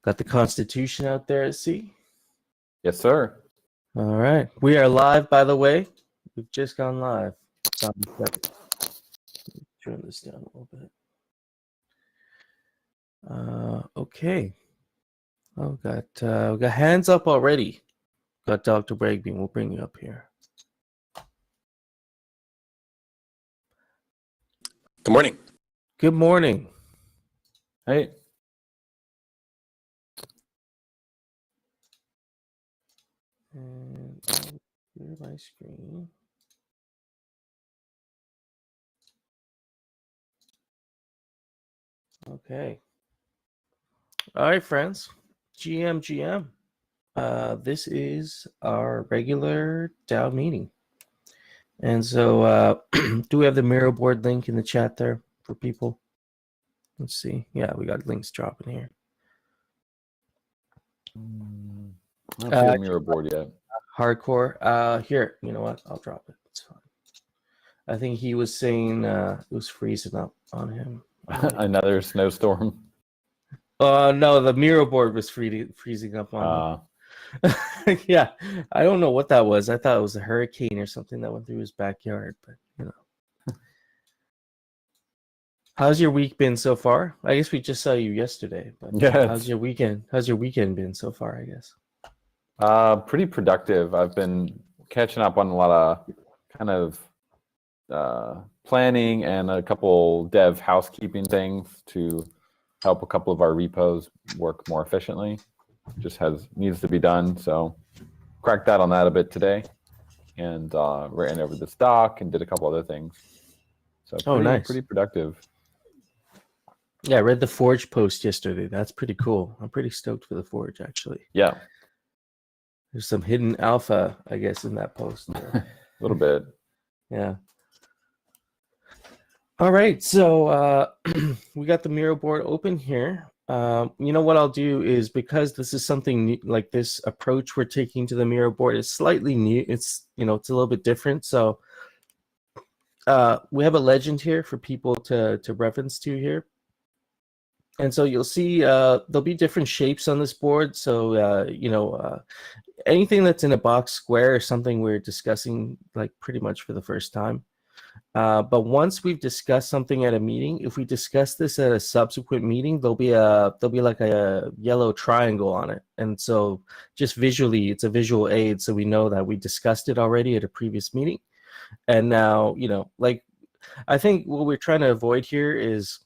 Got the Constitution out there, see? Yes, sir. All right. We are live, by the way. We've just gone live. ZombieShepherd. Turn this down a little bit. Okay. Oh, we got hands up already. Got Dr. Bragbean. We'll bring you up here. Good morning. Good morning. Hey. And I'll clear my screen. Okay. All right, friends. GM. This is our regular DAO meeting. And so do we have the mirror board link in the chat there for people? Let's see. Yeah, we got links dropping here. I don't see the mirror board yet. Hardcore. Here, you know what? I'll drop it. It's fine. I think he was saying it was freezing up on him. Another snowstorm. No, the mirror board was freezing up on him. Yeah, I don't know what that was. I thought it was a hurricane or something that went through his backyard, but you know. How's your week been so far? I guess we just saw you yesterday, but yeah, how's your weekend? How's your weekend been so far, I guess? Pretty productive. I've been catching up on a lot of kind of planning and a couple dev housekeeping things to help a couple of our repos work more efficiently. Just needs to be done, so cracked that on that a bit today, and ran over this doc and did a couple other things. So nice. Pretty productive. Yeah, I read the Forge post yesterday. That's pretty cool. I'm pretty stoked for the Forge, actually. Yeah. There's some hidden alpha, I guess, in that post. A little bit. Yeah. All right, so we got the mirror board open here. You know what I'll do is, because this is something new, like this approach we're taking to the mirror board is slightly new. It's, you know, it's a little bit different. So we have a legend here for people to reference to here. And so you'll see there'll be different shapes on this board. So, you know, anything that's in a box square is something we're discussing like pretty much for the first time. But once we've discussed something at a meeting, if we discuss this at a subsequent meeting, there'll be like a yellow triangle on it. And so just visually, it's a visual aid. So we know that we discussed it already at a previous meeting. And now, you know, like, I think what we're trying to avoid here is,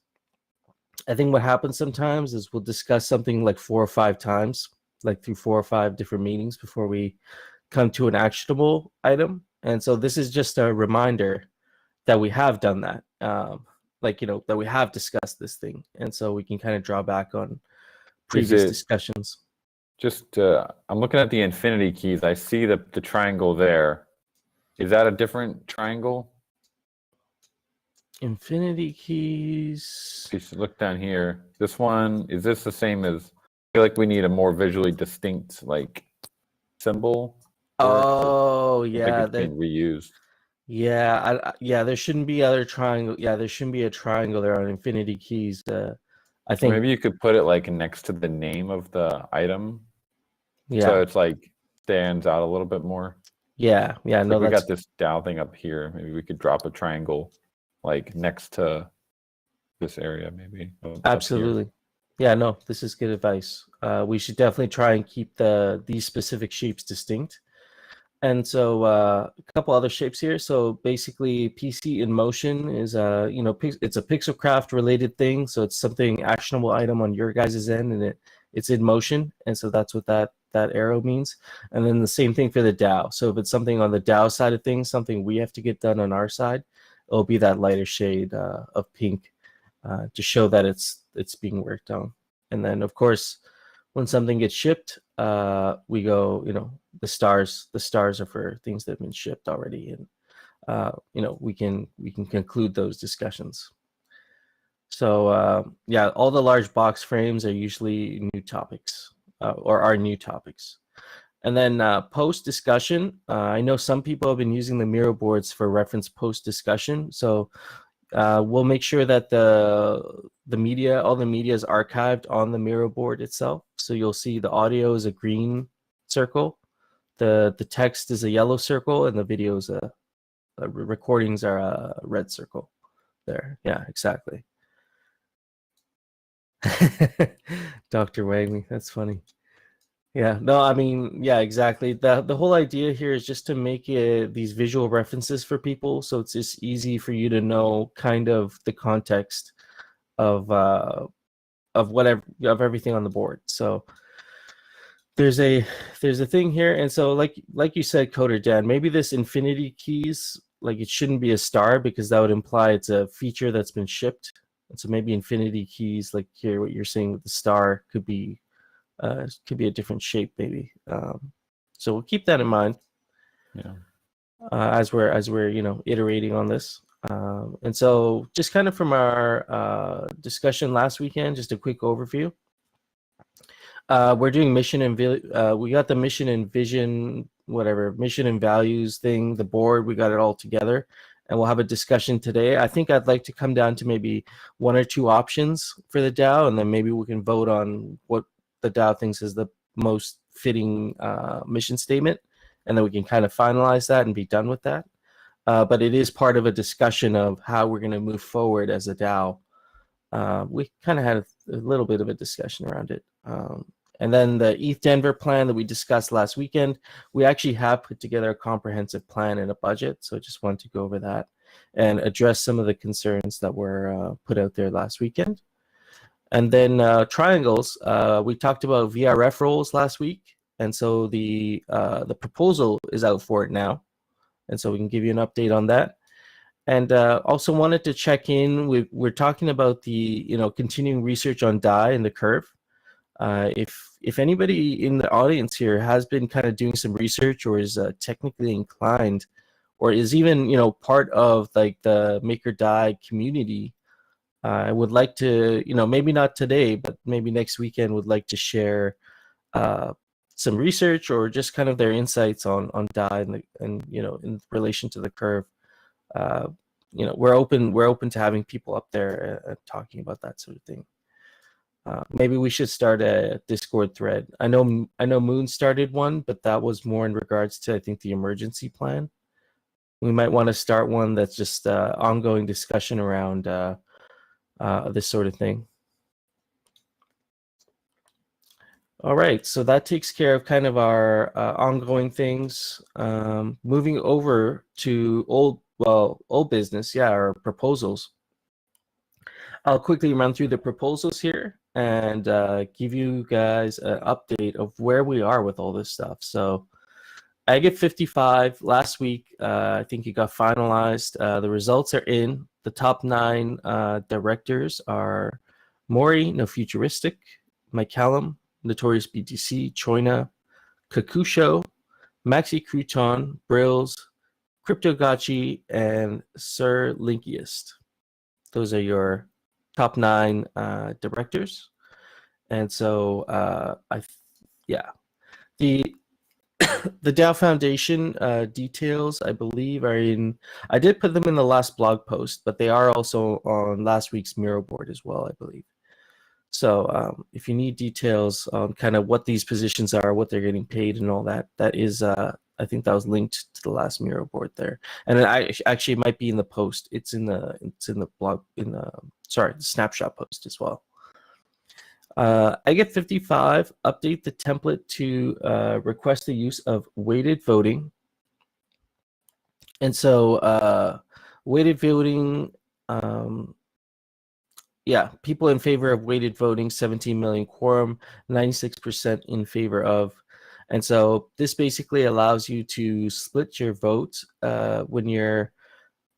I think what happens sometimes is we'll discuss something like 4 or 5 times, like through 4 or 5 different meetings before we come to an actionable item. And so this is just a reminder that we have done that, like, you know, that we have discussed this thing. And so we can kind of draw back on previous discussions. Just, I'm looking at the infinity keys. I see the triangle there. Is that a different triangle? Infinity keys. You should look down here. This one, is this the same as, I feel like we need a more visually distinct, like, symbol. Oh, yeah. It's being reused. Yeah, yeah, there shouldn't be other triangle. Yeah, there shouldn't be a triangle there on infinity keys. I think maybe you could put it like next to the name of the item. Yeah. So it's like stands out a little bit more. Yeah. No, we got this DAO thing up here. Maybe we could drop a triangle like next to this area, maybe. Absolutely. Yeah, no, this is good advice. We should definitely try and keep these specific shapes distinct. And so a couple other shapes here. So basically, PC in motion is you know, it's a Pixelcraft related thing. So it's something actionable item on your guys' end, and it's in motion. And so that's what that arrow means. And then the same thing for the DAO. So if it's something on the DAO side of things, something we have to get done on our side, it'll be that lighter shade of pink to show that it's being worked on. And then of course, when something gets shipped, we go, you know, the stars are for things that have been shipped already, and you know, we can conclude those discussions. So yeah, all the large box frames are usually new topics, or are new topics. And then post discussion, I know some people have been using the mirror boards for reference post discussion. So We'll make sure that the media, all the media is archived on the Miro board itself. So you'll see the audio is a green circle, the text is a yellow circle, and the videos recordings are a red circle. There, yeah, exactly. Dr. Wagney, that's funny. Yeah, no, I mean, yeah, exactly. The whole idea here is just to make these visual references for people, so it's just easy for you to know kind of the context of whatever, of everything on the board. So there's a thing here, and so like you said, Coder Dan, maybe this infinity keys, like it shouldn't be a star because that would imply it's a feature that's been shipped. And so maybe infinity keys, like here, what you're saying with the star, could be a different shape, maybe. So we'll keep that in mind. Yeah. As we're iterating on this. And so just kind of from our discussion last weekend, just a quick overview. We're doing mission and we got the mission and vision, whatever, mission and values thing, the board, we got it all together, and we'll have a discussion today. I think I'd like to come down to maybe one or two options for the DAO, and then maybe we can vote on what the DAO thinks is the most fitting mission statement, and then we can kind of finalize that and be done with that. But it is part of a discussion of how we're going to move forward as a DAO. We kind of had a little bit of a discussion around it. And then the ETH Denver plan that we discussed last weekend, we actually have put together a comprehensive plan and a budget. So I just wanted to go over that and address some of the concerns that were put out there last weekend. And then triangles, we talked about VRF roles last week. And so the proposal is out for it now. And so we can give you an update on that. And also wanted to check in. We're talking about the continuing research on DAI and the curve. If anybody in the audience here has been kind of doing some research or is technically inclined, or is even part of like the Maker DAI community, I would like to maybe not today, but maybe next weekend would like to share some research or just kind of their insights on DAI and in relation to the curve. We're open to having people up there talking about that sort of thing. Maybe we should start a Discord thread. I know Moon started one, but that was more in regards to, I think, the emergency plan. We might want to start one that's just ongoing discussion around this sort of thing. All right, so that takes care of kind of our ongoing things. Moving over to old business, our proposals. I'll quickly run through the proposals here and give you guys an update of where we are with all this stuff. So Agate 55 last week, I think it got finalized. The results are in. The top 9 directors are Mori, No Futuristic, Mike Callum, Notorious BTC, Choina, Kakusho, Maxi Crouton, Brills, Cryptogotchi, and Sir Linkiest. Those are your top 9 directors. And so the DAO Foundation details, I believe, are in. I did put them in the last blog post, but they are also on last week's Miro board as well, I believe. So if you need details on kind of what these positions are, what they're getting paid, and all that, that is, I think that was linked to the last Miro board there. And then actually it might be in the post. It's in the blog the snapshot post as well. I get 55. Update the template to request the use of weighted voting. And so weighted voting. People in favor of weighted voting, 17 million quorum, 96% in favor of. And so this basically allows you to split your vote when you're,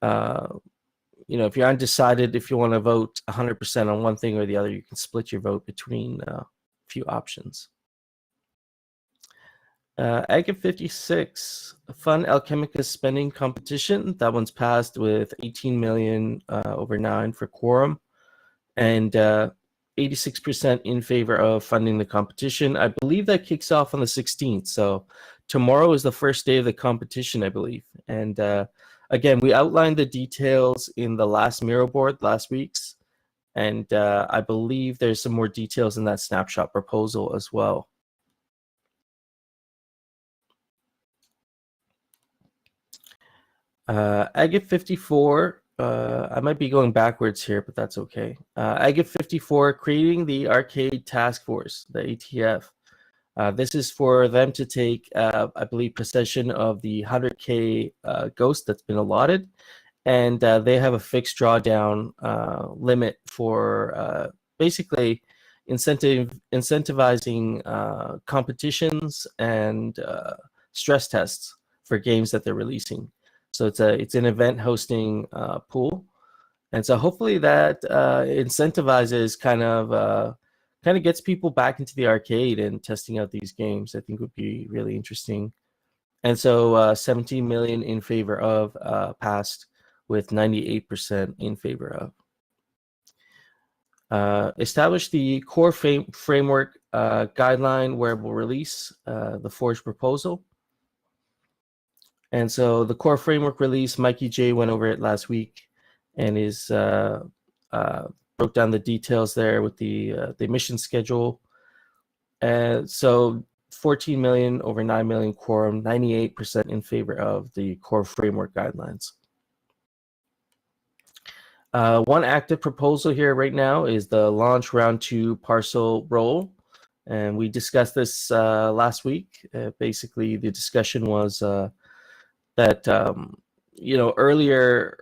if you're undecided, if you want to vote 100% on one thing or the other, you can split your vote between a few options. Agate 56, Fund Alchemica's spending competition. That one's passed with 18 million over 9 for quorum. And 86% in favor of funding the competition. I believe that kicks off on the 16th. So tomorrow is the first day of the competition, I believe. And again, we outlined the details in the last Miro board last week's, and I believe there's some more details in that snapshot proposal as well. Agate 54, I might be going backwards here, but that's okay. Agate 54, creating the Arcade Task Force, the ATF. This is for them to take, I believe, possession of the 100K ghost that's been allotted, and they have a fixed drawdown limit for basically incentivizing competitions and stress tests for games that they're releasing. So it's an event hosting pool, and so hopefully that incentivizes kind of gets people back into the arcade and testing out these games. I think would be really interesting. And so 17 million in favor of passed, with 98% in favor of. Establish the core framework guideline wearable release, the Forge proposal. And so the core framework release, Mikey J went over it last week, and is broke down the details there with the mission schedule. And so 14 million over 9 million quorum, 98% in favor of the core framework guidelines. One active proposal here right now is the launch round 2 parcel roll. And we discussed this last week. Basically, the discussion was that earlier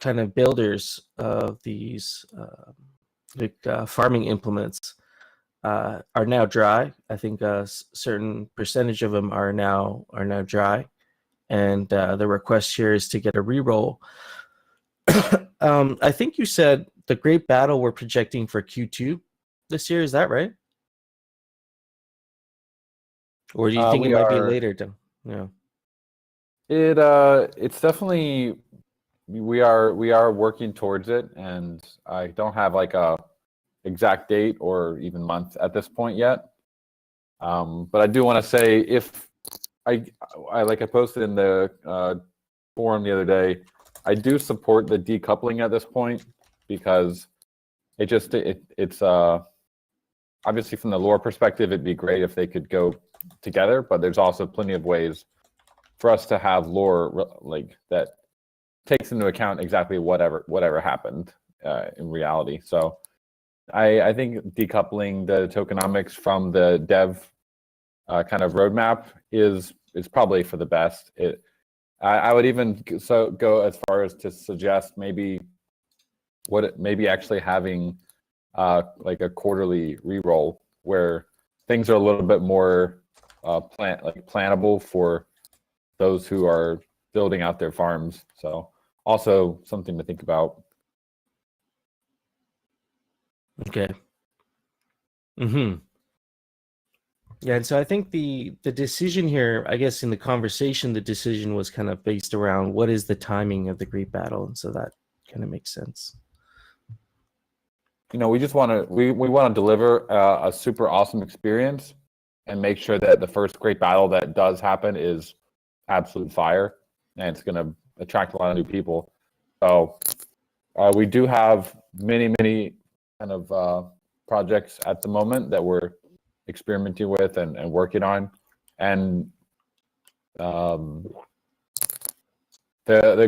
kind of builders of these farming implements are now dry. I think a certain percentage of them are now dry, and the request here is to get a reroll. I think you said the Great Battle we're projecting for Q2 this year. Is that right? Or do you think it might be later? Yeah. It's definitely, we are working towards it, and I don't have like a exact date or even month at this point yet. But I do want to say, if I posted in the forum the other day, I do support the decoupling at this point, because it's obviously from the lore perspective, it'd be great if they could go together, but there's also plenty of ways for us to have lore like that takes into account exactly whatever happened in reality. So I think decoupling the tokenomics from the dev kind of roadmap is probably for the best. I would even go as far as to suggest maybe actually having like a quarterly reroll where things are a little bit more plannable for those who are building out their farms. So also something to think about. Okay. Mm-hmm. Yeah, and so I think the decision here, I guess in the conversation, the decision was kind of based around what is the timing of the Great Battle, and so that kind of makes sense. We just want to deliver a super awesome experience and make sure that the first Great Battle that does happen is absolute fire, and it's going to attract a lot of new people. So we do have many kind of projects at the moment that we're experimenting with and working on, and the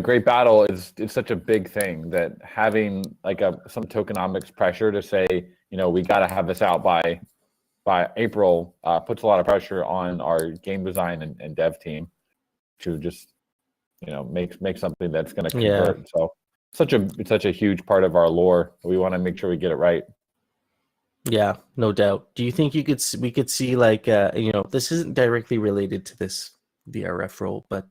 Great Battle is such a big thing that having like some tokenomics pressure to say, we got to have this out by April puts a lot of pressure on our game design and dev team to just make something that's going to convert. Yeah. So it's such a huge part of our lore. We want to make sure we get it right. Yeah, no doubt. Do you think we could see like this isn't directly related to this VRF role, but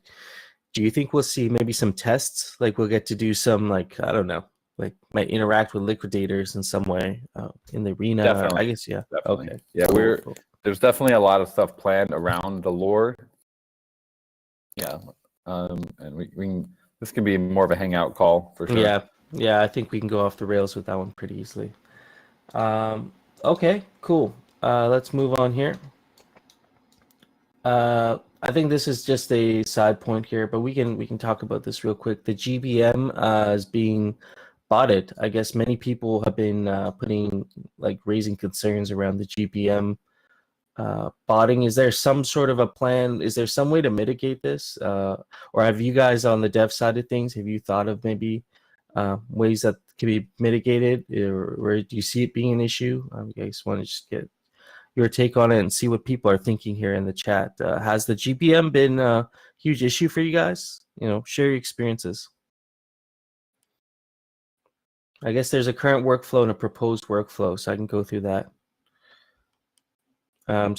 do you think we'll see maybe some tests? Like we'll get to do some like, I don't know, like might interact with liquidators in some way in the arena. Definitely. I guess, yeah. Definitely. Okay. Yeah, cool. There's definitely a lot of stuff planned around the lore. Yeah. And we can, this can be more of a hangout call for sure. Yeah, I think we can go off the rails with that one pretty easily. Okay, cool. Let's move on here. I I think this is just a side point here, but we can talk about this real quick. The GBM is being botted. I guess many people have been raising concerns around the GBM botting. Is there some sort of a plan? Is there some way to mitigate this? Or have you guys on the dev side of things, have you thought of maybe ways that can be mitigated, or do you see it being an issue? I just want to just get your take on it and see what people are thinking here in the chat. Has the GBM been a huge issue for you guys? Share your experiences. I guess there's a current workflow and a proposed workflow, so I can go through that.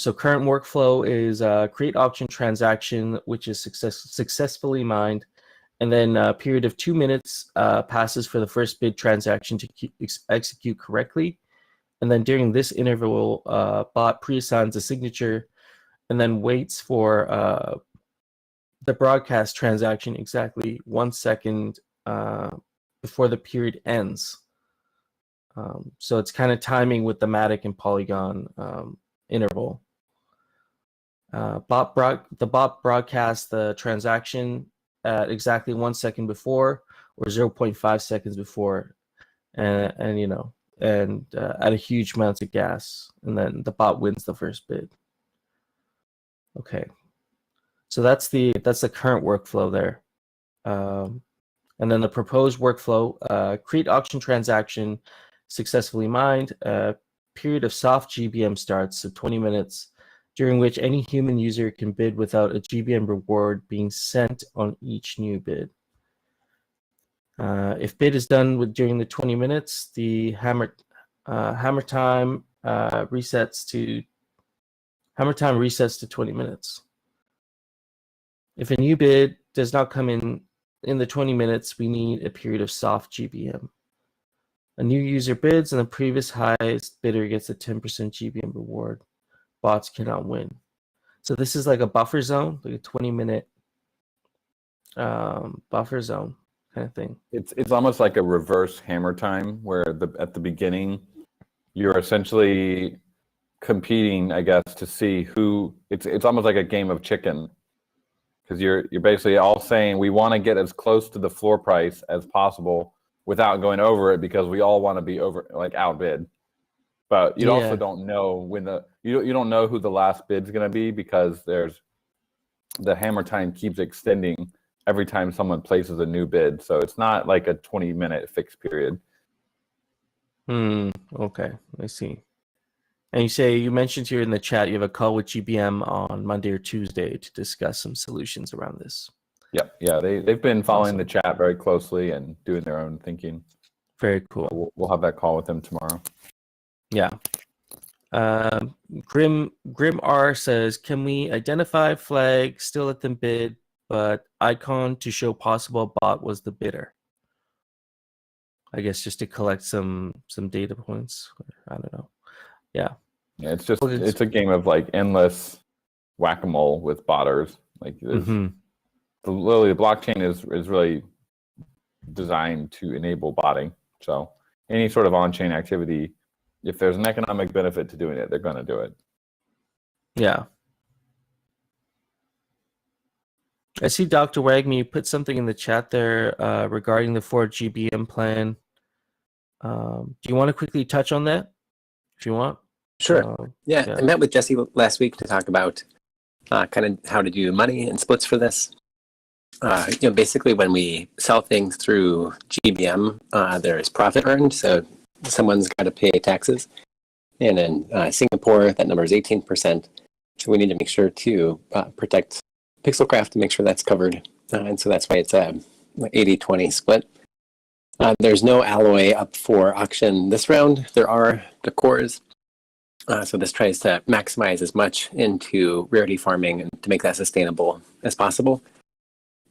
So current workflow is create auction transaction, which is successfully mined, and then a period of 2 minutes passes for the first bid transaction to execute correctly. And then during this interval, bot pre-assigns a signature and then waits for the broadcast transaction exactly 1 second before the period ends. So it's kind of timing with the Matic and Polygon interval. The bot broadcasts the transaction at exactly 1 second before or 0.5 seconds before, and at a huge amount of gas, and then the bot wins the first bid. Okay, so that's the current workflow there. And then the proposed workflow: create auction transaction, successfully mined. Period of soft GBM starts, so 20 minutes, during which any human user can bid without a GBM reward being sent on each new bid. If bid is done during the 20 minutes, the hammer time resets to 20 minutes. If a new bid does not come in the 20 minutes, we need a period of soft GBM. A new user bids, and the previous highest bidder gets a 10% GBM reward. Bots cannot win. So this is like a buffer zone, like a 20-minute buffer zone kind of thing. It's almost like a reverse hammer time, where at the beginning you're essentially competing, I guess, to see who. It's almost like a game of chicken, because you're basically all saying we want to get as close to the floor price as possible without going over it, because we all want to be outbid. But you also don't know when you don't know who the last bid's going to be, because the hammer time keeps extending every time someone places a new bid. So it's not like a 20-minute fixed period. Okay, I see. And you mentioned here in the chat you have a call with GBM on Monday or Tuesday to discuss some solutions around this. Yep. Yeah, they've been following the chat very closely and doing their own thinking. Very cool. So we'll have that call with them tomorrow. Yeah. Grim R says, can we identify flag, still let them bid, but icon to show possible bot was the bidder? I guess just to collect some data points. I don't know. Yeah. Yeah, it's a game of endless whack-a-mole with botters. Literally, the blockchain is really designed to enable botting. So any sort of on-chain activity, if there's an economic benefit to doing it, they're going to do it. Yeah. I see Dr. Wagme, you put something in the chat there regarding the 4GBM plan. Do you want to quickly touch on that, if you want? Sure. Yeah, I met with Jesse last week to talk about kind of how to do money and splits for this. Basically, when we sell things through GBM, there is profit earned, so someone's got to pay taxes. And in Singapore, that number is 18%. So we need to make sure to protect Pixelcraft to make sure that's covered. And so that's why it's a 80-20 split. There's no alloy up for auction this round. There are the cores. So this tries to maximize as much into rarity farming and to make that sustainable as possible.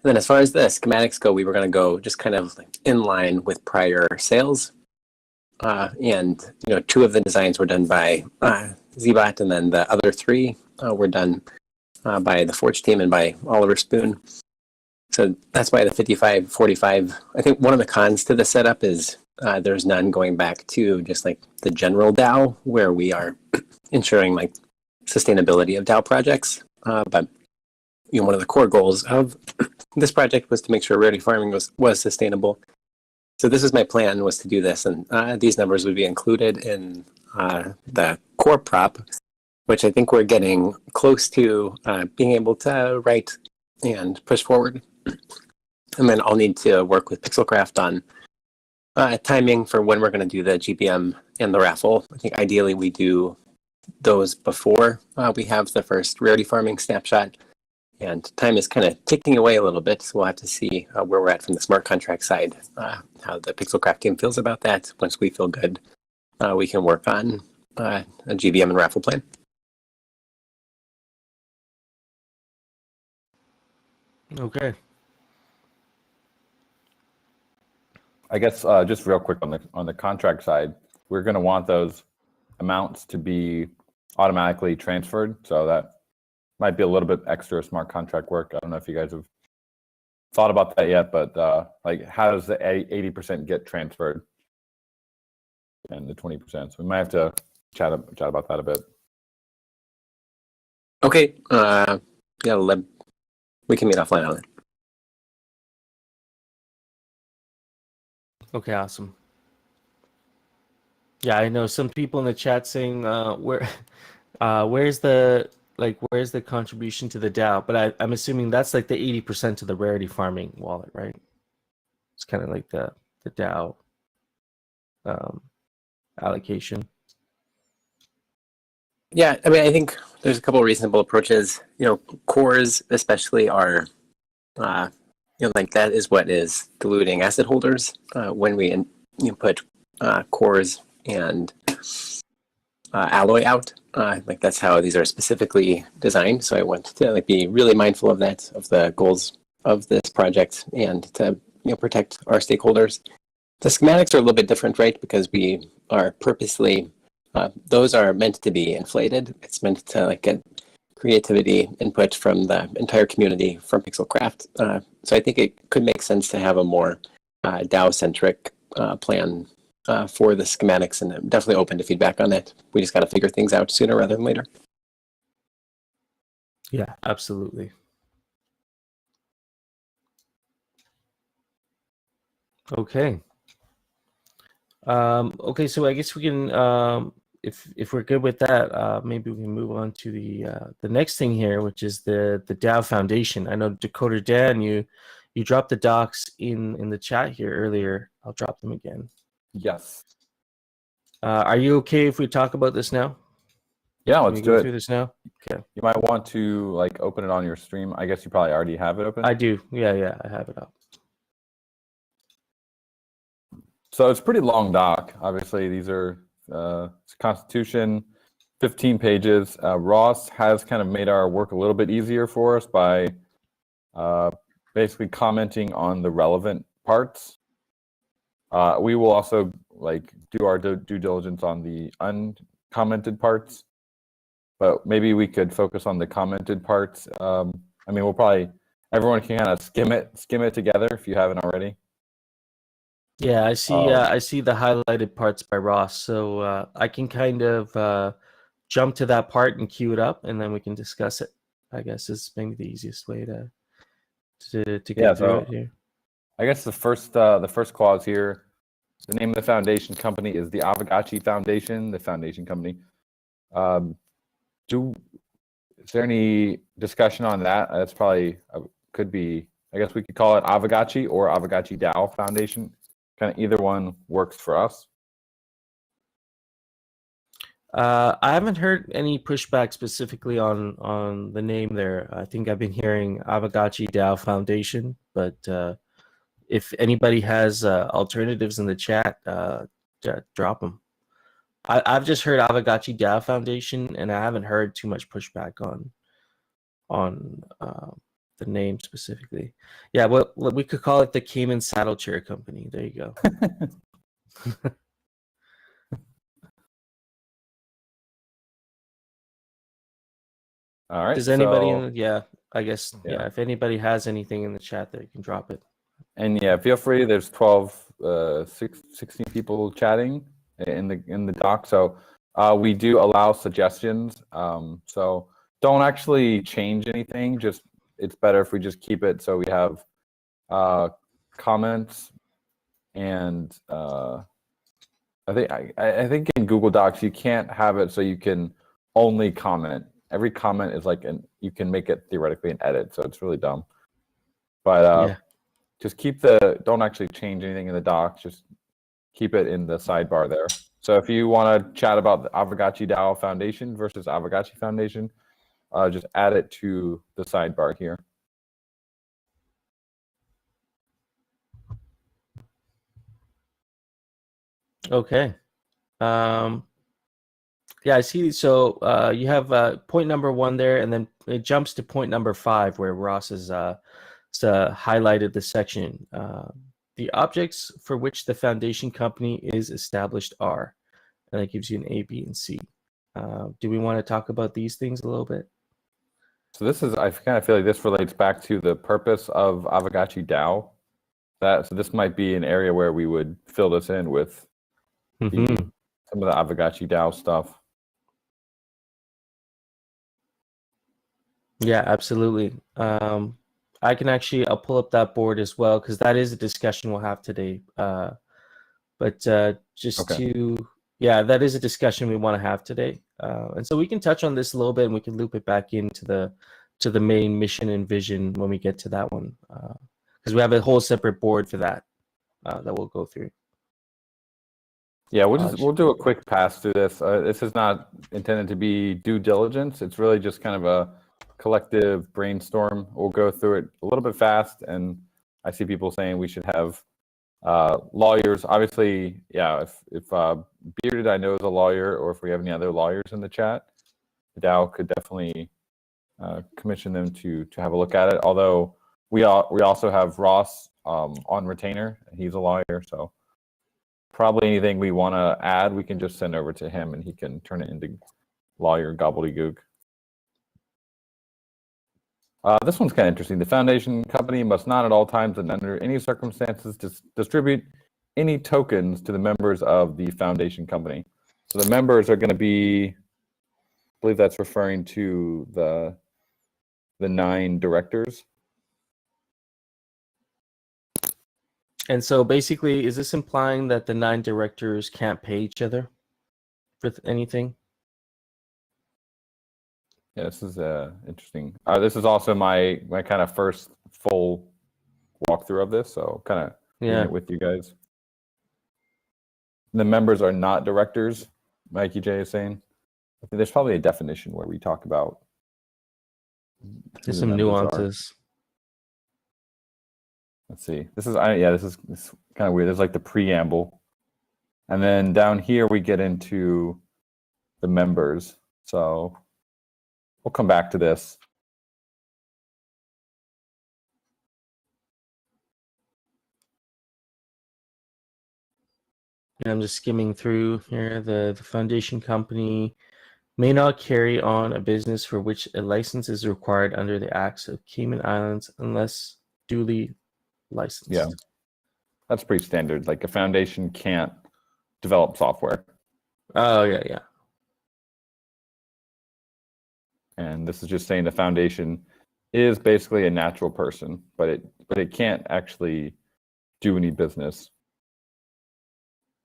And then as far as the schematics go, we were going to go just kind of in line with prior sales. And 2 of the designs were done by Zbot, and then the other 3 were done by the Forge team and by Oliver Spoon. So that's why the 55-45. I think one of the cons to the setup is there's none going back to just like the general DAO, where we are ensuring like sustainability of DAO projects. But one of the core goals of this project was to make sure rarity farming was sustainable. So this is my plan, was to do this, and these numbers would be included in the core prop, which I think we're getting close to being able to write and push forward. And then I'll need to work with Pixelcraft on timing for when we're going to do the GBM and the raffle. I think ideally we do those before we have the first rarity farming snapshot. And time is kind of ticking away a little bit, so we'll have to see where we're at from the smart contract side, how the Pixelcraft team feels about that. Once we feel good, we can work on a GBM and raffle plan. Okay. I guess just real quick on the contract side, we're going to want those amounts to be automatically transferred. So that might be a little bit extra smart contract work. I don't know if you guys have thought about that yet, but like how does the 80% get transferred and the 20%? So we might have to chat about that a bit. Okay. Yeah, we can meet offline on it. Okay, awesome. Yeah, I know some people in the chat saying where's the contribution to the DAO? But I'm assuming that's like the 80% of the rarity farming wallet, right? It's kind of like the DAO allocation. Yeah, I mean, I think there's a couple of reasonable approaches. Cores especially are, like that is what is diluting asset holders when we put cores and alloy out. Like that's how these are specifically designed. So I want to be really mindful of that, of the goals of this project, and to protect our stakeholders. The schematics are a little bit different, right? Because we are purposely those are meant to be inflated. It's meant to get creativity input from the entire community from Pixelcraft. So I think it could make sense to have a more DAO-centric plan for the schematics, and I'm definitely open to feedback on it. We just got to figure things out sooner rather than later. Yeah, absolutely. Okay. Okay, so I guess we can, if we're good with that, maybe we can move on to the next thing here, which is the DAO Foundation. I know Dakota Dan, you dropped the docs in the chat here earlier. I'll drop them again. Yes. Are you okay if we talk about this now? Yeah, let's do it. Through this now. Okay. You might want to open it on your stream. I guess you probably already have it open. I do. Yeah, I have it up. So it's a pretty long doc. Obviously, these are it's Constitution, 15 pages. Ross has kind of made our work a little bit easier for us by basically commenting on the relevant parts. We will also do our due diligence on the uncommented parts, but maybe we could focus on the commented parts. I mean, everyone can kind of skim it together if you haven't already. Yeah, I see the highlighted parts by Ross, so I can kind of jump to that part and queue it up, and then we can discuss it. I guess is maybe the easiest way to get through it here. I guess the first clause here, the name of the foundation company is the Aavegotchi Foundation, the foundation company. Is there any discussion on that? That's probably could be. I guess we could call it Aavegotchi or Aavegotchi DAO Foundation. Kind of either one works for us. I haven't heard any pushback specifically on the name there. I think I've been hearing Aavegotchi DAO Foundation, but if anybody has alternatives in the chat, drop them. I've just heard Aavegotchi DAO Foundation, and I haven't heard too much pushback on the name specifically. Yeah, well, we could call it the Cayman Saddle Chair Company. There you go. All right. Does anybody I guess if anybody has anything in the chat there, you can drop it. And yeah, feel free. There's 16 people chatting in the doc. So we do allow suggestions. So don't actually change anything. Just it's better if we just keep it so we have comments and I think in Google Docs you can't have it so you can only comment. Every comment is like you can make it theoretically an edit, so it's really dumb. But just keep don't actually change anything in the docs. Just keep it in the sidebar there. So if you want to chat about the Aavegotchi DAO Foundation versus Aavegotchi Foundation, just add it to the sidebar here. Okay. Yeah, I see. So you have point number 1 there, and then it jumps to point number 5 where Ross has highlighted the section. The objects for which the foundation company is established are, and it gives you an A, B, and C. Do we want to talk about these things a little bit? So this is, I kind of feel like this relates back to the purpose of Aavegotchi DAO. So this might be an area where we would fill this in with some of the Aavegotchi DAO stuff. Yeah, absolutely. I can I'll pull up that board as well, because that is a discussion we'll have today. That is a discussion we want to have today. And so we can touch on this a little bit, and we can loop it back into the main mission and vision when we get to that one. Because we have a whole separate board for that we'll go through. Yeah, we'll do a quick pass through this. This is not intended to be due diligence. It's really just kind of a collective brainstorm. We'll go through it a little bit fast, and I see people saying we should have lawyers. Obviously, yeah, if Bearded I know is a lawyer, or if we have any other lawyers in the chat, the DAO could definitely commission them to have a look at it. Although we also have Ross on retainer. He's a lawyer, so probably anything we want to add, we can just send over to him, and he can turn it into lawyer gobbledygook. This one's kind of interesting. The foundation company must not at all times and under any circumstances distribute any tokens to the members of the foundation company. So the members are going to be, I believe that's referring to the 9 directors. And so basically, is this implying that the 9 directors can't pay each other for anything? Yeah, this is interesting. This is also my kind of first full walkthrough of this, so kind of doing it with you guys. The members are not directors, Mikey J is saying. I think there's probably a definition where we talk about. There's some nuances. Let's see. This is kind of weird. There's like the preamble, and then down here we get into the members. So we'll come back to this. And I'm just skimming through here. The foundation company may not carry on a business for which a license is required under the Acts of Cayman Islands unless duly licensed. Yeah, that's pretty standard. Like a foundation can't develop software. Oh, yeah. And this is just saying the foundation is basically a natural person, but it can't actually do any business.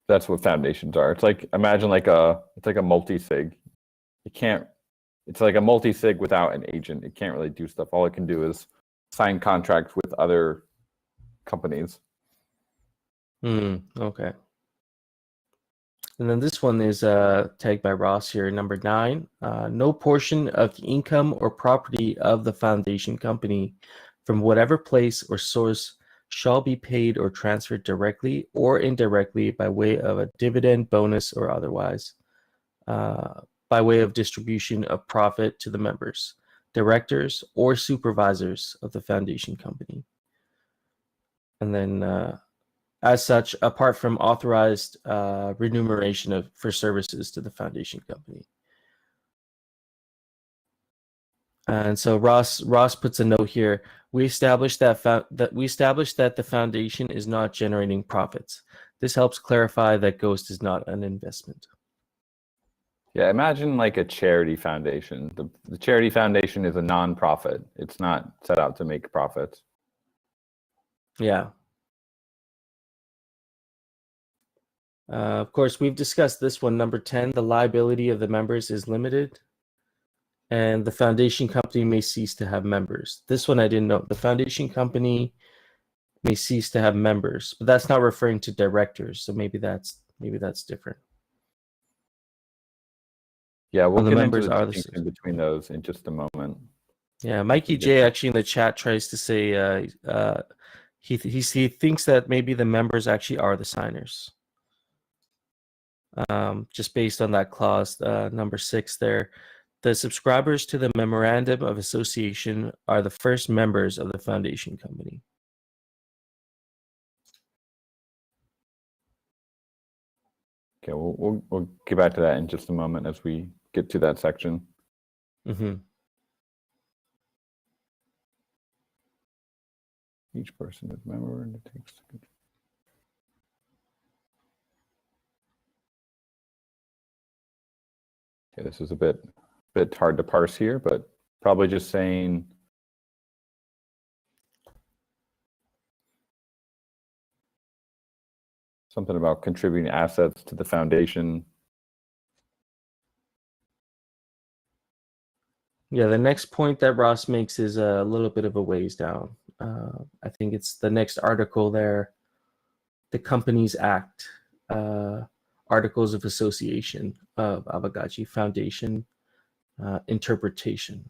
That's what foundations are. It's like, imagine it's like a multi-sig. It's like a multi-sig without an agent. It can't really do stuff. All it can do is sign contracts with other companies. Okay. And then this one is tagged by Ross here, number 9. No portion of the income or property of the foundation company from whatever place or source shall be paid or transferred directly or indirectly by way of a dividend, bonus, or otherwise, by way of distribution of profit to the members, directors, or supervisors of the foundation company. And then as such, apart from authorized remuneration for services to the foundation company. And so Ross puts a note here. We established that the foundation is not generating profits. This helps clarify that Ghost is not an investment. Yeah, imagine like a charity foundation. The charity foundation is a non-profit. It's not set out to make profits. Yeah. Of course, we've discussed this one, number 10. The liability of the members is limited, and the foundation company may cease to have members. This one I didn't know. The foundation company may cease to have members, but that's not referring to directors. So maybe that's different. Yeah, we'll the get into members the are the distinction between those in just a moment. Yeah, Mikey J actually in the chat tries to say he thinks that maybe the members actually are the signers. Just based on that clause, number 6 there. The subscribers to the memorandum of association are the first members of the foundation company. Okay, we'll get back to that in just a moment as we get to that section. Mm-hmm. Each person is a member and it takes. Okay, this is a bit hard to parse here, but probably just saying something about contributing assets to the foundation. Yeah, the next point that Ross makes is a little bit of a ways down. I think it's the next article there, the Companies Act, Articles of Association of Aavegotchi Foundation, interpretation.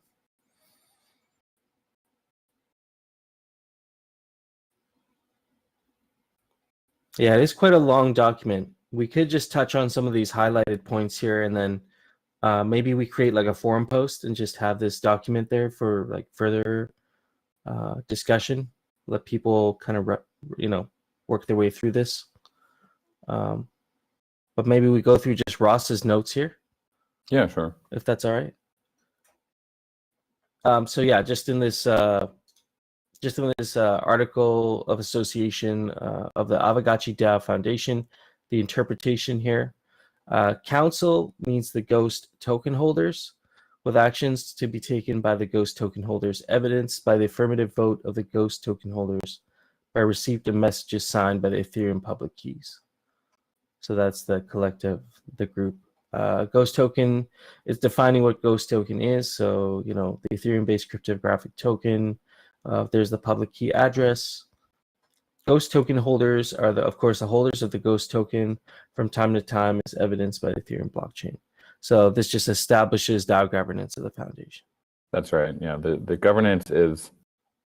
Yeah, it is quite a long document. We could just touch on some of these highlighted points here, and then maybe we create like a forum post and just have this document there for like further discussion. Let people kind of work their way through this. But maybe we go through just Ross's notes here. Yeah, sure. If that's all right. So yeah, just in this article of association of the Aavegotchi DAO Foundation, the interpretation here. Council means the ghost token holders, with actions to be taken by the ghost token holders evidenced by the affirmative vote of the ghost token holders by receipt of messages signed by the Ethereum public keys. So that's the collective, the group. Ghost token is defining what ghost token is. So, the Ethereum-based cryptographic token. There's the public key address. Ghost token holders are, of course, the holders of the ghost token from time to time as evidenced by the Ethereum blockchain. So this just establishes DAO governance of the foundation. That's right. Yeah, the governance is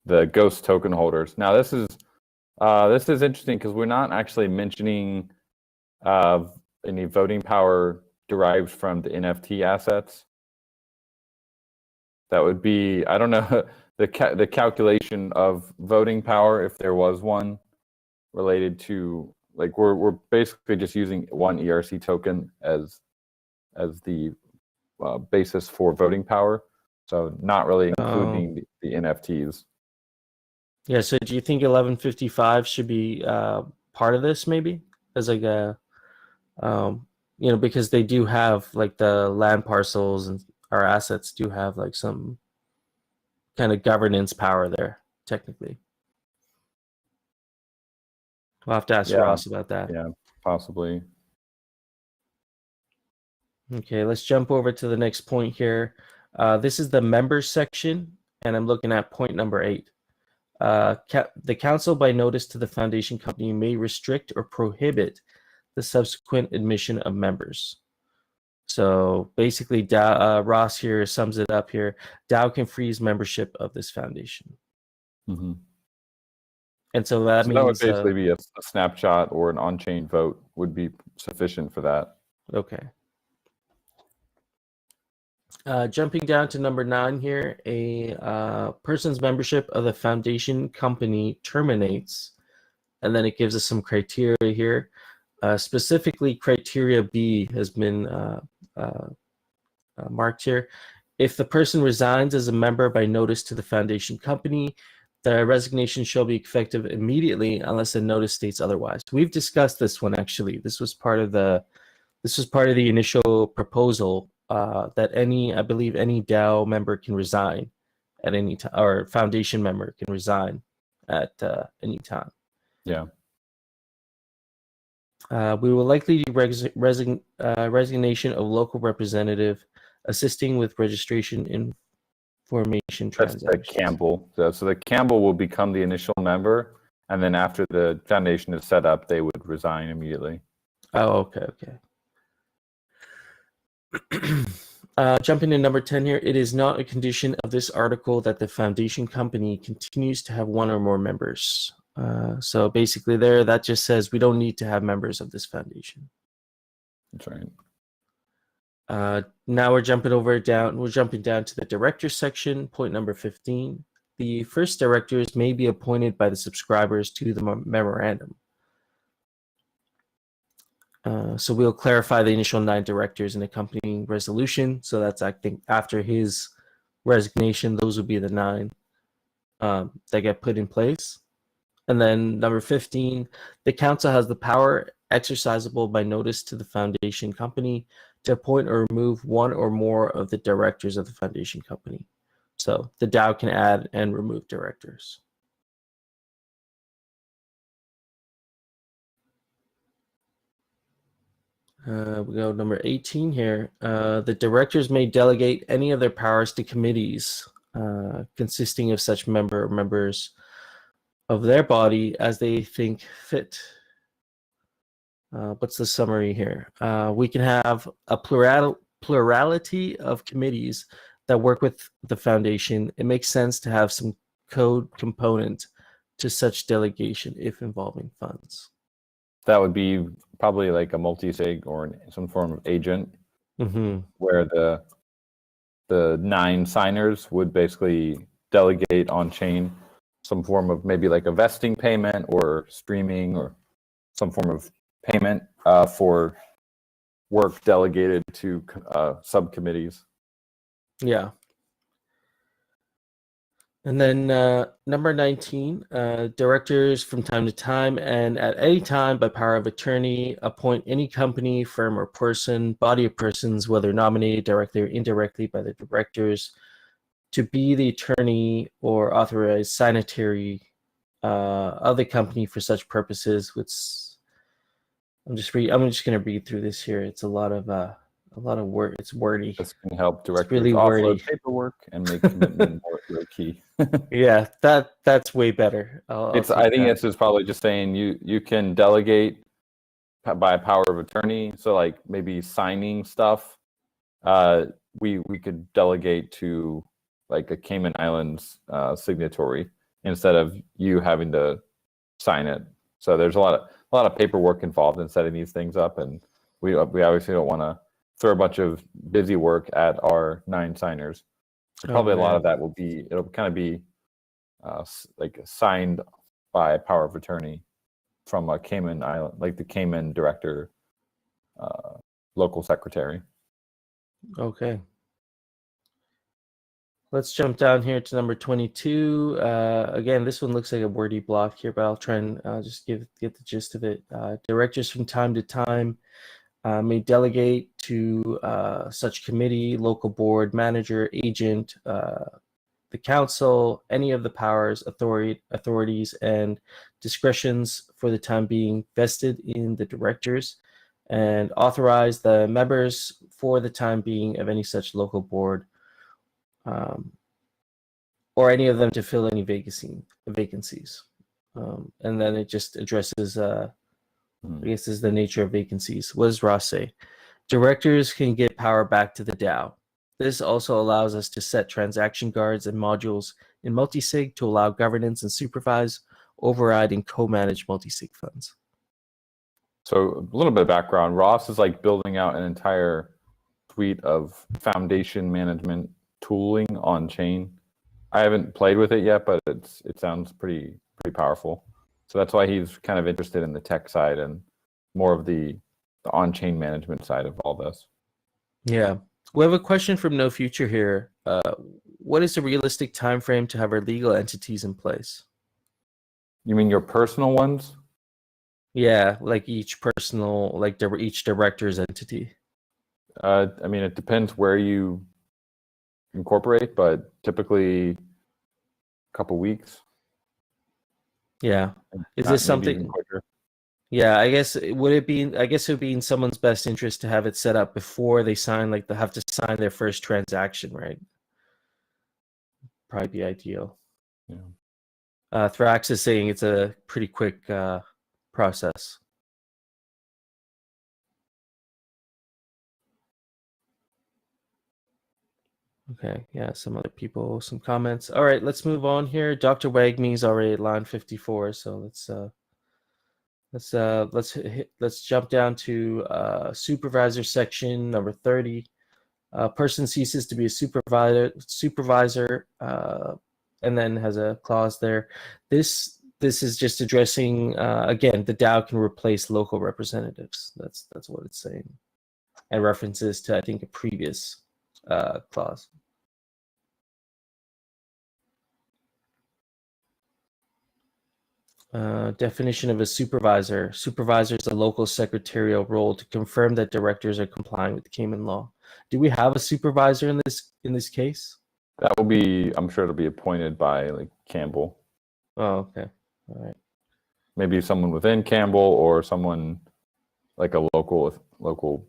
the ghost token holders. Now this is interesting because we're not actually mentioning any voting power derived from the NFT assets. That would be, I don't know, the calculation of voting power, if there was one, related to, like, we're basically just using one ERC token as the basis for voting power, so not really including the NFTs. Yeah. So do you think 1155 should be part of this, maybe, as like a because they do have like the land parcels, and our assets do have like some kind of governance power there, technically. We'll have to ask Ross about that. Yeah, possibly. Okay, let's jump over to the next point here. This is the members section, and I'm looking at point number 8. The council, by notice to the foundation company, may restrict or prohibit the subsequent admission of members. So basically, Ross here sums it up here. DAO can freeze membership of this foundation. Mm-hmm. And so that means that would basically be a snapshot or an on-chain vote would be sufficient for that. Okay. Jumping down to number 9 here, a person's membership of the foundation company terminates, and then it gives us some criteria here. Specifically, criteria B has been marked here. If the person resigns as a member by notice to the foundation company, the resignation shall be effective immediately unless a notice states otherwise. We've discussed this one, actually. This was part of the This was part of the initial proposal that I believe any DAO member can resign at any time, or foundation member can resign at any time. Yeah. We will likely do resignation of local representative assisting with registration information That's the transactions. Campbell. So the Campbell will become the initial member, and then after the foundation is set up, they would resign immediately. Oh, okay. Jumping to number 10 here, it is not a condition of this article that the foundation company continues to have one or more members. So basically that just says we don't need to have members of this foundation. That's right. Now we're jumping down to the directors section, point number 15. The first directors may be appointed by the subscribers to the memorandum. So we'll clarify the initial 9 directors in accompanying resolution. So that's, I think, after his resignation, those would be the 9 that get put in place. And then number 15, the council has the power exercisable by notice to the foundation company to appoint or remove one or more of the directors of the foundation company. So the DAO can add and remove directors. We go number 18 here. The directors may delegate any of their powers to committees consisting of such members of their body as they think fit. What's the summary here? We can have a plurality of committees that work with the foundation. It makes sense to have some code component to such delegation if involving funds. That would be probably like a multi-sig or some form of agent, where the 9 signers would basically delegate on chain some form of maybe like a vesting payment or streaming or some form of payment for work delegated to subcommittees. Yeah. And then number 19, directors from time to time and at any time by power of attorney appoint any company, firm, or person, body of persons, whether nominated directly or indirectly by the directors, to be the attorney or authorized signatory of the company for such purposes. Which I'm just going to read through this here. It's a lot of work. It's wordy. This can help directors really offload wordy. paperwork and make commitment more low-key. Yeah, that's way better. I think this is probably just saying you can delegate by power of attorney. So like maybe signing stuff, we could delegate to like a Cayman Islands signatory instead of you having to sign it. So there's a lot of paperwork involved in setting these things up, and we obviously don't want to throw a bunch of busy work at our 9 signers. So probably a lot of that it'll kind of be like signed by power of attorney from a Cayman Island, like the Cayman director, local secretary. Okay. Let's jump down here to number 22. Again, this one looks like a wordy block here, but I'll try and just get the gist of it. Directors from time to time may delegate to such committee, local board, manager, agent, the council, any of the powers, authorities, and discretions for the time being vested in the directors, and authorize the members for the time being of any such local board or any of them to fill any vacancies. And then it just addresses, I guess, is the nature of vacancies. What does Ross say? Directors can get power back to the DAO. This also allows us to set transaction guards and modules in multisig to allow governance and supervise, override, and co-manage multisig funds. So a little bit of background. Ross is like building out an entire suite of foundation management tooling on chain. I haven't played with it yet, but it sounds pretty powerful. So that's why he's kind of interested in the tech side and more of the on-chain management side of all this. Yeah. We have a question from No Future here. What is the realistic time frame to have our legal entities in place? You mean your personal ones? Yeah, like each personal, like each director's entity. I mean, it depends where you incorporate, but typically a couple weeks. Yeah. Is Not this maybe even something? quicker. Yeah, I guess it would be in someone's best interest to have it set up before they sign, like they have to sign their first transaction, right? Probably be ideal. Yeah. Thrax is saying it's a pretty quick process. Okay, yeah, some other people, some comments. All right, let's move on here. Dr. Wagme's already at line 54, so let's jump down to supervisor section number 30. Person ceases to be a supervisor, and then has a clause there. This is just addressing again, the DAO can replace local representatives. That's what it's saying, and references to, I think, a previous clause. Definition of a supervisor. Supervisor is a local secretarial role to confirm that directors are complying with the Cayman law. Do we have a supervisor in this case? That will be, I'm sure it'll be appointed by like Campbell. Oh, okay. All right. Maybe someone within Campbell or someone like a local.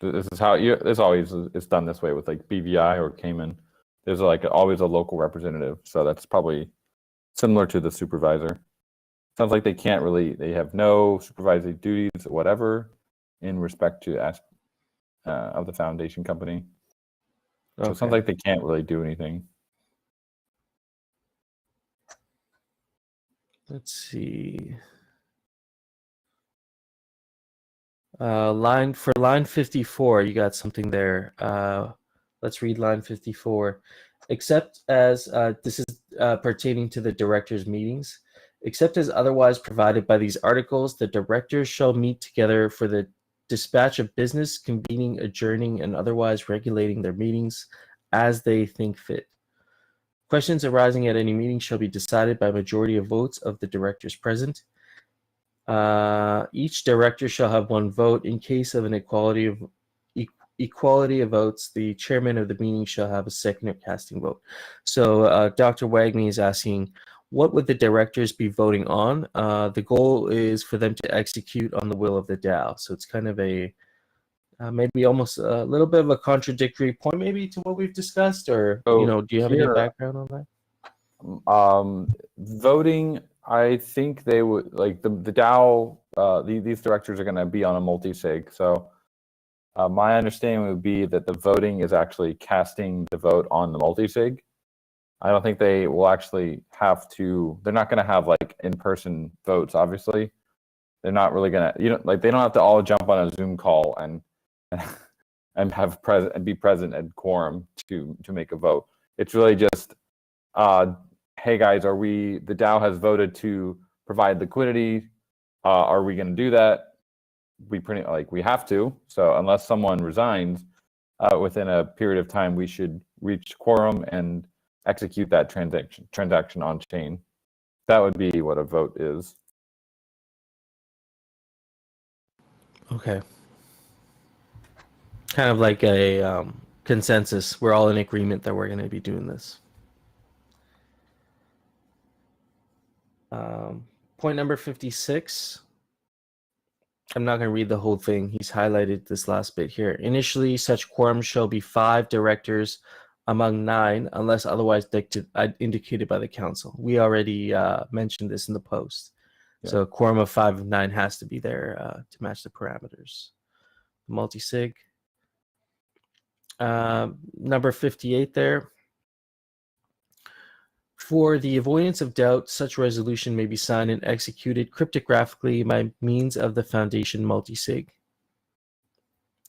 This is how it's always it's done this way with like BVI or Cayman. There's like always a local representative, so that's probably similar to the supervisor. Sounds like they have no supervisory duties or whatever in respect to of the foundation company. So it sounds like they can't really do anything. Let's see. Line 54, you got something there. Let's read line 54. Except as this is pertaining to the directors' meetings, except as otherwise provided by these articles, the directors shall meet together for the dispatch of business, convening, adjourning, and otherwise regulating their meetings as they think fit. Questions arising at any meeting shall be decided by majority of votes of the directors present. Each director shall have one vote. In case of an equality of votes, the chairman of the meeting shall have a second casting vote. So Dr. Wagner is asking, what would the directors be voting on? The goal is for them to execute on the will of the DAO. So it's kind of a maybe almost a little bit of a contradictory point, maybe, to what we've discussed, or So do you have any background on that? Voting, I think they would like the DAO. These directors are going to be on a multi-sig. So my understanding would be that the voting is actually casting the vote on the multi-sig. I don't think they will actually have to. They're not going to have like in-person votes. Obviously, they're not really going to. Like they don't have to all jump on a Zoom call and have be present at quorum to make a vote. It's really just, hey guys, the DAO has voted to provide liquidity. Are we going to do that? We have to. So unless someone resigns within a period of time, we should reach quorum and execute that transaction on chain. That would be what a vote is. Okay. Kind of like a consensus. We're all in agreement that we're going to be doing this. Point number 56. I'm not going to read the whole thing. He's highlighted this last bit here. Initially, such quorum shall be 5 directors among 9, unless otherwise indicated by the council. We already mentioned this in the post. Yeah. So a quorum of 5 of 9 has to be there to match the parameters. Multi-sig. Number 58 there. For the avoidance of doubt, such resolution may be signed and executed cryptographically by means of the foundation multi-sig.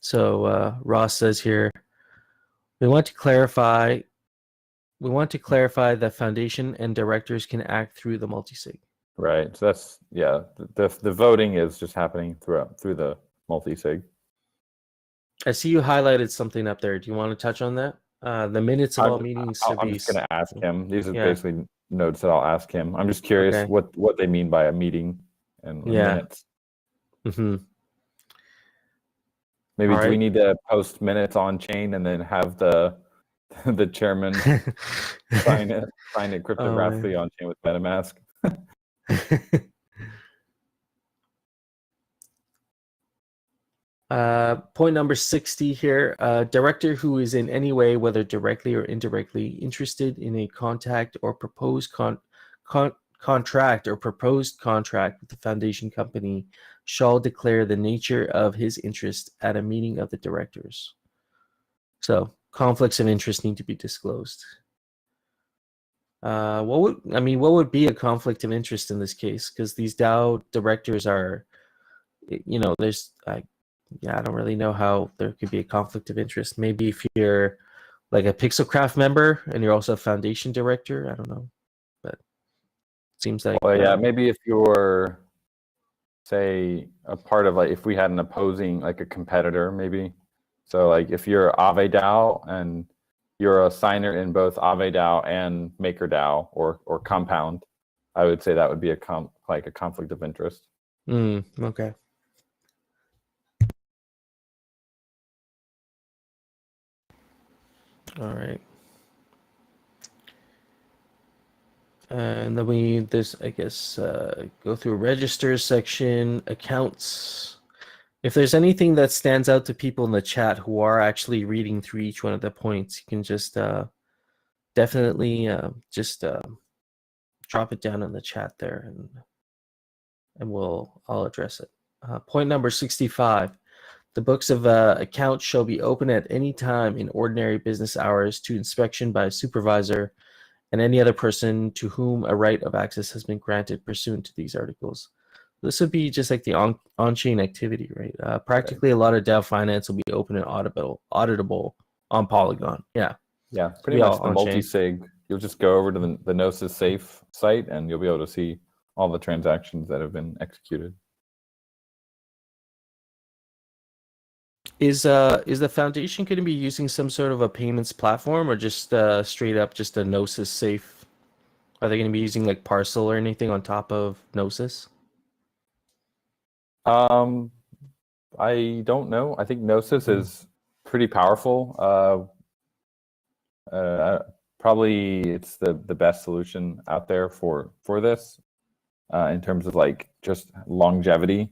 So Ross says here, we want to clarify that foundation and directors can act through the multi-sig. Right. So that's, yeah, the voting is just happening through the multi-sig. I see you highlighted something up there. Do you want to touch on that? The minutes of all meetings. I'm just going to ask him. These are basically notes that I'll ask him. I'm just curious what they mean by a meeting. and Yeah. minutes. Mm-hmm. Maybe All do we right. need to post minutes on chain and then have the the chairman sign it Oh cryptographically on chain with MetaMask? man. Point number 60 here. Director who is in any way, whether directly or indirectly, interested in a contact or proposed contract or proposed contract with the foundation company shall declare the nature of his interest at a meeting of the directors. So conflicts of interest need to be disclosed. What would be a conflict of interest in this case? Because these DAO directors are, there's I don't really know how there could be a conflict of interest. Maybe if you're like a Pixelcraft member and you're also a foundation director, I don't know, but it seems like. Well, yeah, maybe if you're, say, a part of if we had an opposing, a competitor, maybe. So if you're Aave and you're a signer in both Aave and MakerDAO or Compound, I would say that would be a conflict of interest. Okay. All right. And then go through registers section, accounts. If there's anything that stands out to people in the chat who are actually reading through each one of the points, you can just definitely drop it down in the chat there, and I'll address it. Point number 65. The books of accounts shall be open at any time in ordinary business hours to inspection by a supervisor and any other person to whom a right of access has been granted pursuant to these articles. This would be just like the on-chain activity, right? Practically, a lot of DAO finance will be open and auditable on Polygon. Yeah. Yeah, pretty much the multi-sig. You'll just go over to the Gnosis Safe site, and you'll be able to see all the transactions that have been executed. Is the foundation going to be using some sort of a payments platform, or just straight up just a Gnosis Safe? Are they going to be using like Parcel or anything on top of Gnosis? I don't know. I think Gnosis is pretty powerful. Probably it's the best solution out there for this in terms of just longevity.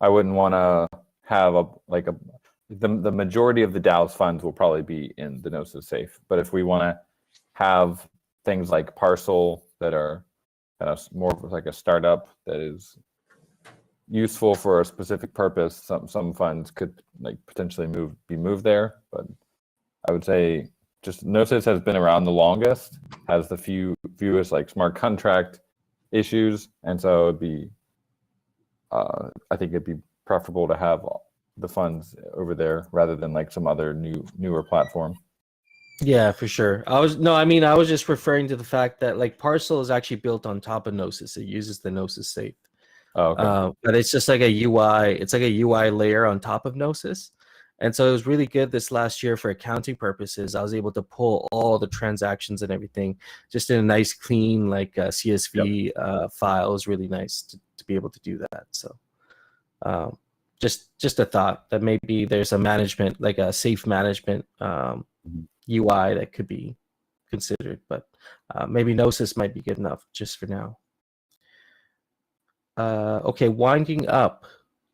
I wouldn't want to have the majority of the DAO's funds will probably be in the Gnosis Safe. But if we want to have things like Parcel that are kind of more of like a startup that is useful for a specific purpose, some funds could potentially be moved there. But I would say just Gnosis has been around the longest, has the fewest smart contract issues, and so it'd be I think it'd be preferable to have the funds over there rather than some other newer platform. Yeah, for sure. I was just referring to the fact that Parcel is actually built on top of Gnosis. It uses the Gnosis Safe. Oh, okay. But it's just like a UI. It's like a UI layer on top of Gnosis. And so it was really good this last year for accounting purposes. I was able to pull all the transactions and everything just in a nice, clean, CSV file. It was really nice to be able to do that. So just a thought that maybe there's a management, like a safe management UI that could be considered. But maybe Gnosis might be good enough just for now. Okay, winding up.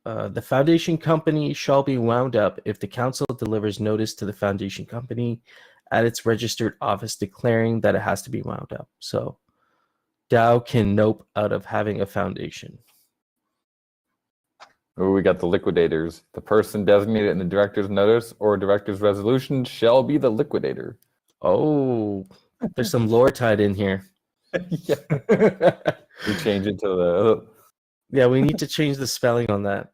The foundation company shall be wound up if the council delivers notice to the foundation company at its registered office declaring that it has to be wound up. So DAO can nope out of having a foundation. Oh, we got the liquidators. The person designated in the director's notice or director's resolution shall be the liquidator. Oh, there's some lore tied in here. Yeah. We change it to the... Yeah, we need to change the spelling on that.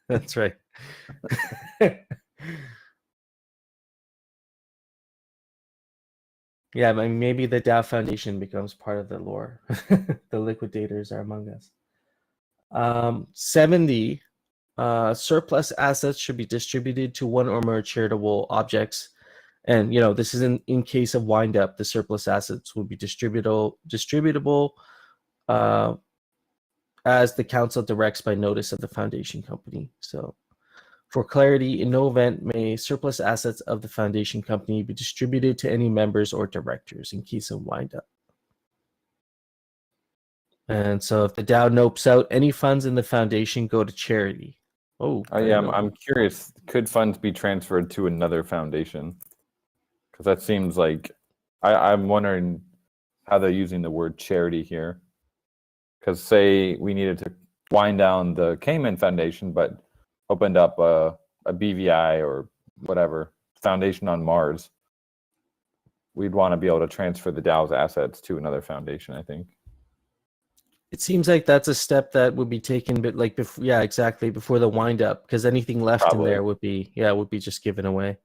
That's right. Yeah, maybe the DAO Foundation becomes part of the lore. The liquidators are among us. 70. Surplus assets should be distributed to one or more charitable objects. And, this is in case of wind up, the surplus assets will be distributable as the council directs by notice of the foundation company. So for clarity, in no event may surplus assets of the foundation company be distributed to any members or directors in case of wind up. And so if the DAO nopes out, any funds in the foundation go to charity. Oh, yeah, I'm curious. Could funds be transferred to another foundation? Because that seems like I'm wondering how they're using the word charity here. Because say we needed to wind down the Cayman Foundation, but opened up a BVI or whatever foundation on Mars, we'd want to be able to transfer the DAO's assets to another foundation, I think. It seems like that's a step that would be taken, but like before, yeah, exactly, before the wind up, because anything left in there would be just given away.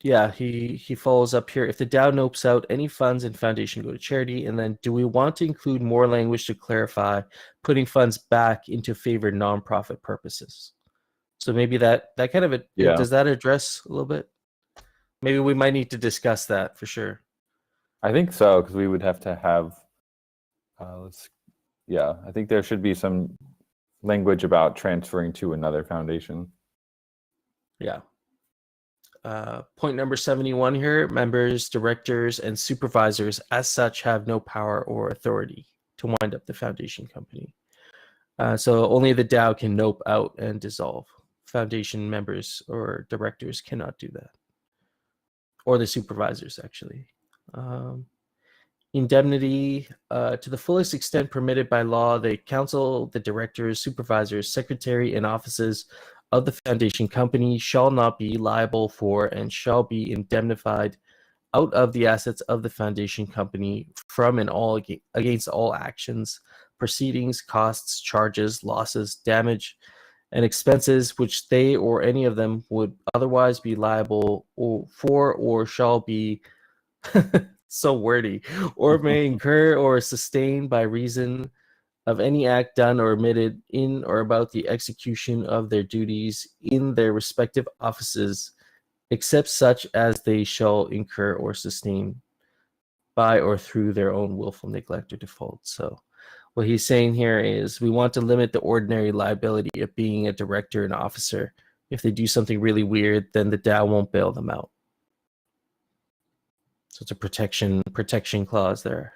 Yeah, he follows up here. If the DAO nopes out, any funds in foundation go to charity. And then do we want to include more language to clarify putting funds back into favored nonprofit purposes? So maybe that kind of does that address a little bit? Maybe we might need to discuss that for sure. I think so, because we would have to have I think there should be some language about transferring to another foundation. Yeah. Point number 71 here, members, directors, and supervisors as such have no power or authority to wind up the foundation company. So only the DAO can nope out and dissolve. Foundation members or directors cannot do that. Or the supervisors, actually. Indemnity, to the fullest extent permitted by law, the council, the directors, supervisors, secretary, and offices of the foundation company shall not be liable for and shall be indemnified out of the assets of the foundation company from and all against all actions, proceedings, costs, charges, losses, damage, and expenses which they or any of them would otherwise be liable for or shall be so wordy, or may incur or sustain by reason of any act done or omitted in or about the execution of their duties in their respective offices, except such as they shall incur or sustain by or through their own willful neglect or default. So what he's saying here is we want to limit the ordinary liability of being a director and officer. If they do something really weird, then the DAO won't bail them out. So it's a protection clause there.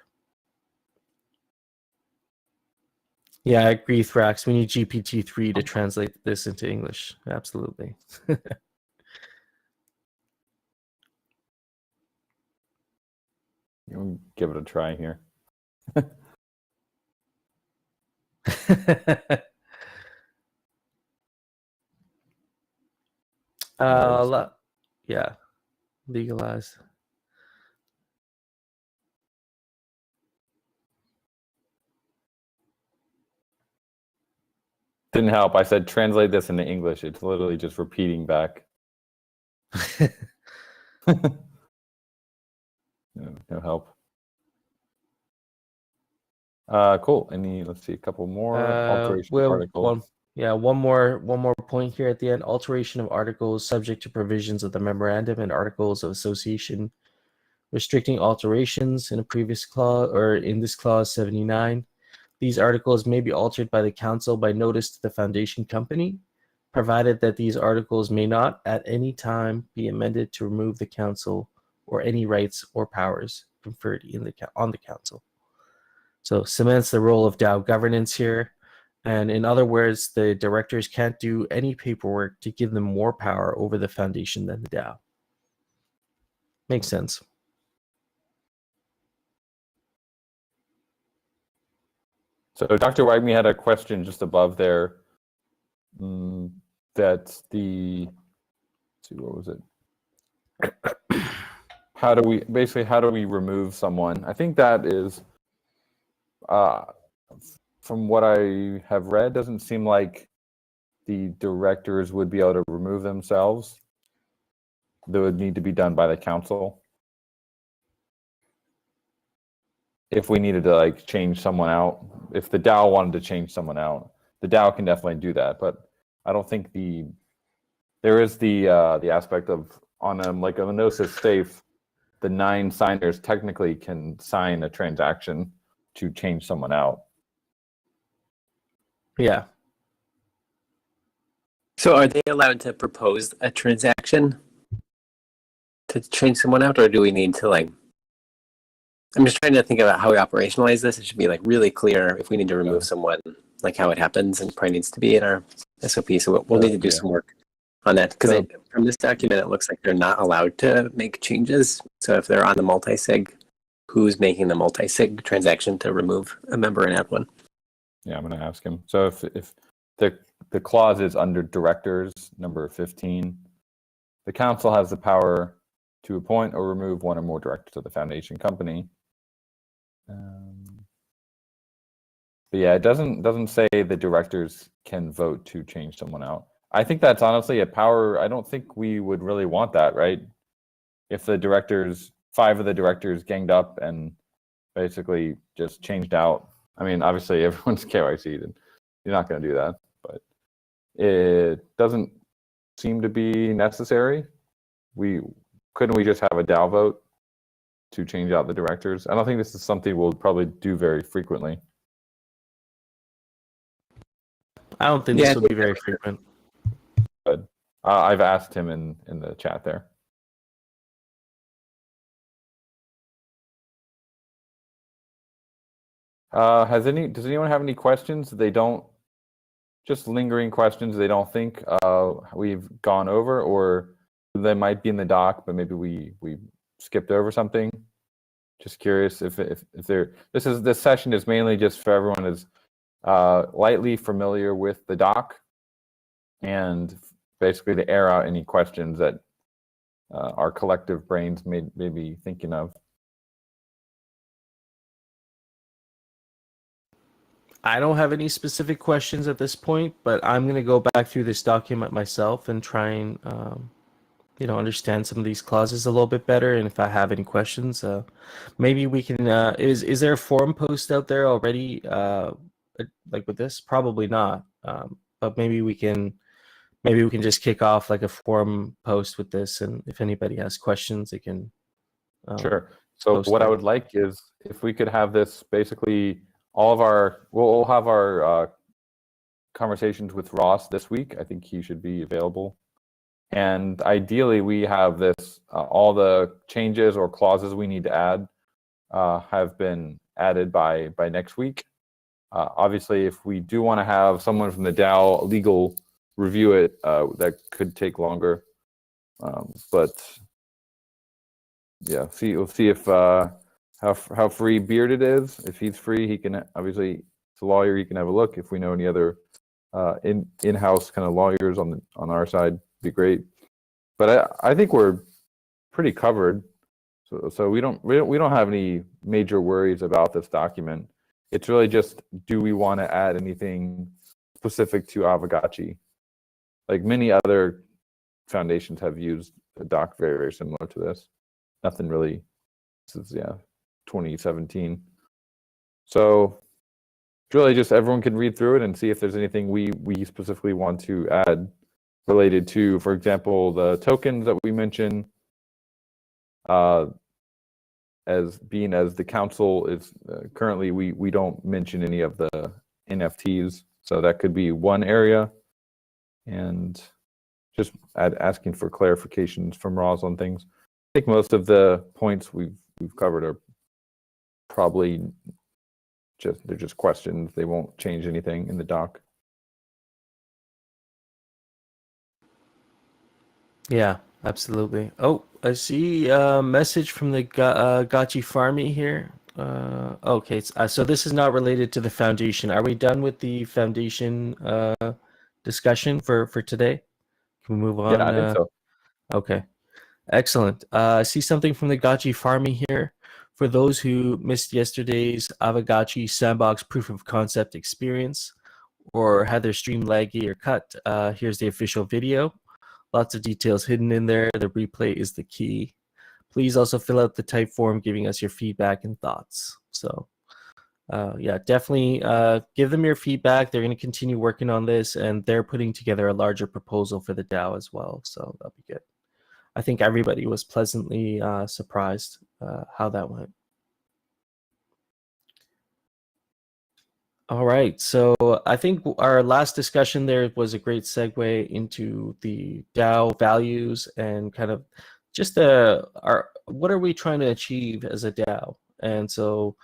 Yeah, I agree, Thrax. We need GPT-3 to translate this into English. Absolutely. You'll give it a try here. Yeah, legalized. Didn't help. I said translate this into English. It's literally just repeating back. No help. Cool. Let's see, a couple more alteration articles. One more point here at the end. Alteration of articles subject to provisions of the memorandum and articles of association, restricting alterations in a previous clause or in this clause 79. These articles may be altered by the council by notice to the foundation company, provided that these articles may not at any time be amended to remove the council or any rights or powers conferred on the council. So cements the role of DAO governance here. And in other words, the directors can't do any paperwork to give them more power over the foundation than the DAO. Makes sense. So Dr. Wagme had a question just above there. That's the, let's see, what was it? How do we remove someone? I think that is, from what I have read, doesn't seem like the directors would be able to remove themselves. That would need to be done by the council. If we needed to like change someone out, if the DAO wanted to change someone out, the DAO can definitely do that. But I don't think there is the aspect of on like a no-sys safe, the 9 signers technically can sign a transaction to change someone out. Yeah. So are they allowed to propose a transaction to change someone out, or do we need to like? I'm just trying to think about how we operationalize this. It should be like really clear if we need to remove someone, like how it happens, and it probably needs to be in our SOP. So we'll need to do some work on that, because from this document it looks like they're not allowed to make changes. So if they're on the multi-sig, who's making the multi-sig transaction to remove a member and add one? Yeah, I'm going to ask him. So if the clause is under directors, number 15, the council has the power to appoint or remove one or more directors of the foundation company. But yeah, it doesn't say the directors can vote to change someone out. I think that's honestly a power. I don't think we would really want that, right? If the directors, 5 of the directors ganged up and basically just changed out. I mean, obviously everyone's KYC'd and you're not going to do that, but it doesn't seem to be necessary. Couldn't we just have a DAO vote to change out the directors? I don't think this is something we'll probably do very frequently. I don't think this will be very frequent. But I've asked him in the chat there. Does anyone have any questions they don't, just lingering questions they don't think we've gone over, or they might be in the doc, but maybe we skipped over something? Just curious if this session is mainly just for everyone is lightly familiar with the doc, and basically to air out any questions that our collective brains may be thinking of. I don't have any specific questions at this point, but I'm going to go back through this document myself and try and understand some of these clauses a little bit better. And if I have any questions, maybe we can. Is there a forum post out there already? Like with this, probably not. But maybe we can just kick off like a forum post with this, and if anybody has questions, they can. Sure. So what I would like is if we could have this basically. We'll have our conversations with Ross this week. I think he should be available. And ideally, we have this, all the changes or clauses we need to add have been added by next week. Obviously, if we do want to have someone from the DAO legal review it, that could take longer. But yeah, we'll see if how free Bearded is. If he's free, he can obviously, it's a lawyer, he can have a look. If we know any other in-house kind of lawyers on our side, be great. But I think we're pretty covered. So we don't have any major worries about this document. It's really just, do we want to add anything specific to Aavegotchi? Like many other foundations have used a doc very, very similar to this. Nothing really. This is 2017. So it's really just everyone can read through it and see if there's anything we specifically want to add related to, for example, the tokens that we mentioned, as the council is currently, we don't mention any of the NFTs, so that could be one area, and just asking for clarifications from Roz on things. I think most of the points we've covered are probably they're just questions. They won't change anything in the doc. Yeah, absolutely. Oh, I see a message from the Gotchi Farmy here. Okay, so this is not related to the foundation. Are we done with the foundation discussion for today? Can we move on? Yeah, I think so. Okay, excellent. I see something from the Gotchi Farmy here. For those who missed yesterday's Aavegotchi sandbox proof of concept experience or had their stream laggy or cut, here's the official video. Lots of details hidden in there. The replay is the key. Please also fill out the type form giving us your feedback and thoughts. So yeah, definitely give them your feedback. They're going to continue working on this, and they're putting together a larger proposal for the DAO as well. So that'll be good. I think everybody was pleasantly surprised how that went. All right, so I think our last discussion there was a great segue into the DAO values and kind of just what are we trying to achieve as a DAO? And so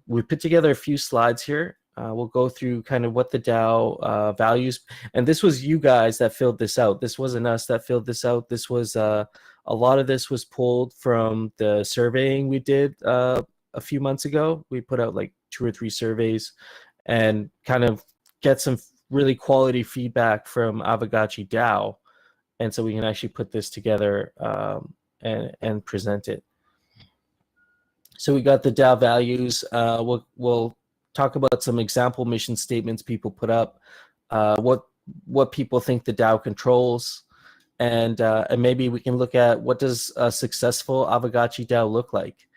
we put together a few slides here. We'll go through kind of what the DAO values, and this was you guys that filled this out. This wasn't us that filled this out. This was a lot of this was pulled from the surveying we did a few months ago. We put out like 2 or 3 surveys and kind of get some really quality feedback from Aavegotchi DAO, and so we can actually put this together and present it. So we got the DAO values. We'll talk about some example mission statements people put up, what people think the DAO controls, and maybe we can look at what does a successful Aavegotchi DAO look like.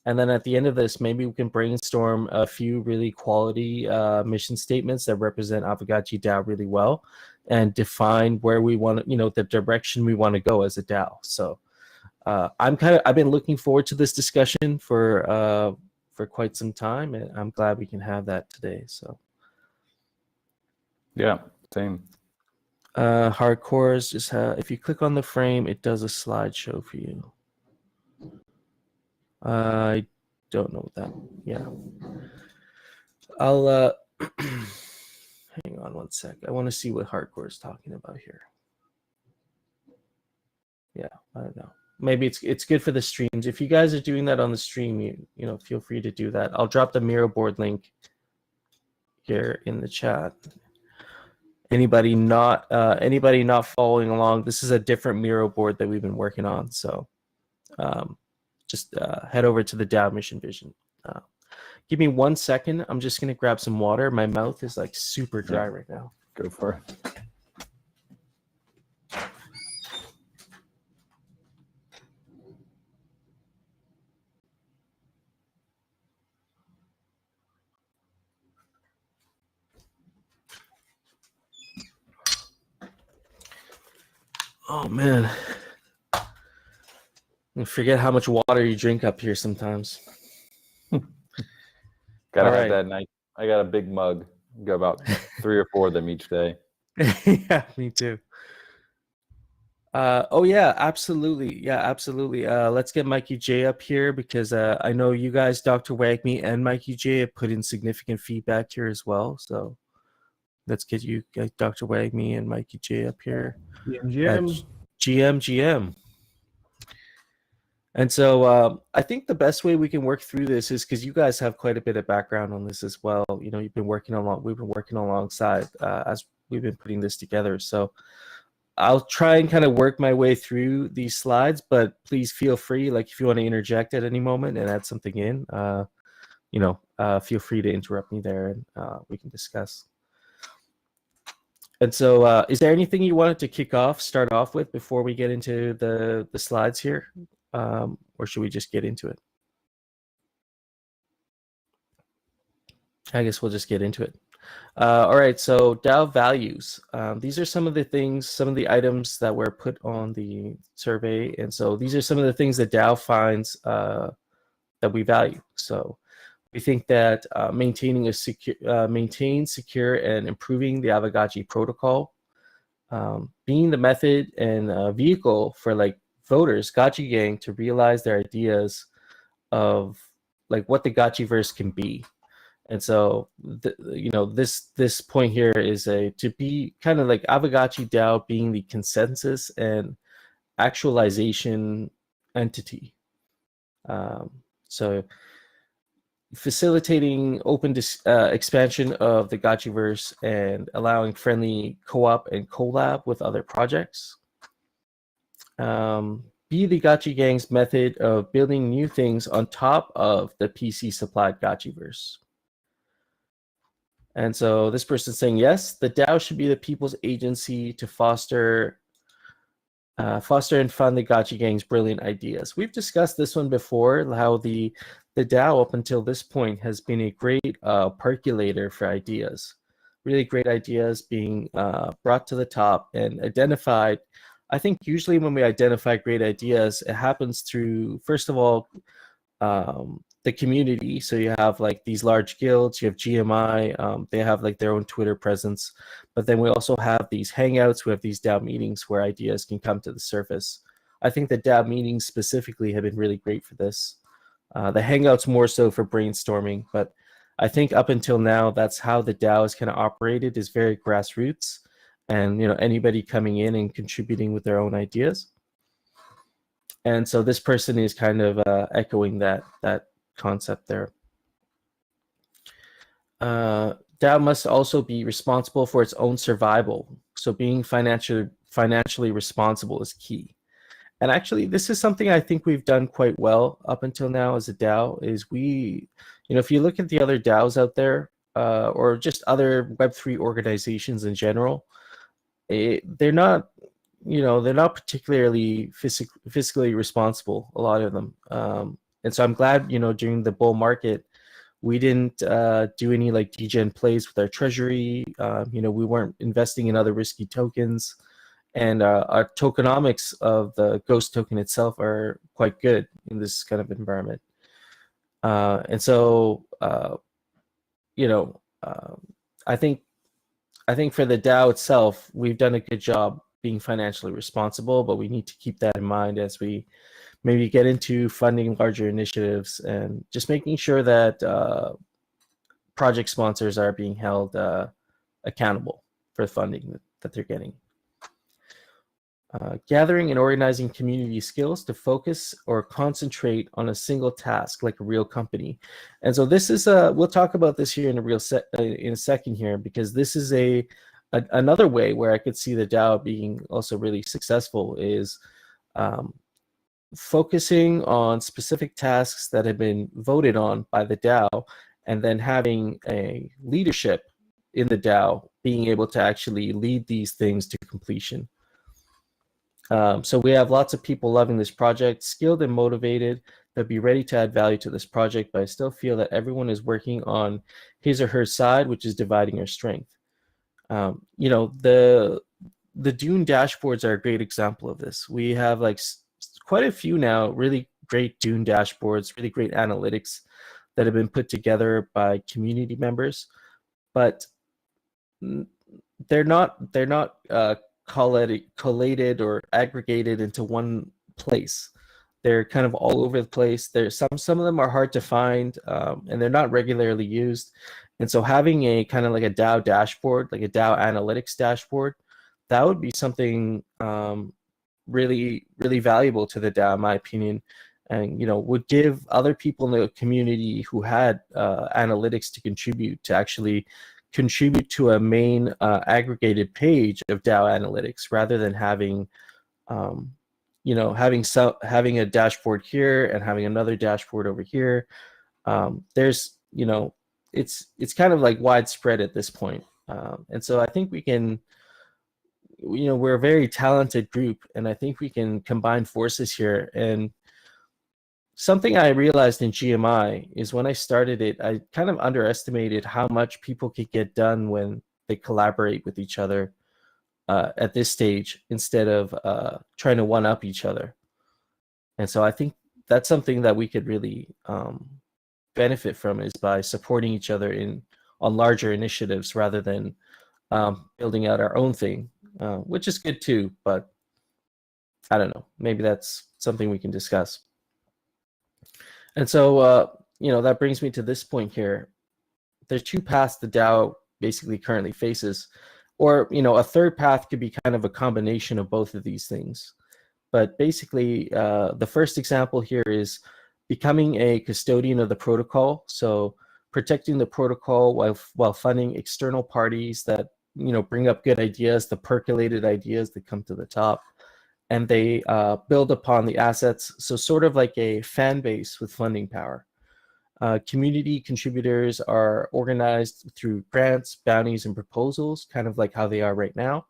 And then at the end of this, maybe we can brainstorm a few really quality mission statements that represent Aavegotchi DAO really well, and define where we want to, the direction we want to go as a DAO. So I've been looking forward to this discussion for quite some time, and I'm glad we can have that today. So yeah, same. Hardcores just if you click on the frame, it does a slideshow for you. I don't know that. Yeah, I'll hang on one sec. I want to see what Hardcore is talking about here. Yeah, I don't know. Maybe it's good for the streams. If you guys are doing that on the stream, you know, feel free to do that. I'll drop the Miro board link here in the chat. Anybody not following along, this is a different Miro board that we've been working on. So just head over to the DAO Mission Vision. Give me 1 second. I'm just gonna grab some water. My mouth is like super dry right now. Go for it. Oh man, I forget how much water you drink up here sometimes. Gotta have that night. I got a big mug. Go about 3 or 4 of them each day. Yeah, me too. Oh yeah, absolutely. Yeah, absolutely. Let's get Mikey J up here because I know you guys, Dr. Wagme and Mikey J, have put in significant feedback here as well. So let's get you, Dr. Wagme and Mikey J, up here. GM. And so I think the best way we can work through this is because you guys have quite a bit of background on this as well. You know, we've been working alongside as we've been putting this together. So I'll try and kind of work my way through these slides, but please feel free, like if you want to interject at any moment and add something in, feel free to interrupt me there and we can discuss. And so is there anything you wanted to start off with before we get into the slides here? Or should we just get into it? I guess we'll just get into it. All right, so DAO values. These are some of the items that were put on the survey. And so these are some of the things that DAO finds that we value. So we think that maintaining secure and improving the Aavegotchi protocol, being the method and vehicle for like voters, Gotchi gang, to realize their ideas of like what the Gotchiverse can be. And so, this point here is to be kind of like Aavegotchi DAO being the consensus and actualization entity. So facilitating open expansion of the Gotchiverse and allowing friendly co-op and collab with other projects. Be the Gotchi gang's method of building new things on top of the PC supplied Gotchiverse. And so this person's saying, yes, the DAO should be the people's agency to foster and fund the Gotchi gang's brilliant ideas. We've discussed this one before, how the DAO up until this point has been a great percolator for ideas. Really great ideas being brought to the top and identified I think usually when we identify great ideas, it happens through, first of all, the community. So you have like these large guilds, you have GMI, they have like their own Twitter presence, but then we also have these hangouts, we have these DAO meetings where ideas can come to the surface. I think the DAO meetings specifically have been really great for this. The hangouts more so for brainstorming, but I think up until now, that's how the DAO is kind of operated, is very grassroots, and anybody coming in and contributing with their own ideas. And so this person is kind of echoing that concept there. DAO must also be responsible for its own survival. So being financially responsible is key. And actually, this is something I think we've done quite well up until now as a DAO, is we, if you look at the other DAOs out there, or just other Web3 organizations in general, they're not, they're not particularly fiscally responsible, a lot of them. And so I'm glad, during the bull market, we didn't do any like degen plays with our treasury. We weren't investing in other risky tokens. And our tokenomics of the Ghost token itself are quite good in this kind of environment. And so, I think for the DAO itself, we've done a good job being financially responsible, but we need to keep that in mind as we maybe get into funding larger initiatives and just making sure that project sponsors are being held accountable for the funding that they're getting. Gathering and organizing community skills to focus or concentrate on a single task like a real company. And so this is we'll talk about this here in a second here, because this is another way where I could see the DAO being also really successful, is focusing on specific tasks that have been voted on by the DAO, and then having a leadership in the DAO being able to actually lead these things to completion. So we have lots of people loving this project, skilled and motivated, they'll be ready to add value to this project, but I still feel that everyone is working on his or her side, which is dividing our strength. The Dune dashboards are a great example of this. We have like quite a few now really great Dune dashboards, really great analytics that have been put together by community members, but they're not collated or aggregated into one place. They're kind of all over the place. There's some of them are hard to find, and they're not regularly used. And so having a kind of like a DAO dashboard, like a DAO analytics dashboard, that would be something really, really valuable to the DAO, in my opinion, and would give other people in the community who had analytics to contribute to actually contribute to a main aggregated page of DAO analytics, rather than having having a dashboard here and having another dashboard over here. There's it's kind of like widespread at this point, and so I think we can, we're a very talented group, and I think we can combine forces here. And something I realized in GMI is when I started it, I kind of underestimated how much people could get done when they collaborate with each other at this stage, instead of trying to one-up each other. And so I think that's something that we could really benefit from, is by supporting each other on larger initiatives, rather than building out our own thing, which is good too, but I don't know, maybe that's something we can discuss. And so, that brings me to this point here. There's two paths the DAO basically currently faces, or, a third path could be kind of a combination of both of these things. But basically, the first example here is becoming a custodian of the protocol. So protecting the protocol while funding external parties that, bring up good ideas, the percolated ideas that come to the top, and they build upon the assets. So sort of like a fan base with funding power. Community contributors are organized through grants, bounties, and proposals, kind of like how they are right now.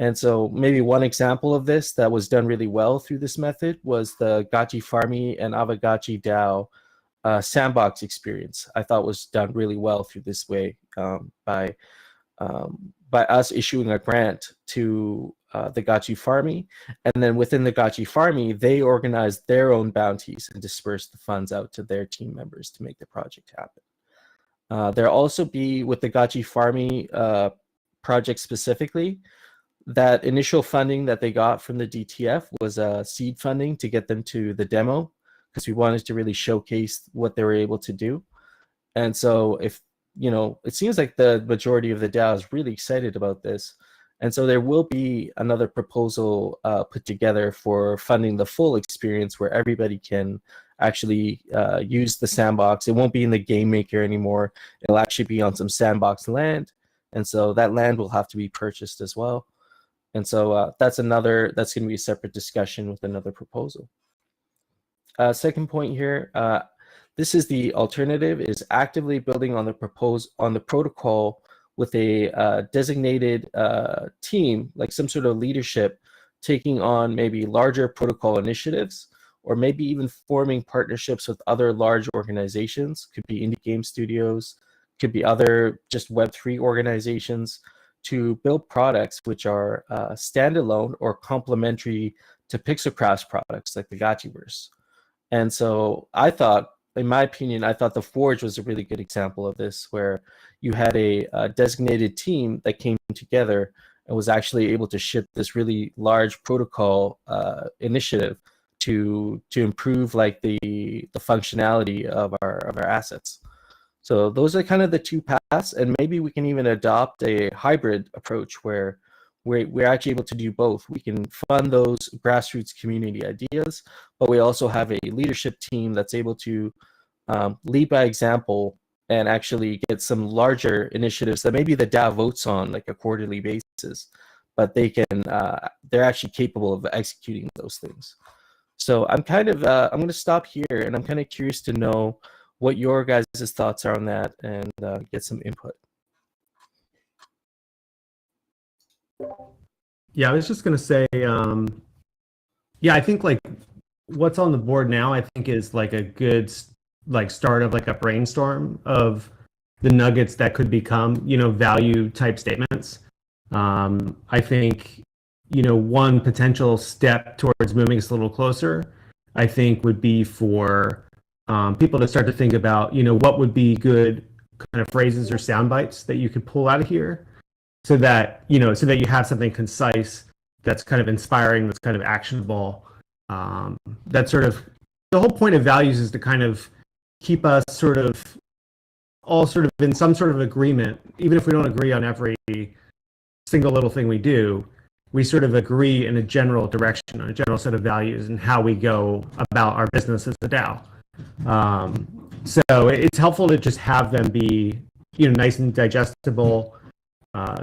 And so maybe one example of this that was done really well through this method was the Gotchi Farmy and Aavegotchi DAO sandbox experience. I thought was done really well through this way, by by us issuing a grant to the Gotchi Farmy, and then within the Gotchi Farmy, they organize their own bounties and disperse the funds out to their team members to make the project happen. There'll also be, with the Gotchi Farmy project specifically, that initial funding that they got from the DTF was seed funding to get them to the demo, because we wanted to really showcase what they were able to do. And so if, it seems like the majority of the DAO is really excited about this. And so there will be another proposal put together for funding the full experience, where everybody can actually use the sandbox. It won't be in the game maker anymore. It'll actually be on some sandbox land. And so that land will have to be purchased as well. And so that's going to be a separate discussion with another proposal. Second point here, this is the alternative, is actively building on the protocol with a designated team, like some sort of leadership, taking on maybe larger protocol initiatives, or maybe even forming partnerships with other large organizations. Could be indie game studios, could be other just Web3 organizations, to build products which are standalone or complementary to Pixelcraft's products like the Gotchiverse. And so I thought, in my opinion, the Forge was a really good example of this, where you had a designated team that came together and was actually able to ship this really large protocol initiative to improve like the functionality of our assets. So those are kind of the two paths, and maybe we can even adopt a hybrid approach where we're actually able to do both. We can fund those grassroots community ideas, but we also have a leadership team that's able to lead by example and actually get some larger initiatives that maybe the DAO votes on like a quarterly basis, but they're actually capable of executing those things. So I'm going to stop here, and I'm kind of curious to know what your guys' thoughts are on that, and get some input. Yeah, I was just going to say, yeah, I think like what's on the board now, I think is like a good like start of like a brainstorm of the nuggets that could become, value type statements. I think, one potential step towards moving us a little closer, I think, would be for people to start to think about, what would be good kind of phrases or sound bites that you could pull out of here, so that you have something concise that's kind of inspiring, that's kind of actionable. That's sort of the whole point of values, is to kind of keep us all sort of in some sort of agreement, even if we don't agree on every single little thing we do. We sort of agree in a general direction, on a general set of values, and how we go about our business as a DAO. So it's helpful to just have them be, nice and digestible,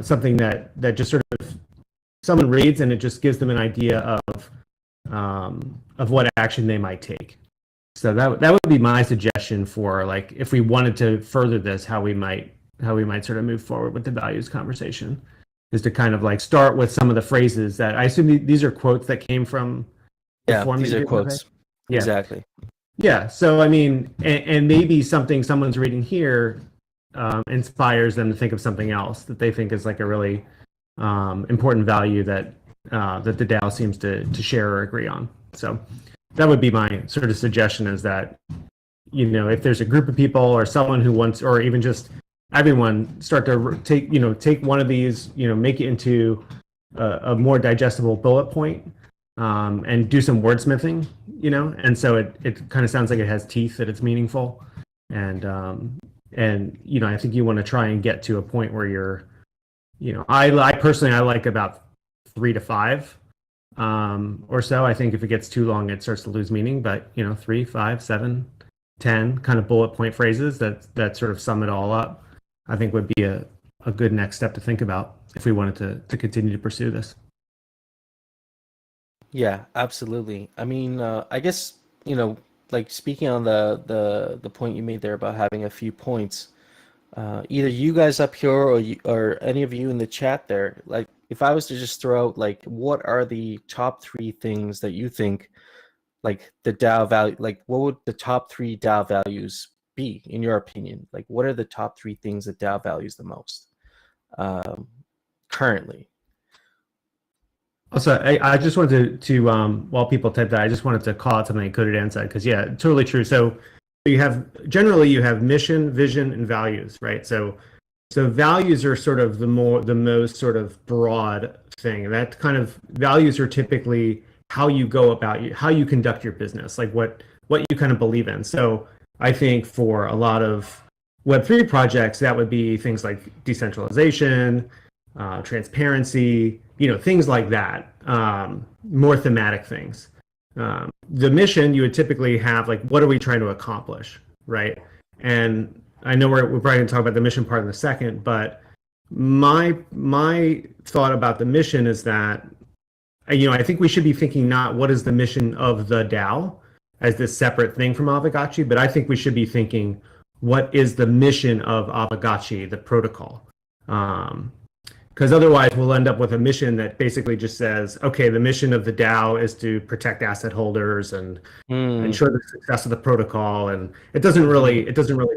something that just sort of someone reads and it just gives them an idea of what action they might take. So that would be my suggestion for, like, if we wanted to further this, how we might sort of move forward with the values conversation, is to kind of like start with some of the phrases that I assume these are quotes that came from the form. These are quotes. Yeah. Exactly. Yeah. So I mean, and maybe something someone's reading here inspires them to think of something else that they think is like a really important value that the DAO seems to share or agree on. So that would be my sort of suggestion, is that, if there's a group of people or someone who wants, or even just everyone, start to take one of these, make it into a more digestible bullet point, and do some wordsmithing, and so it kind of sounds like it has teeth, that it's meaningful, and I think you want to try and get to a point where you're, I personally like about 3 to 5 or so. I think if it gets too long, it starts to lose meaning, but 3, 5, 7, 10 kind of bullet point phrases that sort of sum it all up, I think would be a good next step to think about if we wanted to continue to pursue this. Yeah, absolutely. I mean, I guess, like speaking on the point you made there about having a few points, either you guys up here or any of you in the chat there, like, if I was to just throw out, like, what are the top 3 things that you think, like, the DAO value, like, what would the top 3 DAO values be, in your opinion? Like, what are the top 3 things that DAO values the most? currently. Also, I just wanted to while people type that, I just wanted to call out something Coded said, because yeah, totally true. So you have mission, vision, and values, right? So values are sort of the most sort of broad thing. That kind of values are typically how you go about how you conduct your business, like what you kind of believe in. So I think for a lot of Web3 projects, that would be things like decentralization, transparency, things like that, more thematic things. The mission, you would typically have like, what are we trying to accomplish, right? And I know we're probably going to talk about the mission part in a second, but my thought about the mission is that, I think we should be thinking not what is the mission of the DAO as this separate thing from Aavegotchi, but I think we should be thinking what is the mission of Aavegotchi, the protocol. Because otherwise we'll end up with a mission that basically just says, okay, the mission of the DAO is to protect asset holders and ensure the success of the protocol, and it doesn't really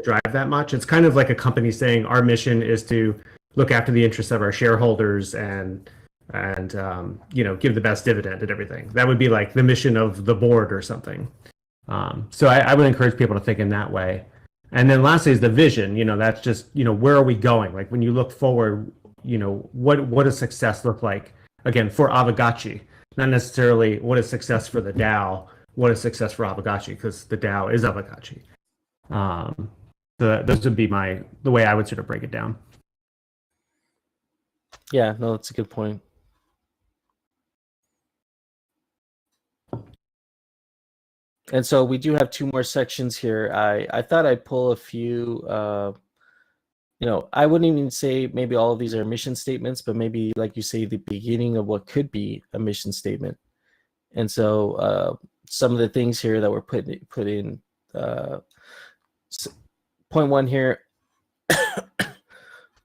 drive that much. It's kind of like a company saying our mission is to look after the interests of our shareholders and give the best dividend and everything. That would be like the mission of the board or something. So I would encourage people to think in that way. And then lastly is the vision. That's just where are we going? Like when you look forward, what does success look like? Again, for Aavegotchi, not necessarily what is success for the DAO. What is success for Aavegotchi? Because the DAO is Aavegotchi. So those would be the way I would sort of break it down. Yeah, no, that's a good point. And so we do have two more sections here. I thought I'd pull a few, I wouldn't even say maybe all of these are mission statements, but maybe like you say, the beginning of what could be a mission statement. And so some of the things here that were put in point one here,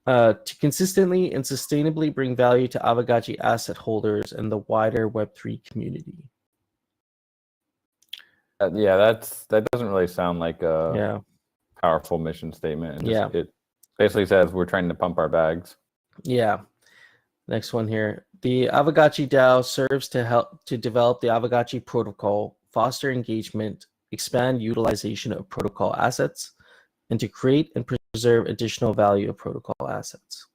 to consistently and sustainably bring value to Aavegotchi asset holders and the wider Web3 community. That doesn't really sound like a powerful mission statement. It basically says we're trying to pump our bags. Yeah. Next one here. The Aavegotchi DAO serves to help to develop the Aavegotchi protocol, foster engagement, expand utilization of protocol assets, and to create and preserve additional value of protocol assets.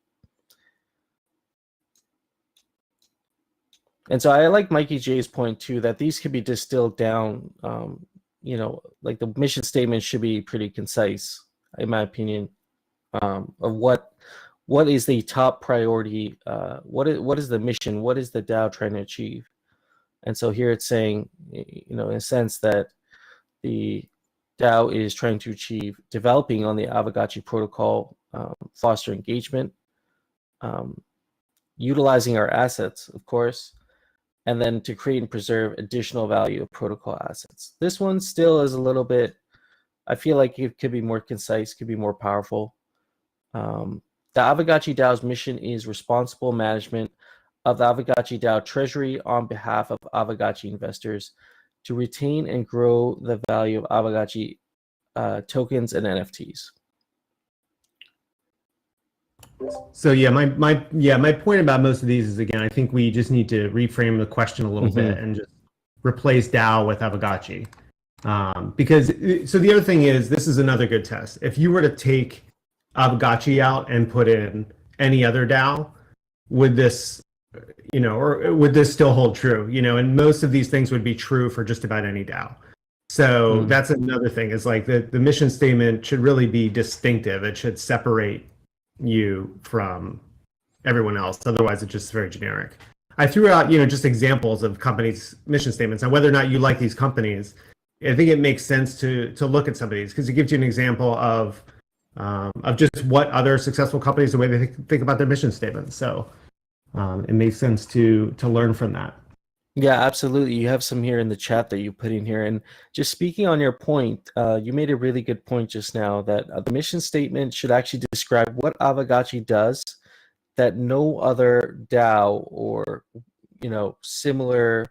And so I like Mikey J's point too, that these could be distilled down, like the mission statement should be pretty concise, in my opinion, of what is the top priority, what is the mission, what is the DAO trying to achieve. And so here it's saying, in a sense that the DAO is trying to achieve developing on the Aavegotchi protocol, foster engagement, utilizing our assets, of course, and then to create and preserve additional value of protocol assets. This one still is a little bit, I feel like it could be more concise, could be more powerful. The Aavegotchi DAO's mission is responsible management of the Aavegotchi DAO treasury on behalf of Aavegotchi investors to retain and grow the value of Aavegotchi tokens and NFTs. So yeah, my point about most of these is, again, I think we just need to reframe the question a little bit and just replace DAO with Aavegotchi. Because so the other thing is, this is another good test. If you were to take Aavegotchi out and put in any other DAO, would this, or would this still hold true? And most of these things would be true for just about any DAO. So that's another thing, is like the mission statement should really be distinctive. It should separate you from everyone else. Otherwise, it's just very generic. I threw out, just examples of companies' mission statements, and whether or not you like these companies, I think it makes sense to look at some of these, because it gives you an example of just what other successful companies, the way they think about their mission statements. So it makes sense to learn from that. Yeah, absolutely. You have some here in the chat that you put in here. And just speaking on your point, you made a really good point just now that the mission statement should actually describe what Aavegotchi does that no other DAO or, similar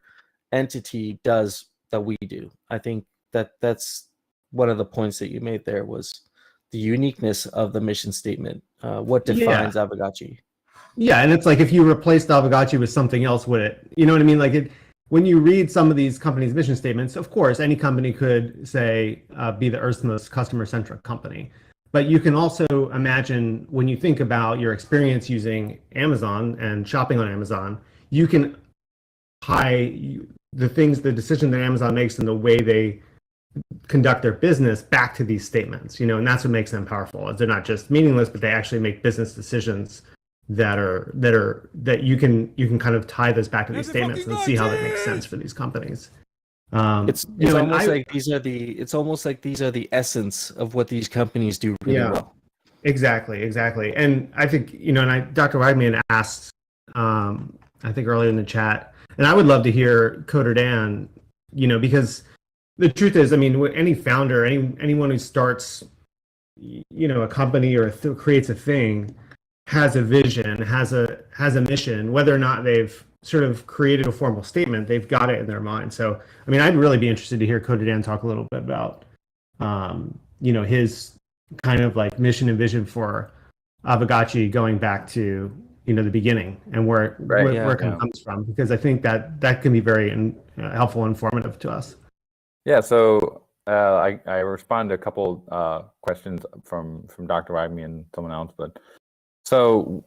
entity does that we do. I think that's one of the points that you made there, was the uniqueness of the mission statement. What defines Aavegotchi? Yeah, and it's like if you replaced Aavegotchi with something else, would it? You know what I mean? Like when you read some of these companies' mission statements, of course, any company could say be the Earth's most customer-centric company. But you can also imagine when you think about your experience using Amazon and shopping on Amazon, you can tie the decision that Amazon makes and the way they conduct their business back to these statements, and that's what makes them powerful. They're not just meaningless, but they actually make business decisions that you can kind of tie those back to these statements and see how that makes sense for these companies. It's almost like these are the essence of what these companies do really well. Exactly. And I think, Dr. Weidman asked, I think earlier in the chat, and I would love to hear Coder Dan, because the truth is, I mean, any founder, anyone who starts, a company or creates a thing has a vision, has a mission. Whether or not they've sort of created a formal statement, they've got it in their mind. So, I mean, I'd really be interested to hear Coder Dan talk a little bit about, his kind of like mission and vision for Aavegotchi going back to the beginning and where it comes from, because I think that can be very helpful and informative to us. Yeah, so I responded to a couple questions from Dr. Weidman and someone else, but so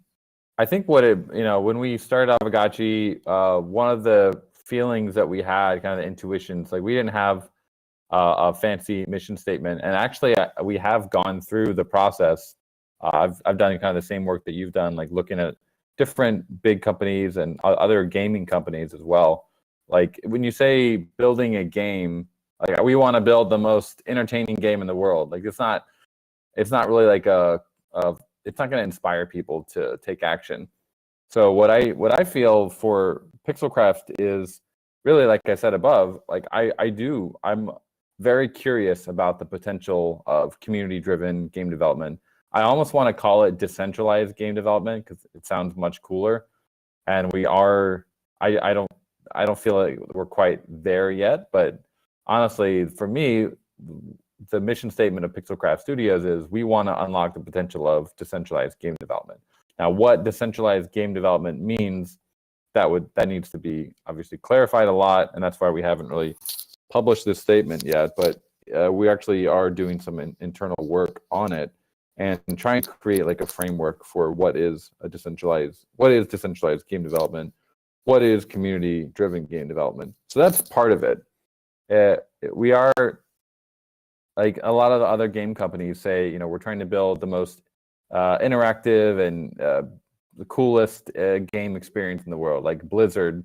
I think when we started Aavegotchi, one of the feelings that we had, kind of the intuitions, like we didn't have a fancy mission statement, and actually we have gone through the process. I've done kind of the same work that you've done, like looking at different big companies and other gaming companies as well. Like when you say building a game, like we want to build the most entertaining game in the world. Like it's not really like it's not going to inspire people to take action. So what I feel for Pixelcraft is really, like I said above, like I'm very curious about the potential of community-driven game development. I almost want to call it decentralized game development because it sounds much cooler. And we are, I don't feel like we're quite there yet, but honestly, for me, the mission statement of Pixelcraft Studios is we want to unlock the potential of decentralized game development. Now, what decentralized game development means, that needs to be obviously clarified a lot, and that's why we haven't really published this statement yet. But we actually are doing some internal work on it and trying to create like a framework for what is decentralized game development, what is community-driven game development. So that's part of it. We are, like a lot of the other game companies say, we're trying to build the most interactive and the coolest game experience in the world. Like Blizzard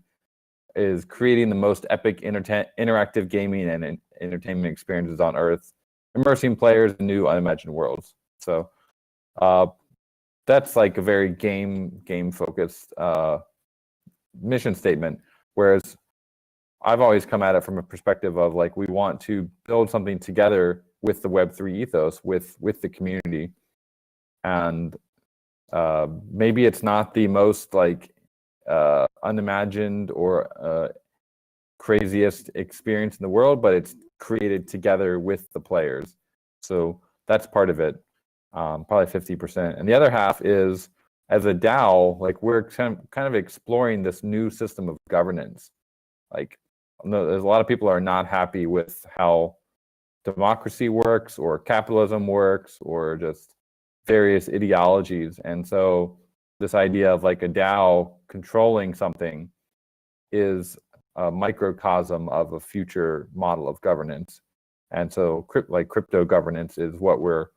is creating the most epic interactive gaming and entertainment experiences on Earth, immersing players in new unimagined worlds. So that's like a very game focused mission statement. Whereas I've always come at it from a perspective of like we want to build something together with the Web3 ethos, with the community, and maybe it's not the most like unimagined or craziest experience in the world, but it's created together with the players. So that's part of it, probably 50%, and the other half is as a DAO, like we're kind of exploring this new system of governance. Like, there's a lot of people are not happy with how democracy works or capitalism works or just various ideologies. And so this idea of like a DAO controlling something is a microcosm of a future model of governance. And so crypto governance is what we're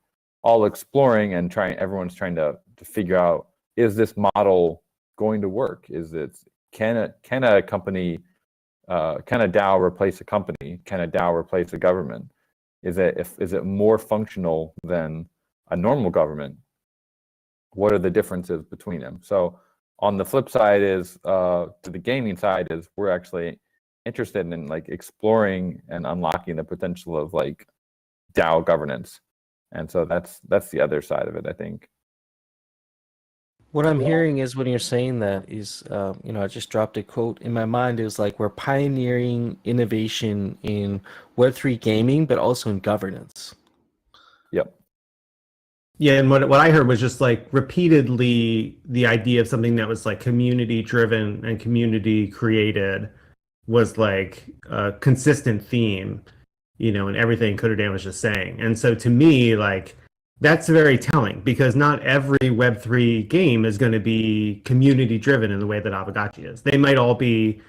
all exploring and everyone's trying to figure out, is this model going to work? Can a company, can a DAO replace a company? Can a DAO replace a government? Is it more functional than a normal government? What are the differences between them? So on the flip side is, to the gaming side is, we're actually interested in like exploring and unlocking the potential of like DAO governance. And so that's the other side of it, I think. What I'm hearing is when you're saying that is, I just dropped a quote in my mind. It was like we're pioneering innovation in Web3 gaming, but also in governance. Yep. Yeah, and what I heard was just like repeatedly the idea of something that was like community driven and community created was like a consistent theme, in everything Coder Dan was just saying. And so to me, like that's very telling because not every Web3 game is going to be community driven in the way that Aavegotchi is. They might all be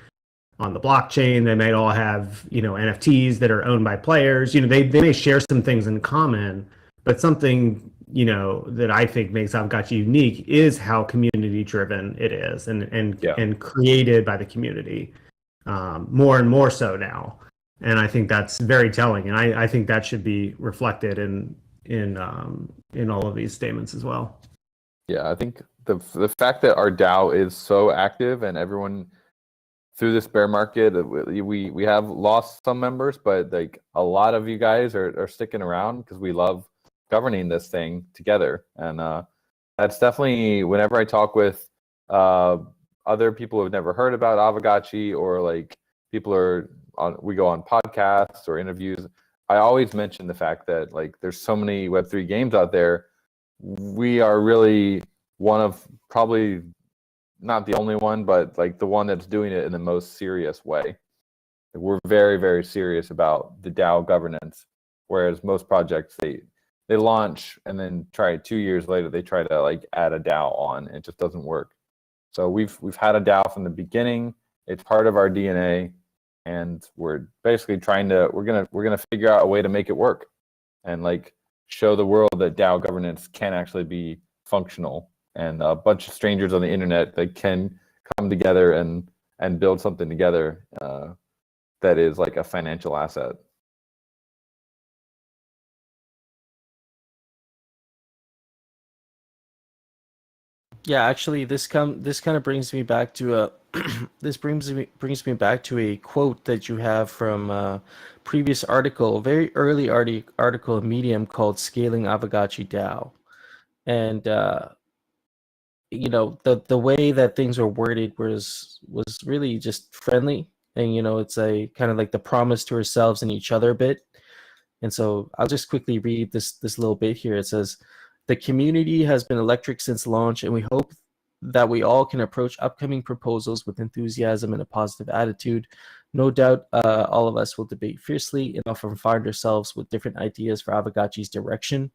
on the blockchain. They might all have, NFTs that are owned by players. They may share some things in common, but something, that I think makes Aavegotchi unique is how community driven it is and created by the community, more and more so now. And I think that's very telling. And I think that should be reflected in all of these statements as well. Yeah, I think the fact that our DAO is so active and everyone through this bear market, we have lost some members, but like a lot of you guys are sticking around because we love governing this thing together. And that's definitely, whenever I talk with other people who have never heard about Aavegotchi, or like we go on podcasts or interviews, I always mention the fact that like there's so many Web3 games out there. We are really one of, probably not the only one, but like the one that's doing it in the most serious way. We're very, very serious about the DAO governance, whereas most projects, they launch and then 2 years later they try to like add a DAO on. It just doesn't work. So we've had a DAO from the beginning. It's part of our DNA, and we're basically we're gonna figure out a way to make it work and like show the world that DAO governance can actually be functional. And a bunch of strangers on the internet that can come together and build something together that is like a financial asset. Yeah, actually, this kind of brings me back to a this brings me back to a quote that you have from a previous article, a very early article in Medium called "Scaling Aavegotchi DAO," and the way that things were worded was really just friendly, and it's a kind of like the promise to ourselves and each other a bit. And so I'll just quickly read this little bit here. It says, "The community has been electric since launch, and we hope that we all can approach upcoming proposals with enthusiasm and a positive attitude. No doubt all of us will debate fiercely and often find ourselves with different ideas for Aavegotchi's direction.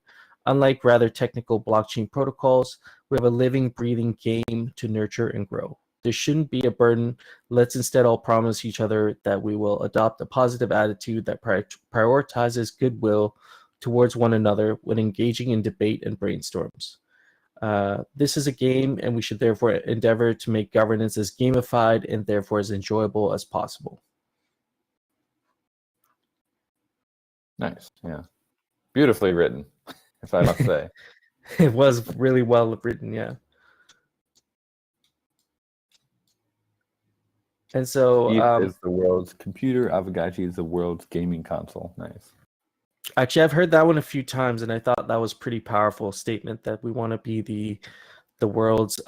Unlike rather technical blockchain protocols, we have a living, breathing game to nurture and grow. This shouldn't be a burden. Let's instead all promise each other that we will adopt a positive attitude that prioritizes goodwill towards one another when engaging in debate and brainstorms. This is a game, and we should therefore endeavor to make governance as gamified and therefore as enjoyable as possible." Nice, yeah, beautifully written, if I must say. It was really well written, yeah. And so It is the world's computer. Aavegotchi is the world's gaming console. Nice. actually, I've heard that one a few times, and I thought that was a pretty powerful statement that we want to be the world's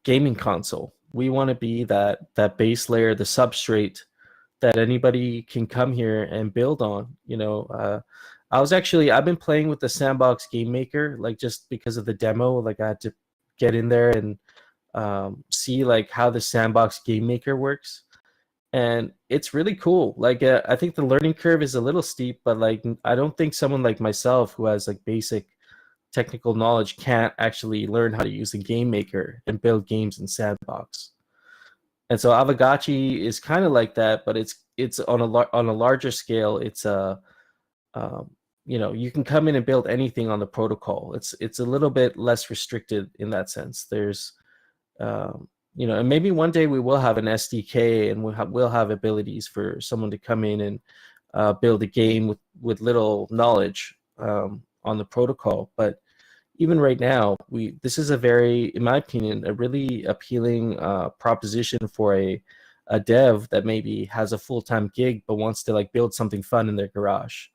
gaming console. We want to be that base layer, the substrate that anybody can come here and build on. I've been playing with the Sandbox Game Maker, like just because of the demo. Like I had to get in there and see like how the Sandbox Game Maker works, and it's really cool. Like I think the learning curve is a little steep, but like I don't think someone like myself who has like basic technical knowledge can't actually learn how to use the game maker and build games in Sandbox. And so Aavegotchi is kind of like that, but it's on a larger scale. It's you can come in and build anything on the protocol. It's a little bit less restricted in that sense. There's and maybe one day we will have an SDK, and we'll have abilities for someone to come in and build a game with little knowledge on the protocol. But even right now, this is a very, in my opinion, a really appealing proposition for a dev that maybe has a full-time gig but wants to like build something fun in their garage.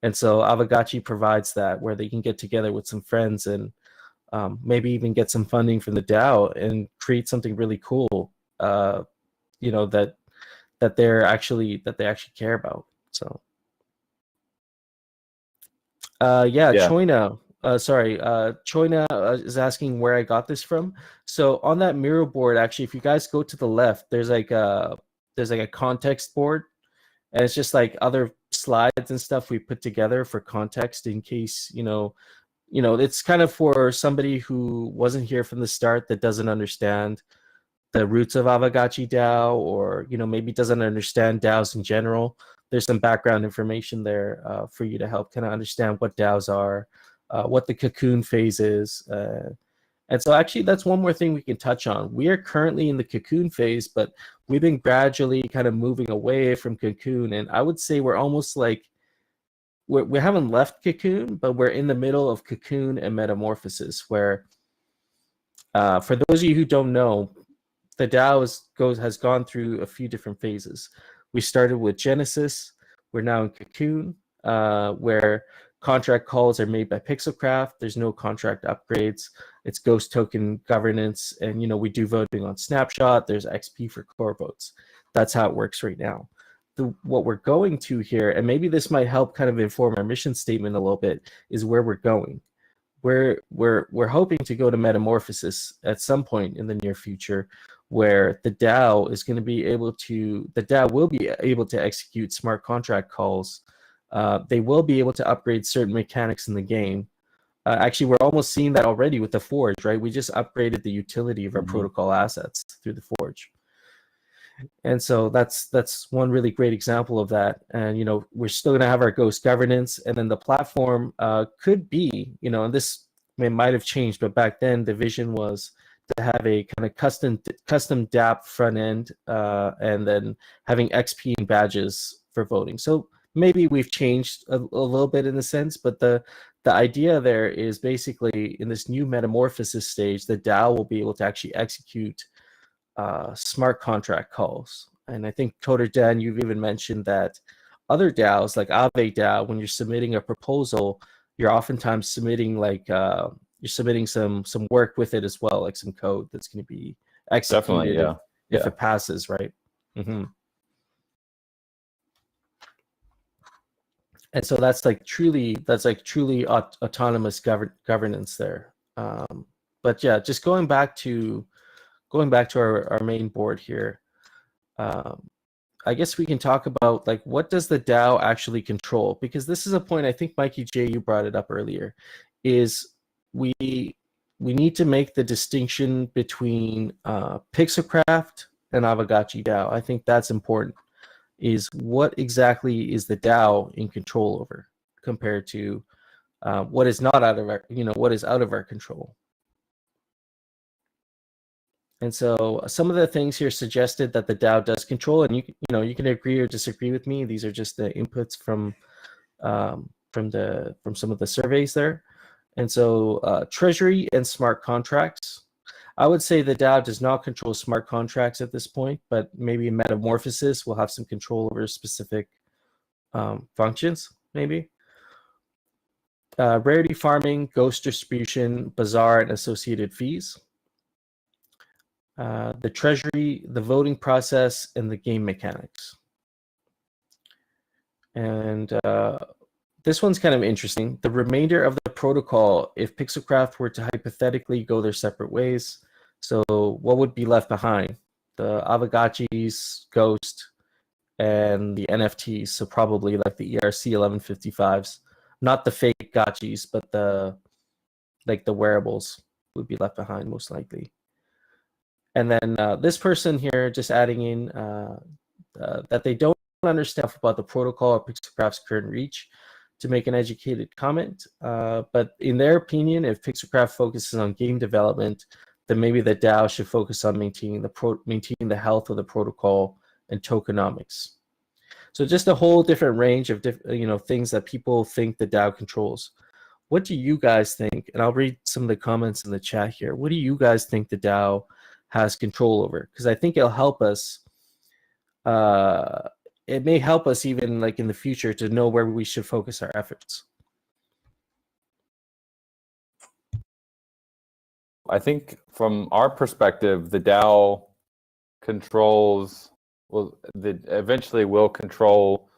And so Aavegotchi provides that, where they can get together with some friends and maybe even get some funding from the DAO and create something really cool, that they actually care about. So, yeah, Yeah. Choina, Choina is asking where I got this from. So on that Miro board, actually, if you guys go to the left, there's like a context board, and it's just like other slides and stuff we put together for context in case it's kind of for somebody who wasn't here from the start that doesn't understand the roots of Aavegotchi DAO, or maybe doesn't understand DAOs in general. There's some background information there for you to help kind of understand what DAOs are, what the cocoon phase is. And so actually that's one more thing we can touch on. We are currently in the cocoon phase, but we've been gradually kind of moving away from cocoon. And I would say we're almost like, we haven't left cocoon, but we're in the middle of cocoon and metamorphosis, where for those of you who don't know, the DAO has gone through a few different phases. We started with Genesis. We're now in Cocoon, where contract calls are made by Pixelcraft. There's no contract upgrades. It's ghost token governance, and we do voting on Snapshot. There's XP for core votes. That's how it works right now. What we're going to here, and maybe this might help kind of inform our mission statement a little bit, is where we're going. We're hoping to go to metamorphosis at some point in the near future, where the DAO will be able to execute smart contract calls. They will be able to upgrade certain mechanics in the game. Actually, we're almost seeing that already with the Forge, right? We just upgraded the utility of our protocol assets through the Forge. And so that's one really great example of that. And we're still going to have our ghost governance, and then the platform could be, and this might have changed, but back then the vision was to have a kind of custom DApp front end, and then having XP and badges for voting. So maybe we've changed a little bit in the sense, but the idea there is basically in this new metamorphosis stage, the DAO will be able to actually execute smart contract calls. And I think Coder Dan, you've even mentioned that other DAOs like Aave DAO, when you're submitting a proposal, you're oftentimes submitting some work with it as well, like some code that's going to be executed if it passes, right? Mm-hmm. And so that's truly autonomous governance there. But yeah, just going back to our main board here, I guess we can talk about what does the DAO actually control? Because this is a point I think Mikey J, you brought it up earlier, is we need to make the distinction between Pixelcraft and Aavegotchi DAO. I think that's important. Is what exactly is the DAO in control over compared to what is not out of our, what is out of our control. And so some of the things here suggested that the DAO does control, and you can agree or disagree with me. These are just the inputs from some of the surveys there. And so treasury and smart contracts. I would say the DAO does not control smart contracts at this point, but maybe metamorphosis will have some control over specific functions, maybe. Rarity farming, ghost distribution, bazaar, and associated fees. The treasury, the voting process, and the game mechanics. And this one's kind of interesting. The remainder of the protocol, if Pixelcraft were to hypothetically go their separate ways, so what would be left behind? The Aavegotchis, Ghost, and the NFTs, so probably like the ERC 1155s. Not the fake gotchis, but the wearables would be left behind most likely. And then this person here just adding in that they don't understand about the protocol or Pixelcraft's current reach to make an educated comment. But in their opinion, if Pixelcraft focuses on game development, then maybe the DAO should focus on maintaining the health of the protocol and tokenomics. So just a whole different range of things that people think the DAO controls. What do you guys think? And I'll read some of the comments in the chat here. What do you guys think the DAO has control over? Because I think it'll help us. It may help us even in the future to know where we should focus our efforts. I think from our perspective, the DAO eventually will control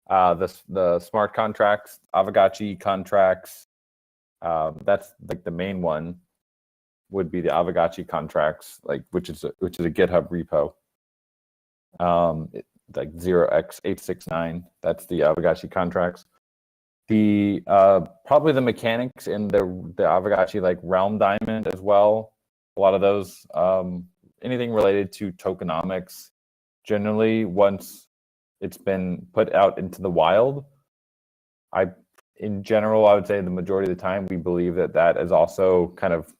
the smart contracts, Aavegotchi contracts, That's like the main one would be the Aavegotchi contracts, like which is a GitHub repo. Like 0x869. That's the Aavegotchi contracts. The probably the mechanics in the Aavegotchi like Realm Diamond as well. A lot of those, anything related to tokenomics, generally once it's been put out into the wild, in general, I would say the majority of the time we believe that is also kind of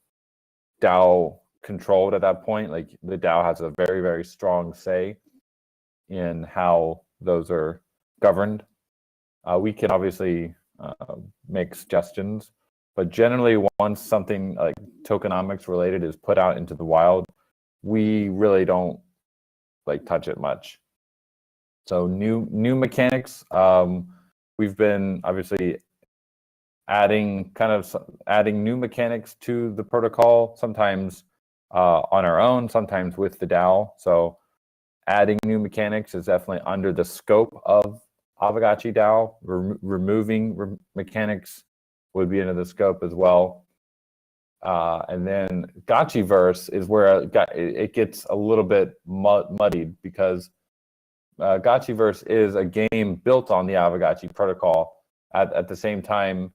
DAO controlled at that point. Like the DAO has a very, very strong say in how those are governed. We can obviously make suggestions, but generally once something like tokenomics related is put out into the wild, we really don't like touch it much. So new mechanics, we've been obviously adding new mechanics to the protocol, sometimes on our own, sometimes with the DAO. So adding new mechanics is definitely under the scope of Aavegotchi DAO. Removing mechanics would be under the scope as well. And then Gotchiverse is where it gets a little bit muddied, because Gotchiverse is a game built on the Aavegotchi protocol. At the same time,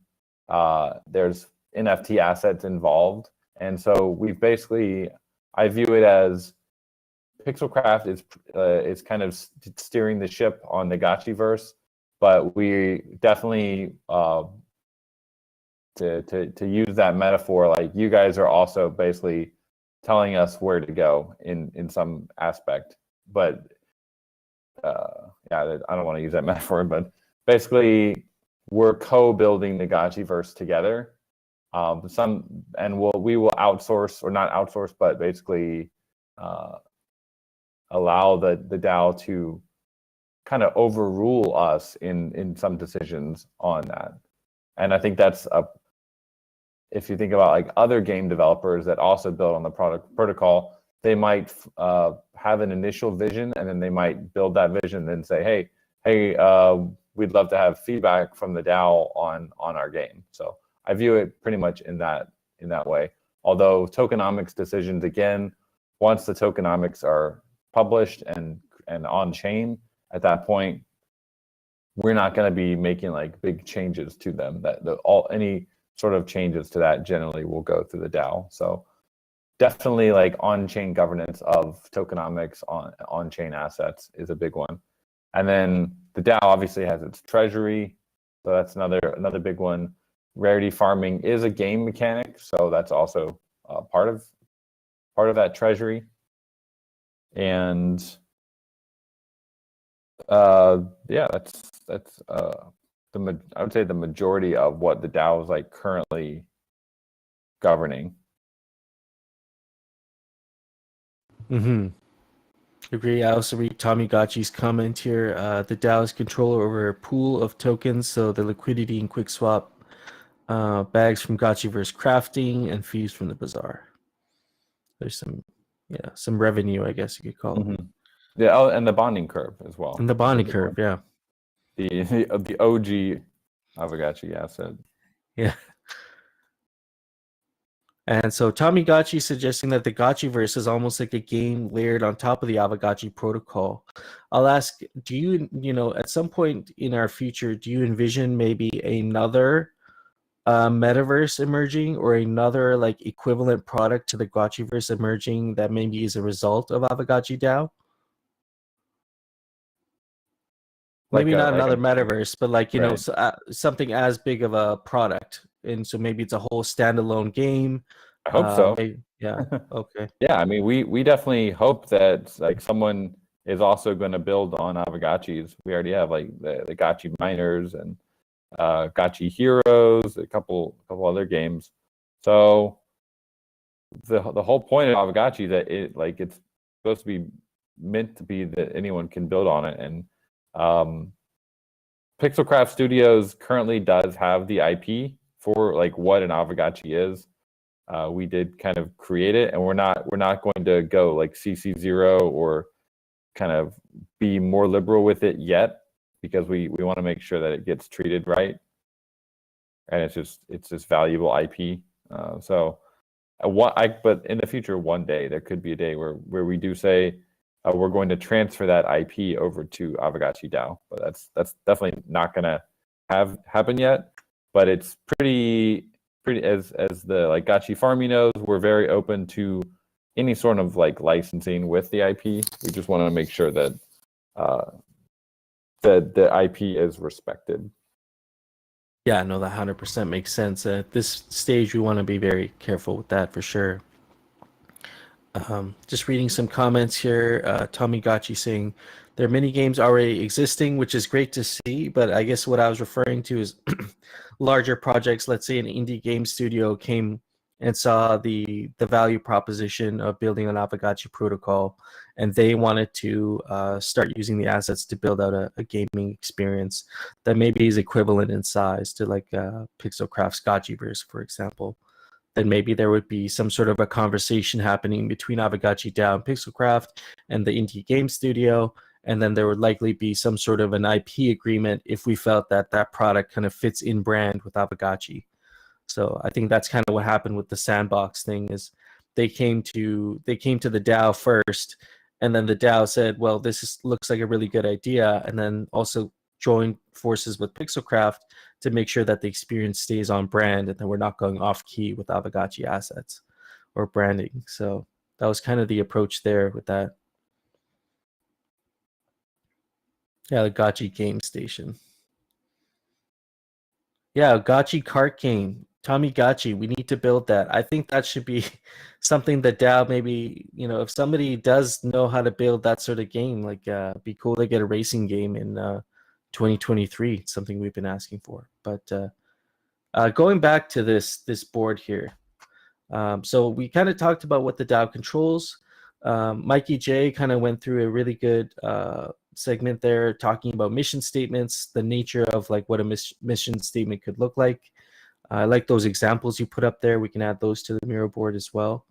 there's NFT assets involved. And so we've basically, I view it as Pixelcraft is kind of steering the ship on the Gotchiverse, but we definitely, to use that metaphor, like you guys are also basically telling us where to go in some aspect. But yeah, I don't want to use that metaphor, but basically we're co-building the Gotchiverse together. We will outsource, or not outsource, but basically allow the DAO to kind of overrule us in some decisions on that. And I think that's if you think about like other game developers that also build on the protocol, they might have an initial vision, and then they might build that vision and then say, hey, we'd love to have feedback from the DAO on our game. So I view it pretty much in that way. Although tokenomics decisions, again, once the tokenomics are published and on chain, at that point, we're not going to be making like big changes to them. Any sort of changes to that generally will go through the DAO. So definitely like on-chain governance of tokenomics on-chain assets is a big one. And then the DAO obviously has its treasury, so that's another big one. Rarity farming is a game mechanic, so that's also part of that treasury. And yeah, that's I would say the majority of what the DAO is like currently governing. Mm-hmm. Agree. I also read Tommy Gotchi's comment here. The DAO is controller over a pool of tokens, so the liquidity and quick swap bags from Gotchiverse crafting and fees from the bazaar. There's some revenue, I guess you could call it. Yeah, and the bonding curve as well. And the bonding curve, yeah. The OG Aavegotchi asset. Yeah. And so Tommy Gotchi suggesting that the Gotchiverse is almost like a game layered on top of the Aavegotchi protocol. I'll ask, do you at some point in our future, do you envision maybe another metaverse emerging, or another like equivalent product to the Gotchiverse emerging that maybe is a result of Aavegotchi DAO? Maybe not another metaverse, but like, something as big of a product. And so maybe it's a whole standalone game. I hope so. Yeah. Okay. Yeah, I mean, we definitely hope that like someone is also going to build on Aavegotchis. We already have like the Gotchi Miners and Gotchi Heroes, a couple other games. So the whole point of Aavegotchi is that it's supposed to be meant to be that anyone can build on it. And Pixelcraft Studios currently does have the IP for like what an Aavegotchi is. We did kind of create it, and we're not going to go like CC0 or kind of be more liberal with it yet, because we want to make sure that it gets treated right. and it's just valuable IP. But in the future, one day there could be a day where we do say we're going to transfer that IP over to Aavegotchi DAO, but that's definitely not going to happen yet. But it's pretty as the like Gotchi Farming knows, we're very open to any sort of like licensing with the IP. We just want to make sure that the IP is respected. Yeah, no, that 100% makes sense. At this stage, we want to be very careful with that for sure. Just reading some comments here. Tommy Gotchi saying there are many games already existing, which is great to see. But I guess what I was referring to is larger projects. Let's say an indie game studio came and saw the value proposition of building an Aavegotchi protocol, and they wanted to start using the assets to build out a gaming experience that maybe is equivalent in size to like Pixelcraft's Gotchiverse, for example. Then maybe there would be some sort of a conversation happening between Aavegotchi DAO and Pixelcraft and the indie game studio, and then there would likely be some sort of an IP agreement if we felt that that product kind of fits in brand with Aavegotchi. So I think that's kind of what happened with the sandbox thing is they came to the DAO first, and then the DAO said, well, looks like a really good idea, and then also joined forces with Pixelcraft to make sure that the experience stays on brand and that we're not going off key with Aavegotchi assets or branding. So that was kind of the approach there with that. Yeah, the Gotchi game station. Yeah, Gotchi kart game. Tommy Gotchi, we need to build that. I think that should be something that DAO maybe, if somebody does know how to build that sort of game, like be cool to get a racing game in 2023. It's something we've been asking for. But going back to this board here. So we kind of talked about what the DAO controls. Mikey J kind of went through a really good segment there talking about mission statements, the nature of like what a mission statement could look like. I like those examples you put up there. We can add those to the Miro board as well.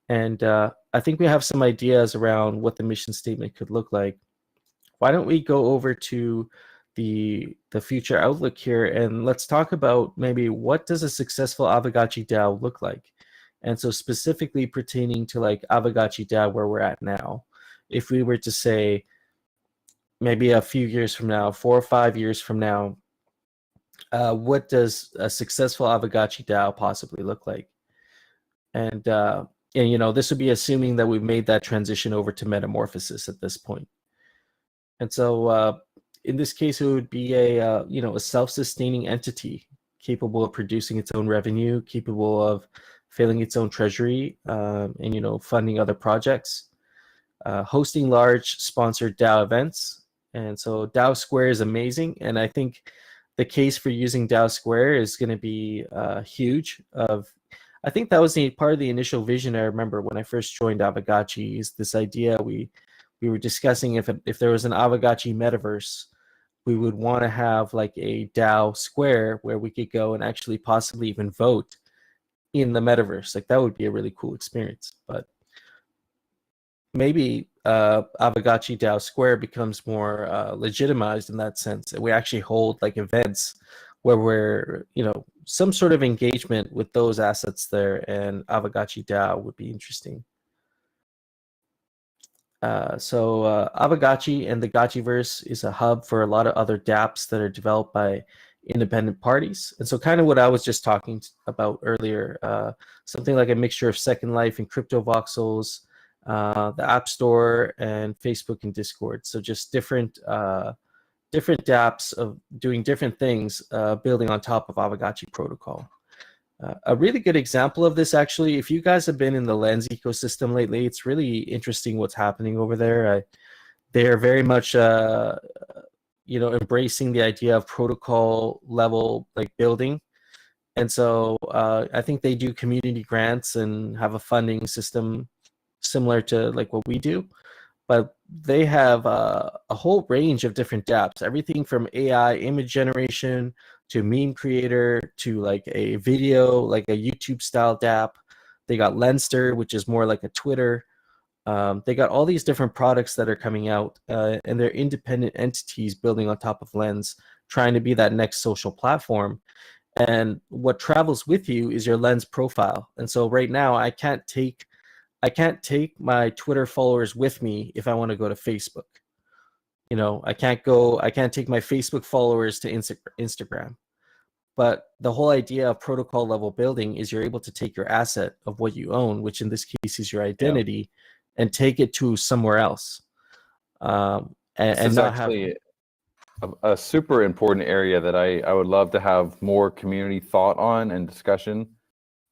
And I think we have some ideas around what the mission statement could look like. Why don't we go over to the future outlook here, and let's talk about maybe what does a successful Aavegotchi DAO look like? And so specifically pertaining to like Aavegotchi DAO where we're at now, if we were to say maybe a few years from now, 4 or 5 years from now, what does a successful Aavegotchi DAO possibly look like? And this would be assuming that we've made that transition over to metamorphosis at this point. And so in this case, it would be a self-sustaining entity capable of producing its own revenue, capable of filling its own treasury, and funding other projects, hosting large sponsored DAO events. And so DAO Square is amazing, and I think the case for using DAO Square is going to be huge. I think that was part of the initial vision. I remember when I first joined Aavegotchi is this idea we were discussing if there was an Aavegotchi metaverse, we would want to have like a DAO Square where we could go and actually possibly even vote in the metaverse. Like that would be a really cool experience. But maybe Aavegotchi DAO Square becomes more legitimized in that sense, and we actually hold like events where we're some sort of engagement with those assets there, and Aavegotchi DAO would be interesting. So Aavegotchi and the Gotchiverse is a hub for a lot of other dApps that are developed by independent parties. And so kind of what I was just talking about earlier, something like a mixture of Second Life and Crypto Voxels, the App Store, and Facebook and Discord. So just different dApps of doing different things, building on top of Aavegotchi protocol. A really good example of this, actually, if you guys have been in the Lens ecosystem lately, it's really interesting what's happening over there. They are very much, embracing the idea of protocol level like building, and so I think they do community grants and have a funding system similar to like what we do, but they have a whole range of different dApps, everything from AI image generation to meme creator to like a video, like a YouTube style dApp. They got Lenster, which is more like a Twitter. They got all these different products that are coming out, and they're independent entities building on top of Lens, trying to be that next social platform. And what travels with you is your lens profile. And so right now I can't take my Twitter followers with me if I want to go to Facebook. I can't take my Facebook followers to Instagram. But the whole idea of protocol level building is you're able to take your asset of what you own, which in this case is your identity, and take it to somewhere else. And not actually a super important area that I would love to have more community thought on and discussion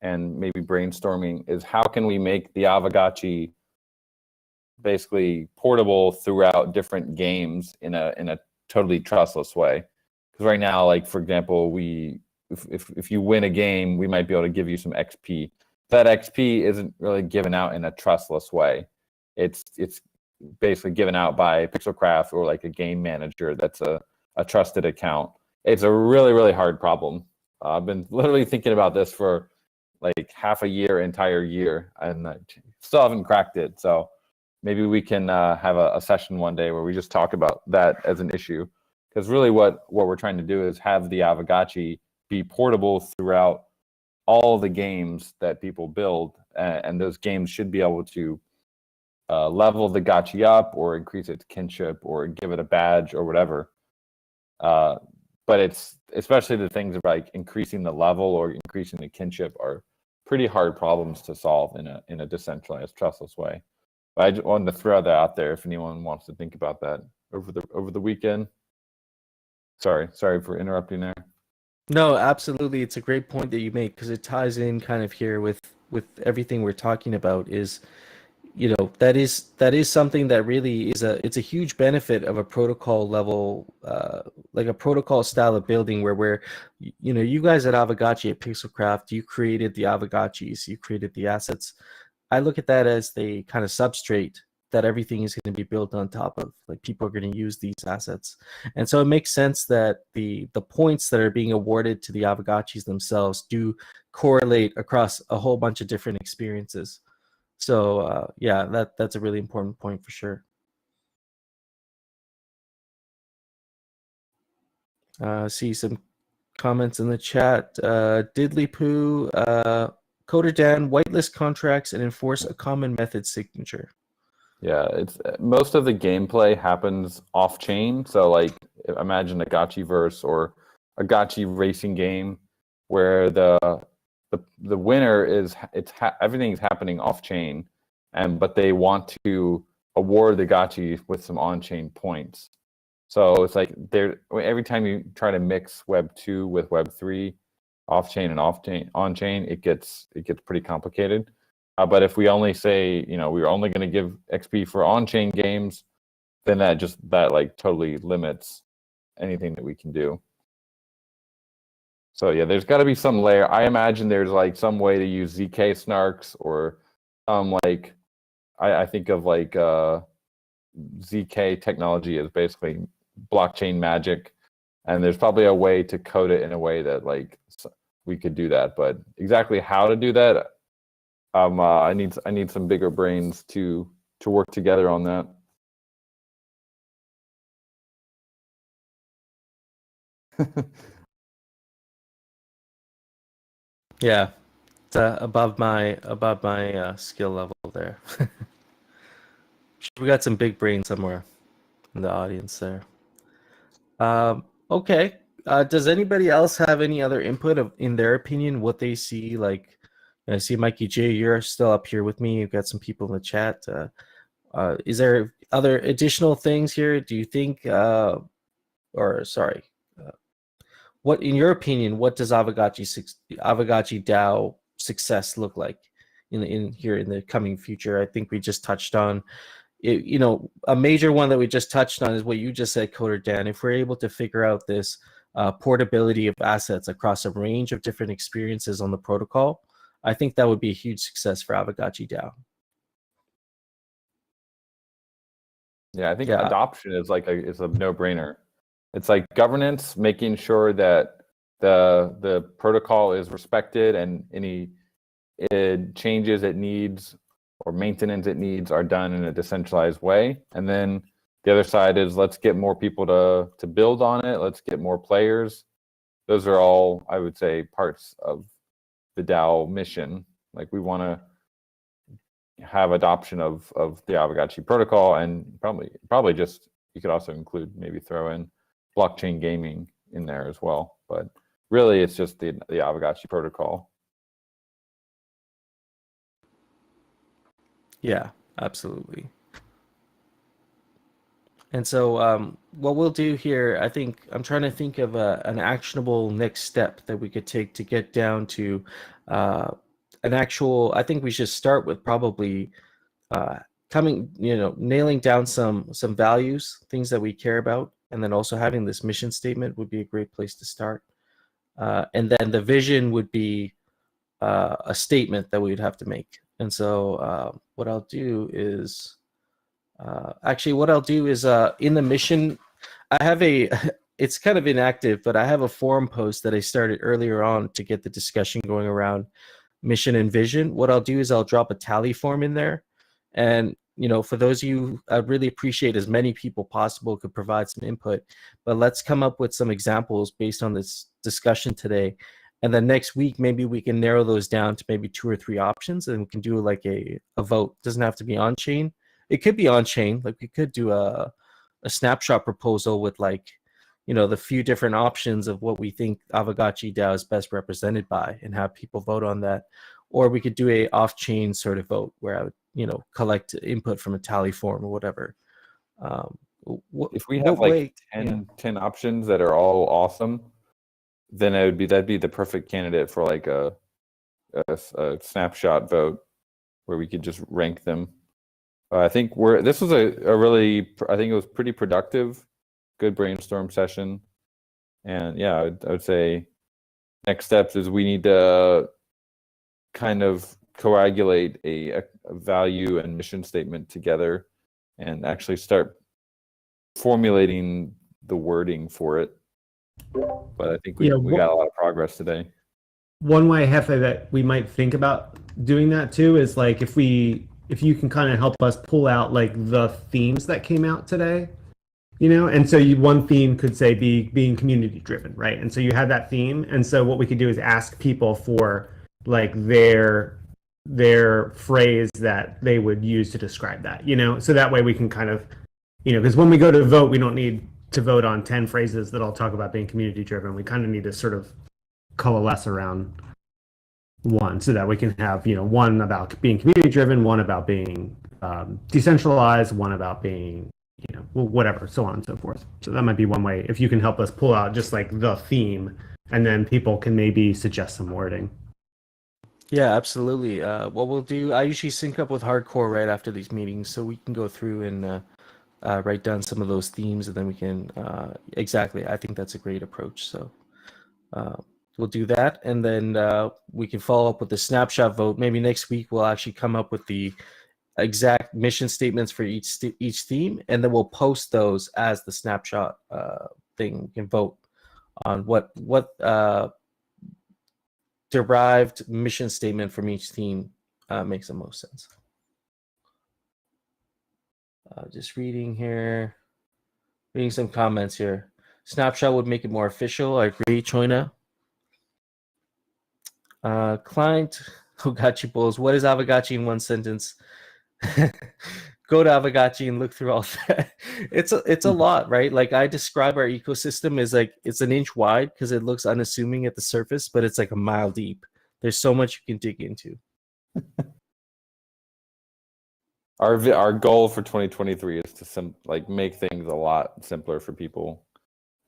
and maybe brainstorming is how can we make the Aavegotchi basically portable throughout different games in a totally trustless way. Because right now, like for example, if you win a game, we might be able to give you some XP. That XP isn't really given out in a trustless way. It's basically given out by Pixelcraft or like a game manager that's a trusted account. It's a really, really hard problem. I've been literally thinking about this for like entire year, and I still haven't cracked it. So maybe we can have a session one day where we just talk about that as an issue. Because really what we're trying to do is have the Aavegotchi be portable throughout all the games that people build. And those games should be able to level the gotchi up or increase its kinship or give it a badge or whatever. But it's especially the things like increasing the level or increasing the kinship are pretty hard problems to solve in a decentralized, trustless way. But I just wanted to throw that out there if anyone wants to think about that over the weekend. Sorry for interrupting there. No, absolutely. It's a great point that you make because it ties in kind of here with everything we're talking about is, that is something that really is it's a huge benefit of a protocol level, like a protocol style of building where you guys at Aavegotchi at Pixelcraft, you created the Aavegotchis, you created the assets. I look at that as the kind of substrate that everything is going to be built on top of. Like people are going to use these assets, and so it makes sense that the points that are being awarded to the Aavegotchis themselves do correlate across a whole bunch of different experiences. So that's a really important point for sure. See some comments in the chat. Diddly Poo, Coder Dan, whitelist contracts and enforce a common method signature. Yeah, it's most of the gameplay happens off chain. So like imagine a Gotchiverse or a Gotchi racing game where the winner is everything's happening off chain, but they want to award the Gotchi with some on chain points. So it's like every time you try to mix Web 2 with Web 3, off chain and on chain, it gets pretty complicated. But if we only say, we're only going to give XP for on-chain games, then that like totally limits anything that we can do. So yeah, there's got to be some layer. I imagine there's like some way to use ZK snarks or like I think of like ZK technology as basically blockchain magic, and there's probably a way to code it in a way that like we could do that. But exactly how to do that, I need some bigger brains to work together on that. Yeah, it's above my skill level there. We got some big brains somewhere in the audience there. Okay. Does anybody else have any other input in their opinion, what they see? Like, I see Mikey J, you're still up here with me. You've got some people in the chat. Is there other additional things here? Do you think, what, in your opinion, what does Aavegotchi DAO success look like in here in the coming future? I think we just touched on it, a major one that we just touched on is what you just said, Coder Dan. If we're able to figure out this portability of assets across a range of different experiences on the protocol, I think that would be a huge success for Aavegotchi DAO. Yeah, I think adoption is is a no-brainer. It's like governance, making sure that the protocol is respected and any changes it needs or maintenance it needs are done in a decentralized way. And then the other side is let's get more people to build on it. Let's get more players. those are all, I would say, parts of the DAO mission. Like we want to have adoption of the Aavegotchi protocol, and probably just, you could also include, maybe throw in blockchain gaming in there as well. But really, it's just the Aavegotchi protocol. Yeah, absolutely. And so what we'll do here, I think, I'm trying to think of an actionable next step that we could take to get down to an actual, I think we should start with probably nailing down some values, things that we care about, and then also having this mission statement would be a great place to start. And then the vision would be a statement that we'd have to make. And so what I'll do is, in the mission, I have it's kind of inactive, but I have a forum post that I started earlier on to get the discussion going around mission and vision. What I'll do is I'll drop a tally form in there. And, for those of you, I'd really appreciate as many people possible could provide some input, but let's come up with some examples based on this discussion today. And then next week, maybe we can narrow those down to maybe 2 or 3 options, and we can do like a vote. It doesn't have to be on chain. It could be on chain. Like we could do a snapshot proposal with the few different options of what we think Aavegotchi DAO is best represented by, and have people vote on that. Or we could do a off-chain sort of vote where I would, collect input from a tally form or whatever. If we have 10 options that are all awesome, then that'd be the perfect candidate for like a snapshot vote where we could just rank them. I think this was I think it was pretty productive, good brainstorm session. And yeah, I would say next steps is we need to kind of coagulate a value and mission statement together and actually start formulating the wording for it. But I think we got a lot of progress today. One way, Hefe, that we might think about doing that too is like if you can kind of help us pull out like the themes that came out today, and so one theme could say being community driven, right? And so you have that theme, and so what we could do is ask people for like their phrase that they would use to describe that, so that way we can kind of, because when we go to vote, we don't need to vote on 10 phrases that all talk about being community driven. We kind of need to sort of coalesce around one, so that we can have one about being community driven, one about being decentralized, one about being whatever, so on and so forth. So that might be one way, if you can help us pull out just like the theme, and then people can maybe suggest some wording. Yeah, absolutely. What we'll do, I usually sync up with Hardcore right after these meetings, so we can go through and write down some of those themes, and then we can exactly, I think that's a great approach. So we'll do that, and then we can follow up with the snapshot vote. Maybe next week we'll actually come up with the exact mission statements for each theme, and then we'll post those as the snapshot thing. We can vote on what derived mission statement from each theme makes the most sense. Just reading some comments here. Snapshot would make it more official. I agree, Choina. Client Aavegotchi Bulls. What is Aavegotchi in one sentence? Go to Aavegotchi and look through all that. It's a lot, right? Like I describe our ecosystem as like it's an inch wide because it looks unassuming at the surface, but it's like a mile deep. There's so much you can dig into. Our goal for 2023 is to make things a lot simpler for people.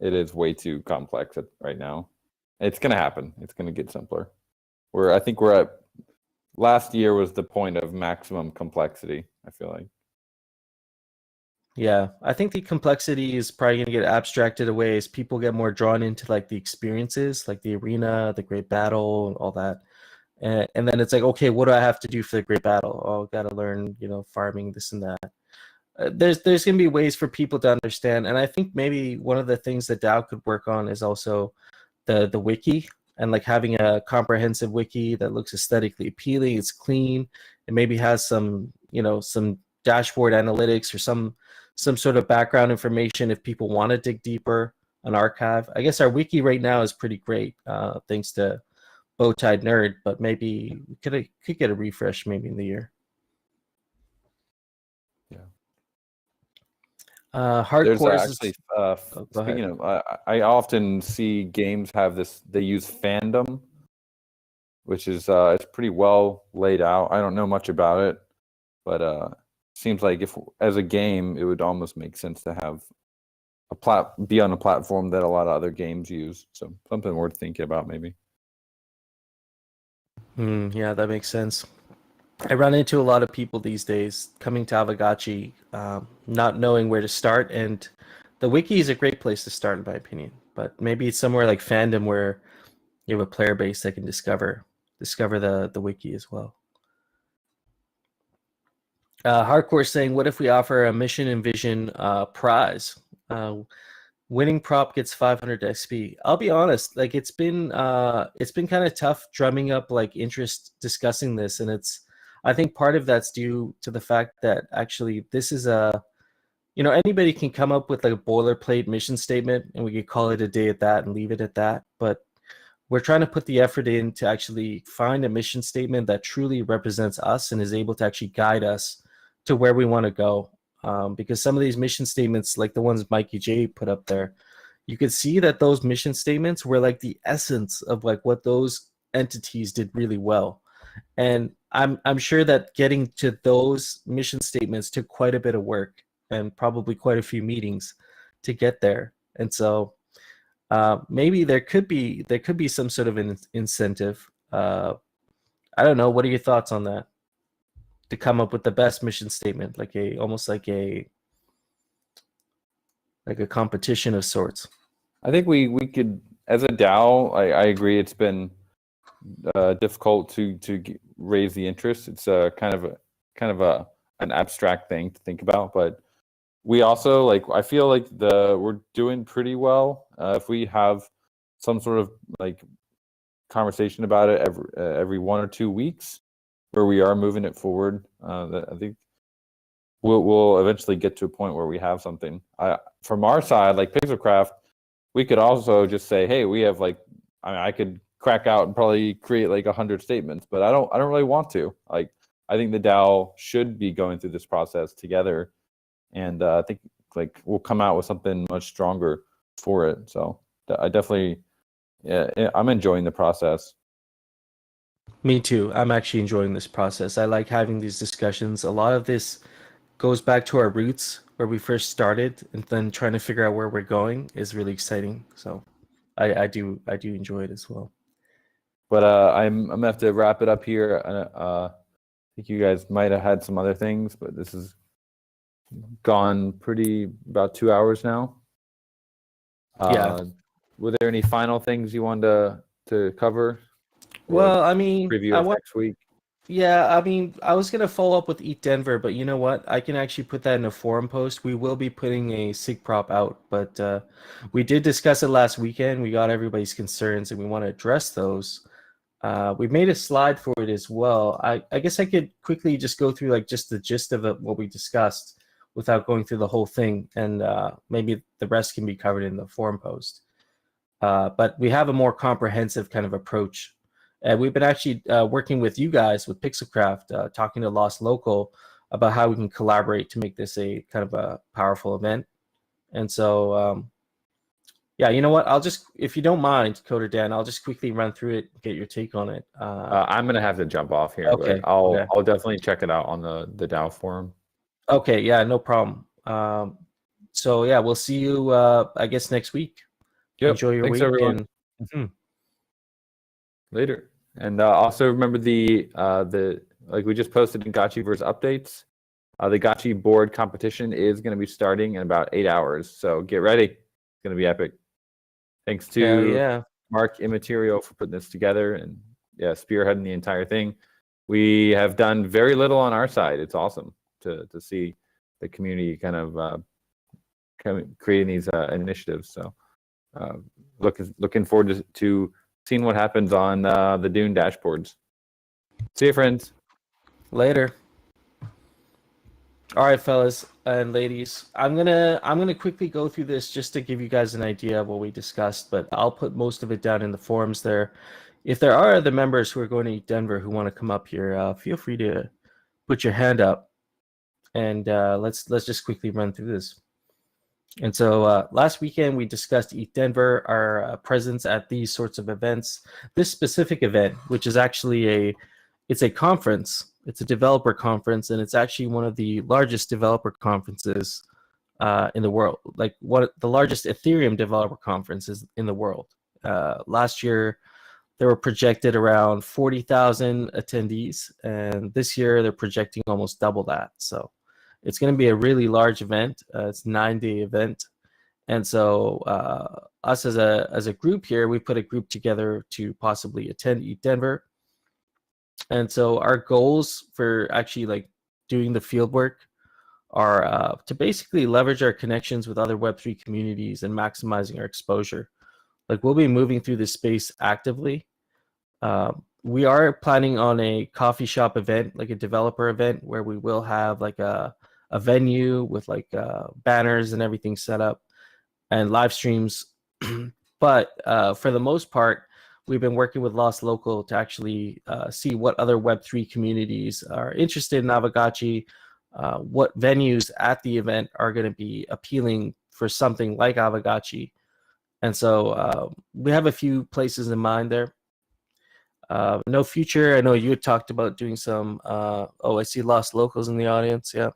It is way too complex right now. It's gonna happen. It's gonna get simpler. I think we're at, last year was the point of maximum complexity, I feel like. Yeah, I think the complexity is probably going to get abstracted away as people get more drawn into like the experiences, like the arena, the great battle, all that. And then it's like, okay, what do I have to do for the great battle? Oh, got to learn, farming, this and that. There's going to be ways for people to understand. And I think maybe one of the things that DAO could work on is also the wiki, and like having a comprehensive wiki that looks aesthetically appealing. It's clean. It maybe has some dashboard analytics or some sort of background information if people want to dig deeper. an archive. I guess our wiki right now is pretty great, thanks to Bowtied Nerd, but maybe we could get a refresh maybe in the year. Yeah. Hardcore There's is actually go ahead. speaking of, I often see games have this. They use fandom, which is it's pretty well laid out. I don't know much about it, but seems like if as a game, it would almost make sense to have be on a platform that a lot of other games use. So something worth thinking about, maybe. Yeah, that makes sense. I run into a lot of people these days coming to Aavegotchi, not knowing where to start, and the wiki is a great place to start, in my opinion. But maybe it's somewhere like fandom where you have a player base that can discover the wiki as well. Hardcore saying, what if we offer a Mission Envision prize? Winning prop gets 500 XP. I'll be honest, like it's been kind of tough drumming up like interest discussing this, and I think part of that's due to the fact that actually this is anybody can come up with like a boilerplate mission statement and we could call it a day at that and leave it at that, but we're trying to put the effort in to actually find a mission statement that truly represents us and is able to actually guide us to where we want to go. Because some of these mission statements, like the ones Mikey J put up there, you could see that those mission statements were like the essence of like what those entities did really well. And I'm sure that getting to those mission statements took quite a bit of work and probably quite a few meetings to get there. And so maybe there could be some sort of an incentive. I don't know. What are your thoughts on that? To come up with the best mission statement, like almost like a competition of sorts. I think we could, as a DAO. I agree. It's been difficult to raise the interest. It's kind of an abstract thing to think about, but we also I feel like we're doing pretty well. If we have some sort of like conversation about it every 1 or 2 weeks, where we are moving it forward, I think we'll eventually get to a point where we have something. From our side, like Pixelcraft, we could also just say, hey, we have I could crack out and probably create like 100 statements, but I don't really want to. I think the DAO should be going through this process together, and I think we'll come out with something much stronger for it. So I definitely, I'm enjoying the process. Me too. I'm actually enjoying this process. I like having these discussions. A lot of this goes back to our roots, where we first started, and then trying to figure out where we're going is really exciting. So I do enjoy it as well. But I'm gonna have to wrap it up here. I think you guys might have had some other things, but this has gone about 2 hours now. Yeah. Were there any final things you wanted to cover? Well, I mean, preview of next week. Yeah, I mean, I was gonna follow up with Eat Denver, but you know what? I can actually put that in a forum post. We will be putting a SIG prop out, but we did discuss it last weekend. We got everybody's concerns, and we want to address those. We made a slide for it as well. I guess I could quickly just go through just the gist of it, what we discussed, without going through the whole thing, and maybe the rest can be covered in the forum post. But we have a more comprehensive kind of approach. And we've been actually working with you guys, with Pixelcraft, talking to Lost Local about how we can collaborate to make this a kind of a powerful event. And so, yeah, you know what? I'll just, if you don't mind, Coder Dan, I'll just quickly run through it and get your take on it. I'm gonna have to jump off here, okay, but I'll definitely check it out on the DAO forum. Okay, yeah, no problem. So yeah, we'll see you, I guess, next week. Yep. Enjoy your Thanks, week. everyone. Later. And also remember the we just posted in Gotchiverse updates. The Gotchi board competition is going to be starting in about 8 hours, so get ready. It's going to be epic. Thanks to Mark Immaterial for putting this together and spearheading the entire thing. We have done very little on our side. It's awesome to see the community kind of creating these initiatives. So looking forward to seeing what happens on the Dune dashboards. See you, friends. Later. All right, fellas and ladies, I'm gonna quickly go through this just to give you guys an idea of what we discussed, but I'll put most of it down in the forums there. If there are other members who are going to Denver who want to come up here, feel free to put your hand up, and let's just quickly run through this. And so last weekend we discussed Eat Denver, our presence at these sorts of events. This specific event, which is actually it's a conference. It's a developer conference, and it's actually one of the largest developer conferences in the world. Like the largest Ethereum developer conferences in the world. Last year, there were projected around 40,000 attendees, and this year they're projecting almost double that. So it's going to be a really large event. It's a 9-day event, and so us as a group here, we put a group together to possibly attend Eat Denver. And so our goals for actually like doing the field work are to basically leverage our connections with other Web3 communities and maximizing our exposure. Like we'll be moving through this space actively. We are planning on a coffee shop event, like a developer event, where we will have like a venue with like banners and everything set up and live streams. But for the most part, we've been working with Lost Local to actually see what other Web3 communities are interested in Aavegotchi, what venues at the event are going to be appealing for something like Aavegotchi. And so we have a few places in mind there. No Future, I know you had talked about doing some, I see Lost Locals in the audience, yeah.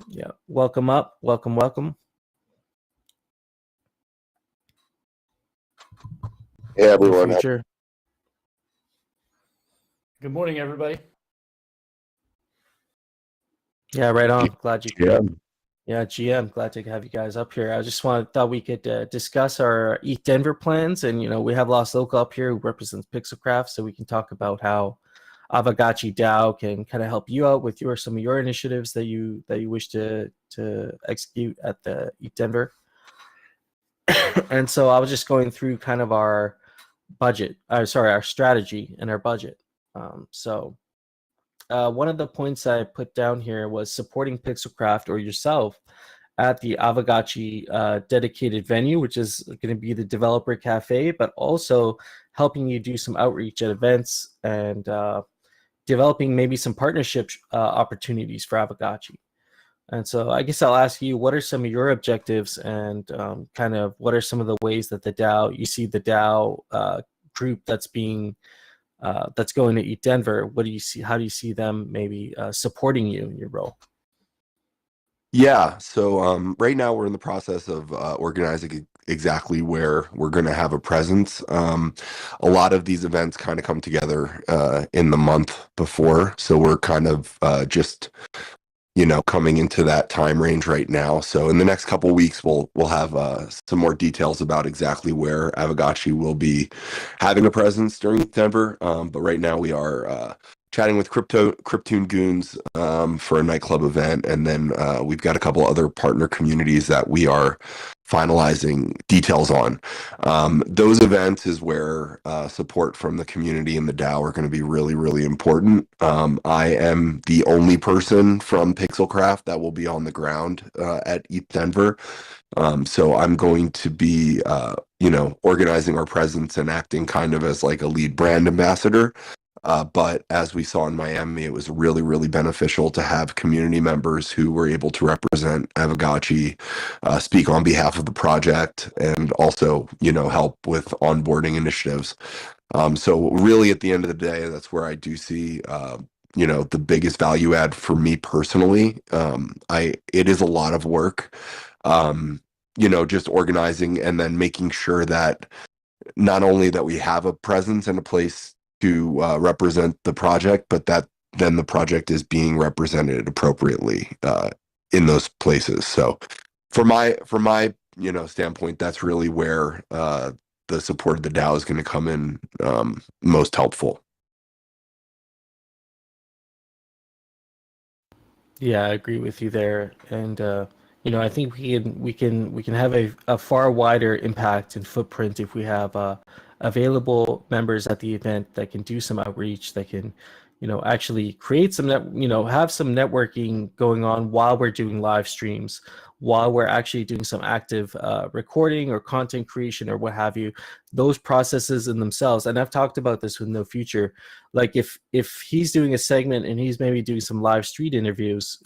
Yeah, welcome up, welcome. Hey everyone. Future. Good morning, everybody. Yeah, right on. Glad you could. Yeah. Yeah, GM. Glad to have you guys up here. I just thought we could discuss our Eat Denver plans, and we have Lost Local up here who represents Pixelcraft, so we can talk about how Aavegotchi DAO can kind of help you out with some of your initiatives that you wish to execute at the Eat Denver. And so I was just going through kind of our budget. Our strategy and our budget. One of the points I put down here was supporting Pixelcraft or yourself at the Aavegotchi dedicated venue, which is going to be the Developer Cafe, but also helping you do some outreach at events and developing maybe some partnership opportunities for Aavegotchi. And so I guess I'll ask you, what are some of your objectives and kind of what are some of the ways that you see the DAO group that's being that's going to Eat Denver? What do you see? How do you see them maybe supporting you in your role? Yeah. So right now we're in the process of organizing exactly where we're going to have a presence. A lot of these events kind of come together in the month before. So we're kind of just coming into that time range right now. So in the next couple of weeks, we'll have some more details about exactly where Aavegotchi will be having a presence during Denver. But right now we are chatting with Cryptoon Goons for a nightclub event, and then we've got a couple other partner communities that we are finalizing details on. Those events is where support from the community and the DAO are going to be really, really important. I am the only person from Pixelcraft that will be on the ground at ETH Denver. So I'm going to be, organizing our presence and acting kind of as like a lead brand ambassador. But as we saw in Miami, it was really, really beneficial to have community members who were able to represent Aavegotchi, speak on behalf of the project, and also, help with onboarding initiatives. So really, at the end of the day, that's where I do see, the biggest value add for me personally. It is a lot of work, just organizing and then making sure that not only that we have a presence and a place to represent the project, but that then the project is being represented appropriately in those places. So from my standpoint, that's really where the support of the DAO is going to come in most helpful. Yeah, I agree with you there, and I think we can have a far wider impact and footprint if we have available members at the event that can do some outreach, that can, actually create some have some networking going on while we're doing live streams, while we're actually doing some active recording or content creation or what have you. Those processes in themselves, and I've talked about this with No Future, like if he's doing a segment and he's maybe doing some live street interviews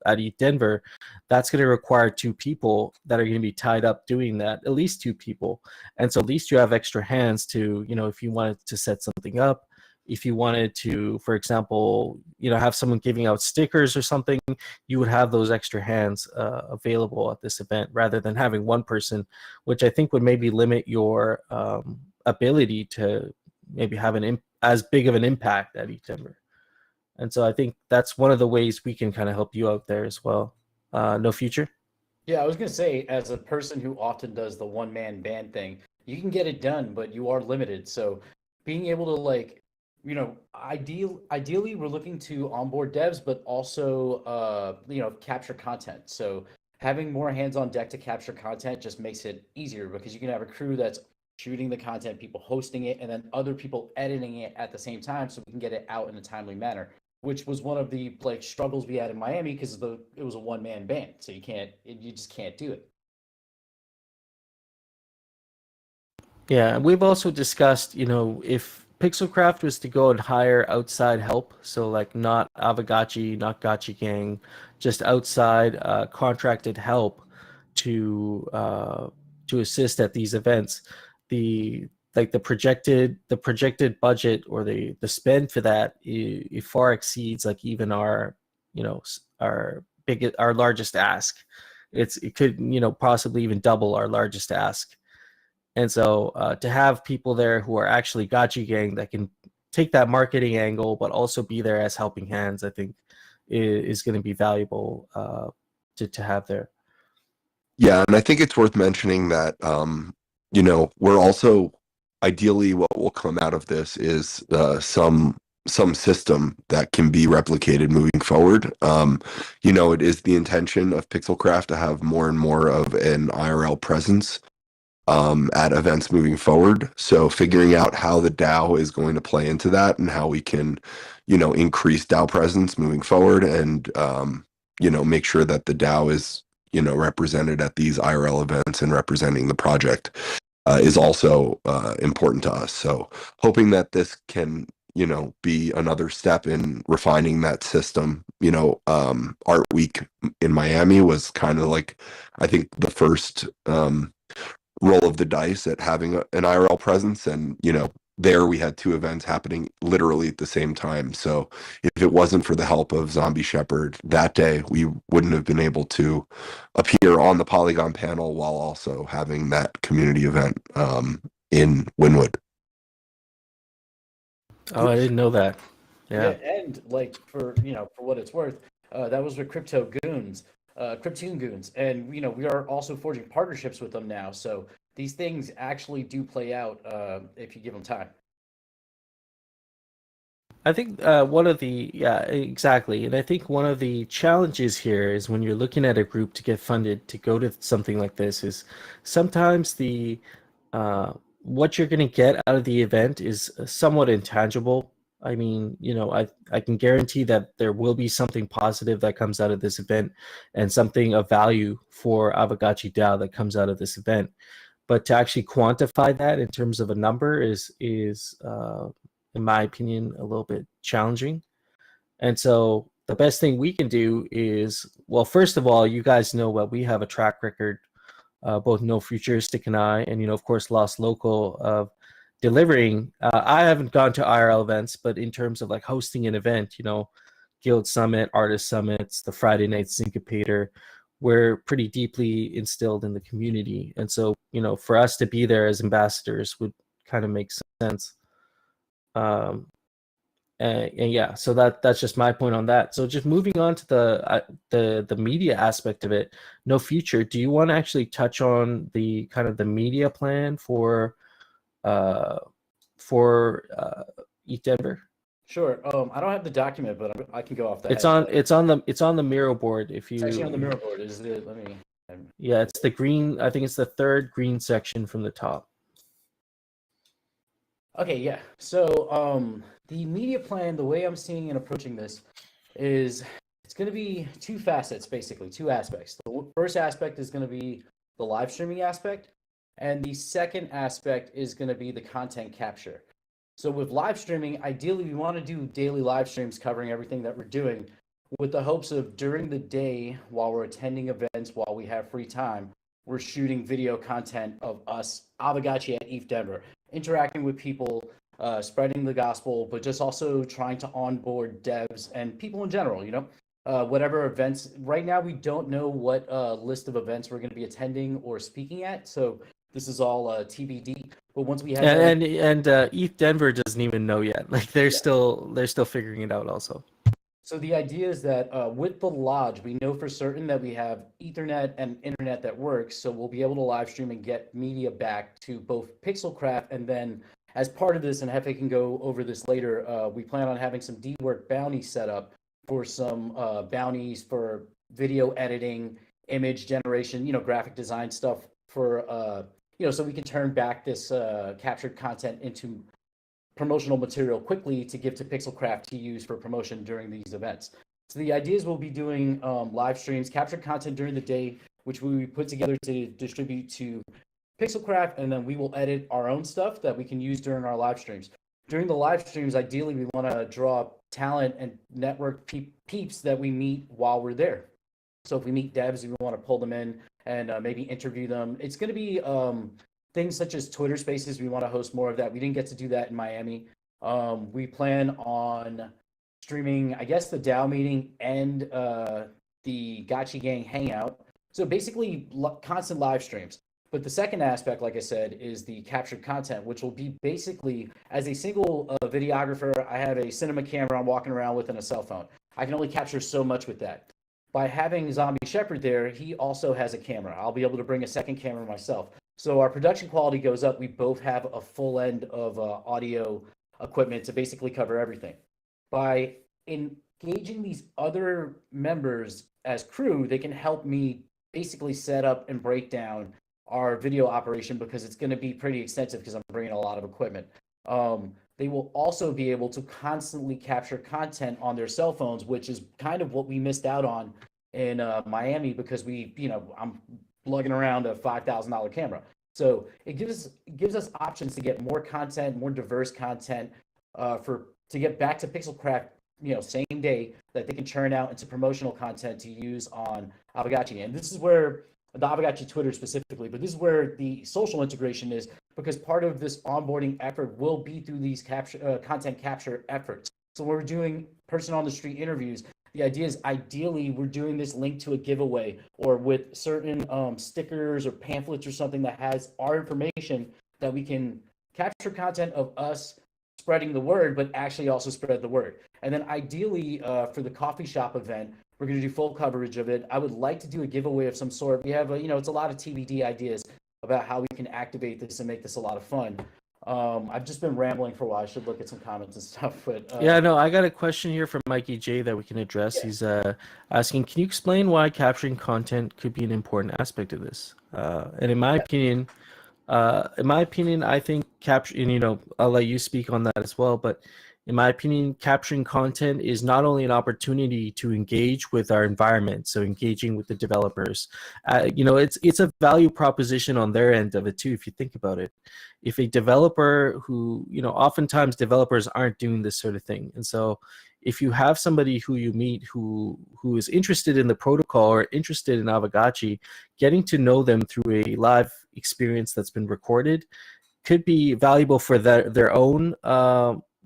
at Eat Denver, that's going to require 2 people that are going to be tied up doing that, at least 2 people. And so at least you have extra hands to, if you wanted to set something up, if you wanted to, for example, have someone giving out stickers or something, you would have those extra hands available at this event rather than having one person, which I think would maybe limit your ability to maybe have as big of an impact at Eat Denver. And so I think that's one of the ways we can kind of help you out there as well. No Future? Yeah, I was going to say, as a person who often does the one-man band thing, you can get it done, but you are limited. So being able to ideally we're looking to onboard devs, but also, capture content. So having more hands on deck to capture content just makes it easier because you can have a crew that's shooting the content, people hosting it, and then other people editing it at the same time so we can get it out in a timely manner, which was one of the struggles we had in Miami because it was a one-man band. So you just can't do it. Yeah, and we've also discussed, if Pixelcraft was to go and hire outside help, so not Aavegotchi, not Gotchi Gang, just outside contracted help to assist at these events, the projected budget or the spend for that, it far exceeds even our our largest ask. It could possibly even double our largest ask. And so to have people there who are actually Gotchi Gang that can take that marketing angle, but also be there as helping hands, I think is going to be valuable to have there. Yeah, and I think it's worth mentioning that, we're also ideally what will come out of this is some system that can be replicated moving forward. It is the intention of Pixelcraft to have more and more of an IRL presence at events moving forward. So figuring out how the DAO is going to play into that and how we can, increase DAO presence moving forward and, make sure that the DAO is, represented at these IRL events and representing the project is also important to us. So hoping that this can, be another step in refining that system. Art Week in Miami was kind of I think the first roll of the dice at having an IRL presence, and there we had 2 events happening literally at the same time. So if it wasn't for the help of ZombieShepherd that day, we wouldn't have been able to appear on the Polygon panel while also having that community event in Wynwood. Oh, I didn't know that. Yeah, Yeah. and for what it's worth, that was with Cryptoon Goons, and we are also forging partnerships with them now. So these things actually do play out if you give them time. I think exactly. And I think one of the challenges here is when you're looking at a group to get funded to go to something like this is sometimes the what you're going to get out of the event is somewhat intangible. I mean, I can guarantee that there will be something positive that comes out of this event and something of value for Aavegotchi DAO that comes out of this event. But to actually quantify that in terms of a number is in my opinion, a little bit challenging. And so the best thing we can do is, well, first of all, you guys know that we have a track record, both No Futuristic and I, and, of course, Lost Local of delivering. I haven't gone to IRL events, but in terms of hosting an event, Guild Summit, Artist Summits, the Friday Night Syncopator, we're pretty deeply instilled in the community. And so, for us to be there as ambassadors would kind of make sense. And yeah, so that's just my point on that. So just moving on to the media aspect of it. No Future, do you want to actually touch on the kind of the media plan for Eat Denver? Sure. I don't have the document, but I can go off that. It's on the Miro board. If you, it's actually on the Miro board. Is it? Let me. Yeah, it's the green. I think it's the third green section from the top. Okay, yeah. So the media plan, the way I'm seeing and approaching this is it's going to be two facets, basically, two aspects. The first aspect is going to be the live streaming aspect, and the second aspect is going to be the content capture. So with live streaming, ideally we want to do daily live streams covering everything that we're doing with the hopes of during the day while we're attending events, while we have free time, we're shooting video content of us, Aavegotchi at ETH Denver, interacting with people, spreading the gospel, but just also trying to onboard devs and people in general, whatever events. Right now, we don't know what list of events we're going to be attending or speaking at. So this is all TBD. But once we have And ETH Denver doesn't even know yet. Like they're still figuring it out also. So the idea is that with the lodge, we know for certain that we have Ethernet and internet that works. So we'll be able to live stream and get media back to both Pixelcraft. And then as part of this, and Hefe can go over this later, we plan on having some D-Work bounties set up for some bounties for video editing, image generation, graphic design stuff for, so we can turn back this captured content into promotional material quickly to give to Pixelcraft to use for promotion during these events. So the idea is we'll be doing live streams, captured content during the day, which we put together to distribute to Pixelcraft, and then we will edit our own stuff that we can use during our live streams. During the live streams, ideally, we want to draw talent and network peeps that we meet while we're there. So if we meet devs, we want to pull them in and maybe interview them. It's going to be things such as Twitter Spaces. We want to host more of that. We didn't get to do that in Miami. We plan on streaming, I guess, the DAO meeting and the Gotchi Gang Hangout. So basically, constant live streams. But the second aspect, like I said, is the captured content, which will be basically, as a single videographer, I have a cinema camera I'm walking around with and a cell phone. I can only capture so much with that. By having ZombieShepherd there, he also has a camera. I'll be able to bring a second camera myself. So our production quality goes up. We both have a full end of audio equipment to basically cover everything. By engaging these other members as crew, they can help me basically set up and break down our video operation because it's going to be pretty extensive because I'm bringing a lot of equipment. They will also be able to constantly capture content on their cell phones, which is kind of what we missed out on in Miami because I'm lugging around a $5,000 camera. So it gives us options to get more content, more diverse content to get back to Pixelcraft, same day that they can churn out into promotional content to use on Aavegotchi. And this is where the Aavegotchi Twitter specifically, but this is where the social integration is because part of this onboarding effort will be through these content capture efforts. So when we're doing person on the street interviews, the idea is ideally we're doing this linked to a giveaway or with certain stickers or pamphlets or something that has our information that we can capture content of us spreading the word, but actually also spread the word. And then ideally for the coffee shop event, we're going to do full coverage of it. I would like to do a giveaway of some sort. We have, it's a lot of TBD ideas about how we can activate this and make this a lot of fun. I've just been rambling for a while. I should look at some comments and stuff. But yeah, no, I got a question here from Mikey J that we can address. Yeah. He's asking, can you explain why capturing content could be an important aspect of this? And in my opinion, I think capturing, I'll let you speak on that as well, but in my opinion, capturing content is not only an opportunity to engage with our environment, so engaging with the developers, it's a value proposition on their end of it too, if you think about it. If a developer who, oftentimes developers aren't doing this sort of thing. And so if you have somebody who you meet who is interested in the protocol or interested in Aavegotchi, getting to know them through a live experience that's been recorded could be valuable for their own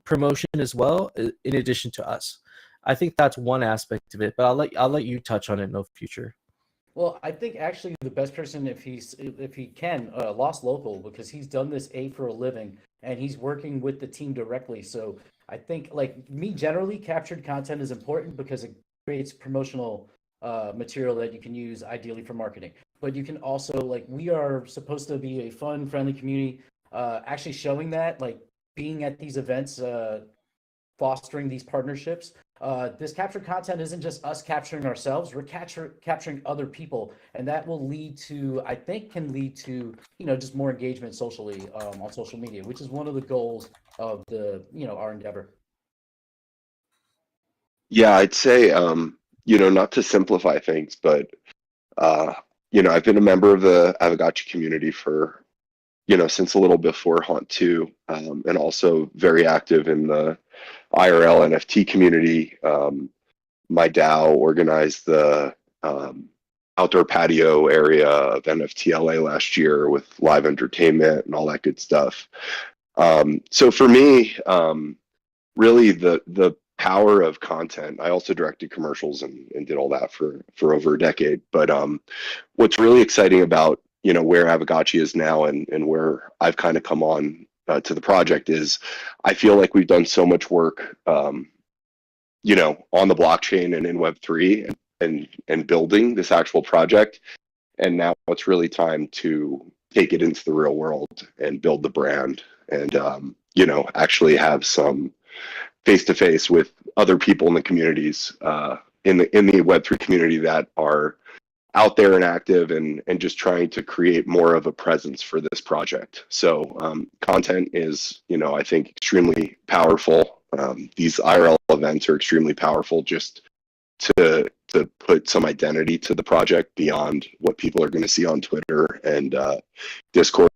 promotion as well, in addition to us. I think that's one aspect of it, but I'll let you touch on it in the future. Well, I think actually the best person, if he can, Lost Local, because he's done this for a living and he's working with the team directly. So I think, like me, generally, captured content is important because it creates promotional material that you can use ideally for marketing. But you can also, we are supposed to be a fun, friendly community. Actually showing that, being at these events, fostering these partnerships this captured content isn't just us capturing ourselves, we're capturing other people, and that will lead to, I think, can lead to, just more engagement socially on social media, which is one of the goals of the, our endeavor. Yeah, I'd say, not to simplify things, but, I've been a member of the Aavegotchi community for, since a little before Haunt 2, and also very active in the IRL NFT community. My DAO organized the outdoor patio area of NFTLA last year with live entertainment and all that good stuff. So for me, really the power of content. I also directed commercials and did all that for over a decade. But what's really exciting about where Aavegotchi is now and where I've kind of come on to the project is I feel like we've done so much work, on the blockchain and in Web3 and building this actual project. And now it's really time to take it into the real world and build the brand and actually have some face-to-face with other people in the communities, in the Web3 community that are out there and active and just trying to create more of a presence for this project. So content is, I think, extremely powerful. These IRL events are extremely powerful just to put some identity to the project beyond what people are going to see on Twitter and Discord.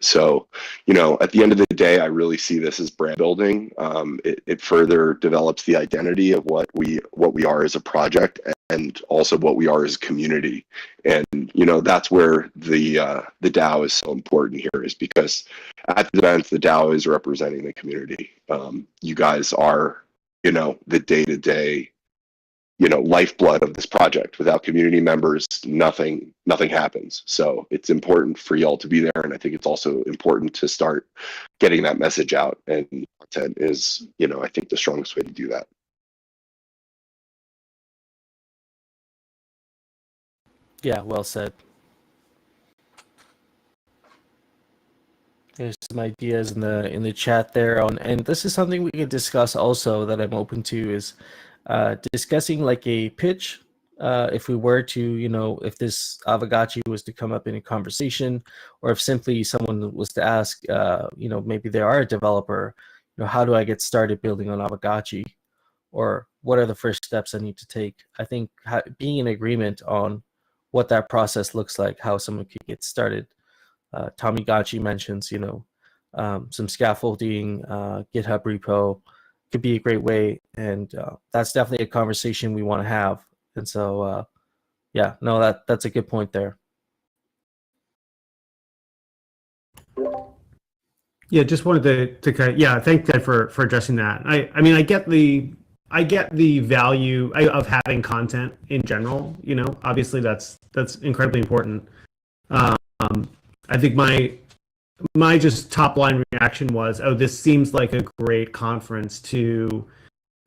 So, at the end of the day, I really see this as brand building. It further develops the identity of what we are as a project and also what we are as a community. And, that's where the DAO is so important here, is because at the events, the DAO is representing the community. You guys are, the day-to-day lifeblood of this project. Without community members, nothing happens. So it's important for y'all to be there, and I think it's also important to start getting that message out. And content is, I think, the strongest way to do that. Yeah, well said. There's some ideas in the chat there and this is something we can discuss also that I'm open to is discussing like a pitch. If we were to, if this Aavegotchi was to come up in a conversation, or if simply someone was to ask, maybe they are a developer, how do I get started building on Aavegotchi, or what are the first steps I need to take? I think being in agreement on what that process looks like, how someone could get started. Tommy Gotchi mentions, some scaffolding, GitHub repo could be a great way, and that's definitely a conversation we want to have. And so, that's a good point there. Yeah, just wanted to kind of, thank Ted for addressing that. I mean, I get the value of having content in general. Obviously that's incredibly important. I think my just top line reaction was, oh, this seems like a great conference to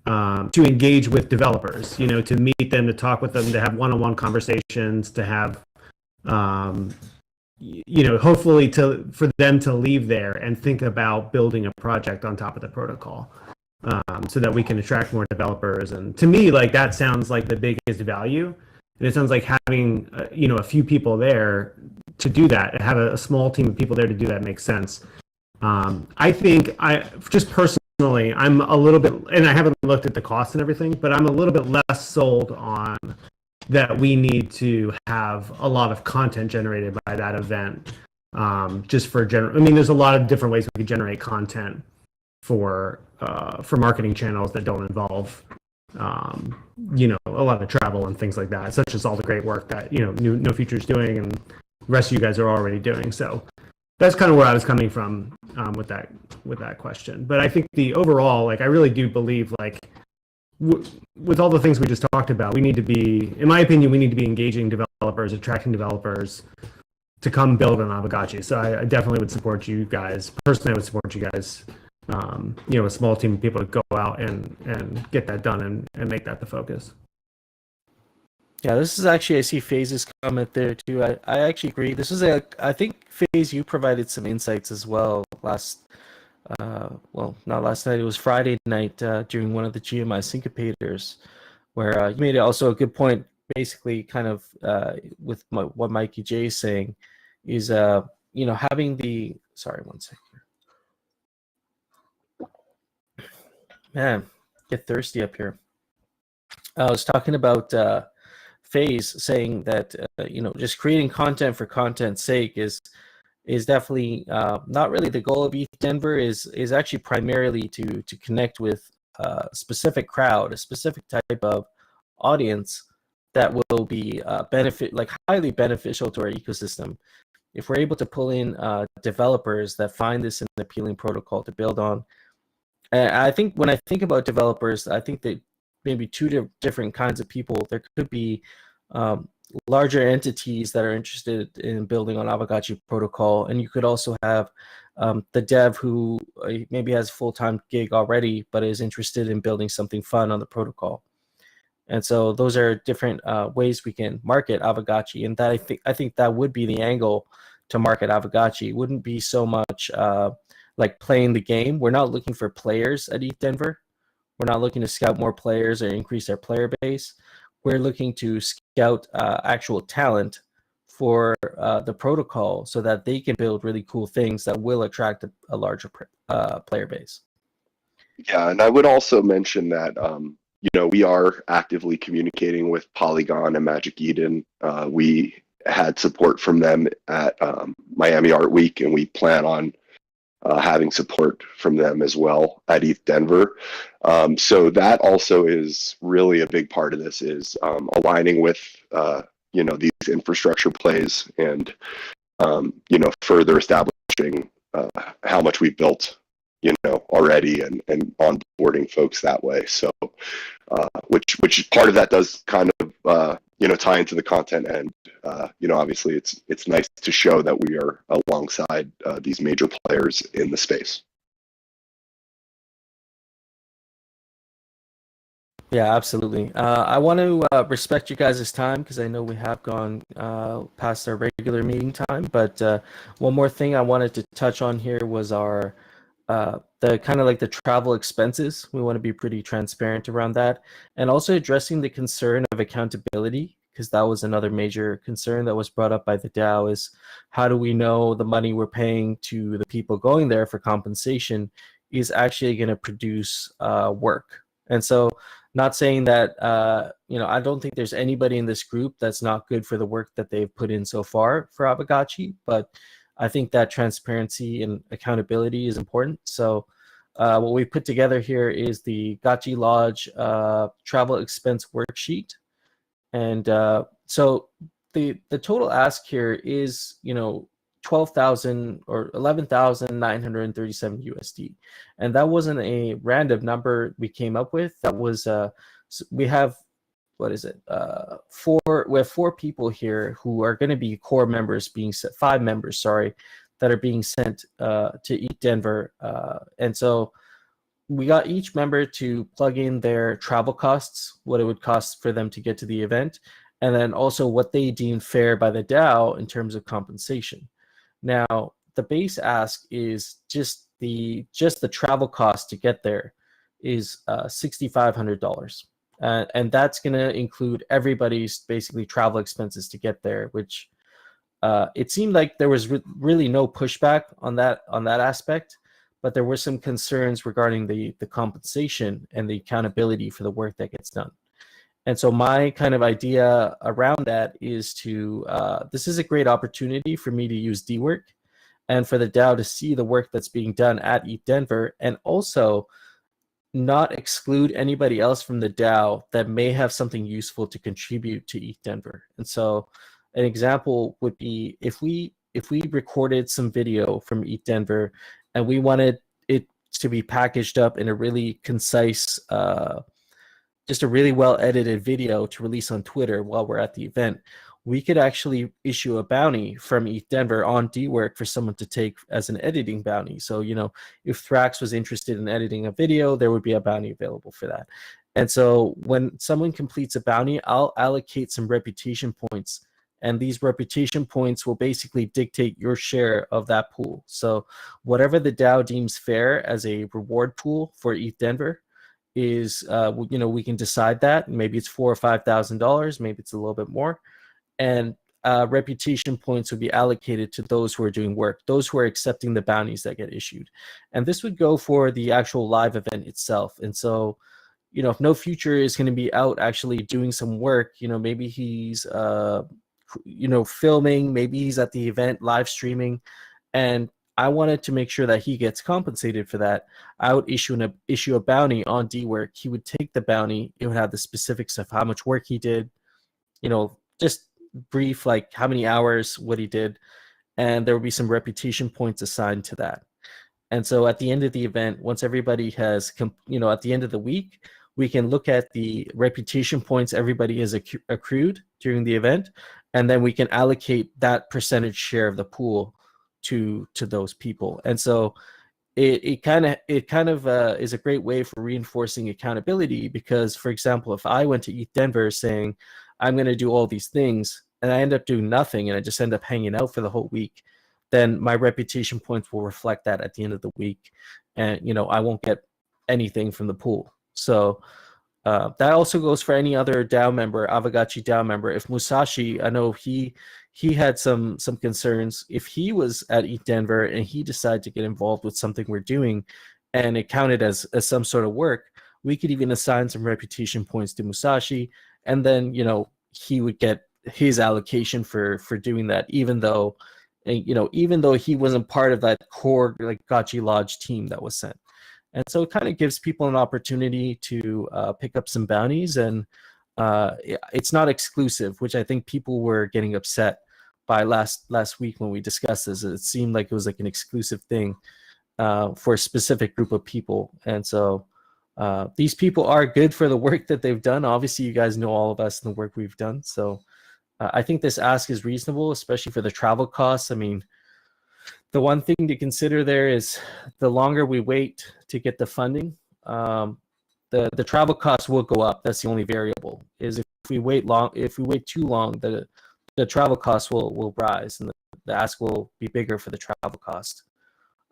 engage with developers, to meet them, to talk with them, to have one-on-one conversations, to have, hopefully for them to leave there and think about building a project on top of the protocol, so that we can attract more developers. And to me, like, that sounds like the biggest value. And it sounds like having, a few people there to do that, have a small team of people there to do that makes sense. I think just personally, I'm a little bit, and I haven't looked at the cost and everything, but I'm a little bit less sold on that we need to have a lot of content generated by that event. Just for general, I mean, there's a lot of different ways we could generate content for marketing channels that don't involve a lot of travel and things like that, such as all the great work that No Future's doing and the rest of you guys are already doing. So that's kind of where I was coming from with that question. But I think the overall, like, I really do believe, like, with all the things we just talked about, we need to be, in my opinion, we need to be engaging developers, attracting developers to come build on Aavegotchi. So I definitely would support you guys. Personally, I would support you guys, a small team of people to go out and get that done and make that the focus. Yeah, this is actually, I see Faze's comment there too. I actually agree. This is I think, Faze, you provided some insights as well last well, not last night, it was Friday night during one of the GMI syncopators, where you made also a good point, basically kind of with what Mikey J is saying, is, having the, sorry, one second. Man, get thirsty up here. I was talking about FaZe saying that, just creating content for content's sake is definitely not really the goal of ETH Denver. Is actually primarily to connect with a specific crowd, a specific type of audience that will be highly beneficial to our ecosystem. If we're able to pull in developers that find this an appealing protocol to build on, and I think when I think about developers, I think that maybe two different kinds of people. There could be larger entities that are interested in building on Aavegotchi protocol, and you could also have the dev who maybe has a full-time gig already, but is interested in building something fun on the protocol. And so those are different ways we can market Aavegotchi, and that I think that would be the angle to market Aavegotchi. It wouldn't be so much like playing the game. We're not looking for players at ETH Denver. We're not looking to scout more players or increase our player base. We're looking to scout actual talent for the protocol so that they can build really cool things that will attract a larger player base. Yeah, and I would also mention that we are actively communicating with Polygon and Magic Eden. We had support from them at Miami Art Week, and we plan on having support from them as well at ETH Denver. So that also is really a big part of this, is aligning with these infrastructure plays and further establishing how much we've built already and onboarding folks that way. So which part of that does kind of tie into the content, and obviously it's nice to show that we are alongside these major players in the space. Yeah, absolutely. I want to respect you guys' time because I know we have gone past our regular meeting time. But one more thing I wanted to touch on here was our the kind of like the travel expenses. We want to be pretty transparent around that, and also addressing the concern of accountability, because that was another major concern that was brought up by the DAO, is how do we know the money we're paying to the people going there for compensation is actually going to produce work. And so, not saying that I don't think there's anybody in this group that's not good for the work that they've put in so far for Aavegotchi, but I think that transparency and accountability is important. So what we put together here is the Gotchi Lodge travel expense worksheet. And so the total ask here is, 12,000 or 11,937 USD. And that wasn't a random number we came up with. That was, we have, we have 4 people here who are going to be core members being set, 5 members, sorry, that are being sent to ETH Denver. And so we got each member to plug in their travel costs, what it would cost for them to get to the event, and then also what they deem fair by the DAO in terms of compensation. Now, the base ask is just the travel cost to get there is $6,500. And that's going to include everybody's basically travel expenses to get there, which it seemed like there was really no pushback on that aspect, but there were some concerns regarding the compensation and the accountability for the work that gets done. And so my kind of idea around that is to, this is a great opportunity for me to use DWork and for the DAO to see the work that's being done at ETH Denver, and also not exclude anybody else from the DAO that may have something useful to contribute to ETH Denver. And so an example would be if we recorded some video from ETH Denver and we wanted it to be packaged up in a really concise, just a really well edited video to release on Twitter while we're at the event, we could actually issue a bounty from ETH Denver on DWork for someone to take as an editing bounty. So, if Thrax was interested in editing a video, there would be a bounty available for that. And so when someone completes a bounty, I'll allocate some reputation points And these reputation points will basically dictate your share of that pool. So whatever the DAO deems fair as a reward pool for ETH Denver is, we can decide that. Maybe it's $4,000 or $5,000, maybe it's a little bit more. And reputation points would be allocated to those who are doing work, those who are accepting the bounties that get issued. And this would go for the actual live event itself. And so, if No Future is going to be out actually doing some work, maybe he's, filming, maybe he's at the event live streaming, and I wanted to make sure that he gets compensated for that. I would issue a bounty on D-Work. He would take the bounty. It would have the specifics of how much work he did, just brief, like how many hours, what he did, and there would be some reputation points assigned to that. And so at the end of the event, once everybody has, at the end of the week, we can look at the reputation points everybody has accrued during the event, and then we can allocate that percentage share of the pool to those people. And so it kind of is a great way for reinforcing accountability, because, for example, if I went to ETH Denver saying I'm going to do all these things and I end up doing nothing and I just end up hanging out for the whole week, then my reputation points will reflect that at the end of the week, and I won't get anything from the pool. So that also goes for any other DAO member, Aavegotchi DAO member. If Musashi, I know he had some concerns. If he was at ETH Denver and he decided to get involved with something we're doing, and it counted as some sort of work, we could even assign some reputation points to Musashi, and then he would get his allocation for doing that, even though he wasn't part of that core like Gotchi Lodge team that was sent. And so it kind of gives people an opportunity to pick up some bounties, and it's not exclusive, which I think people were getting upset by last week when we discussed this. It seemed like it was like an exclusive thing for a specific group of people. And so these people are good for the work that they've done. Obviously, you guys know all of us and the work we've done. So I think this ask is reasonable, especially for the travel costs. I mean, the one thing to consider there is the longer we wait to get the funding, the travel costs will go up. That's the only variable. Is if we wait too long, the travel costs will rise, and the ask will be bigger for the travel cost.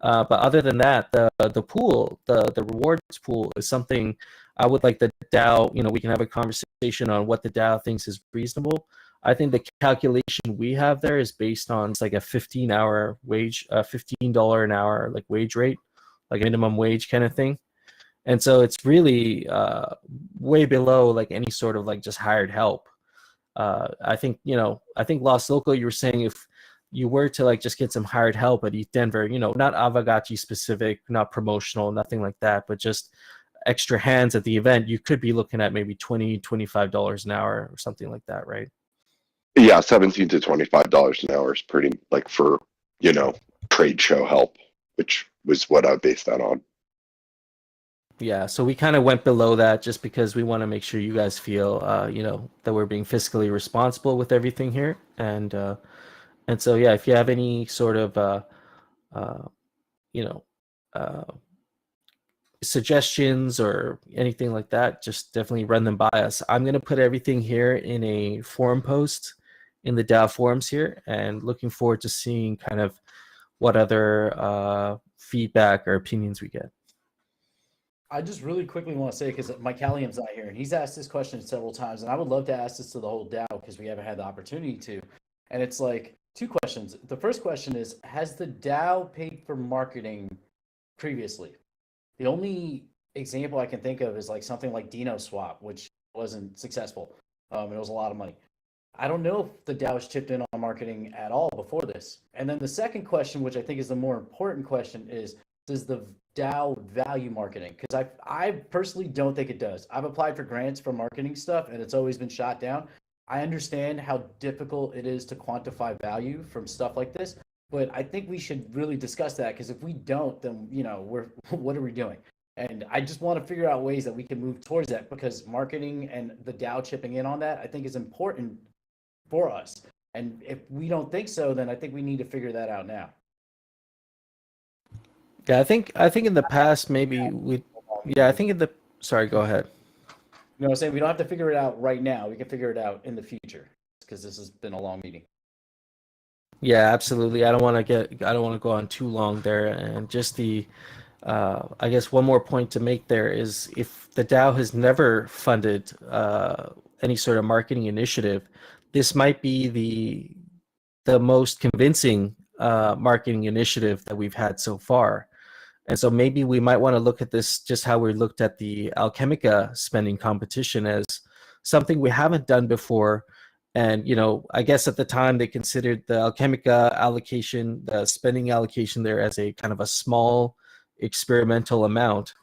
But other than that, the pool, the rewards pool, is something I would like the DAO. We can have a conversation on what the DAO thinks is reasonable. I think the calculation we have there is based on, it's like a 15-hour wage, $15 an hour like wage rate, like a minimum wage kind of thing. And so it's really way below like any sort of like just hired help. I think Lost Local, you were saying if you were to like just get some hired help at ETH Denver, not Aavegotchi specific, not promotional, nothing like that, but just extra hands at the event, you could be looking at maybe $20, $25 an hour or something like that, right? Yeah, $17 to $25 an hour is pretty, like, for trade show help, which was what I based that on. Yeah, so we kind of went below that just because we want to make sure you guys feel that we're being fiscally responsible with everything here. And so yeah, if you have any sort of suggestions or anything like that, just definitely run them by us. I'm going to put everything here in a forum post in the DAO forums here, and looking forward to seeing kind of what other feedback or opinions we get. I just really quickly want to say, because Mike Calliam's not here, and he's asked this question several times, and I would love to ask this to the whole DAO because we haven't had the opportunity to. And it's like two questions. The first question is, has the DAO paid for marketing previously? The only example I can think of is like something like Dino Swap, which wasn't successful. It was a lot of money. I don't know if the DAO has chipped in on marketing at all before this. And then the second question, which I think is the more important question, is does the DAO value marketing? Because I personally don't think it does. I've applied for grants for marketing stuff, and it's always been shot down. I understand how difficult it is to quantify value from stuff like this, but I think we should really discuss that, because if we don't, then what are we doing? And I just want to figure out ways that we can move towards that, because marketing and the DAO chipping in on that, I think, is important for us. And if we don't think so, then I think we need to figure that out now. Yeah, I think in the past maybe sorry, go ahead. You know what I'm saying? We don't have to figure it out right now. We can figure it out in the future. because this has been a long meeting. Yeah, absolutely. I don't want to go on too long there. And just I guess one more point to make there is if the DAO has never funded any sort of marketing initiative, this might be the most convincing marketing initiative that we've had so far. And so maybe we might want to look at this just how we looked at the Alchemica spending competition as something we haven't done before. And, I guess at the time they considered the Alchemica allocation, the spending allocation there as a kind of a small experimental amount.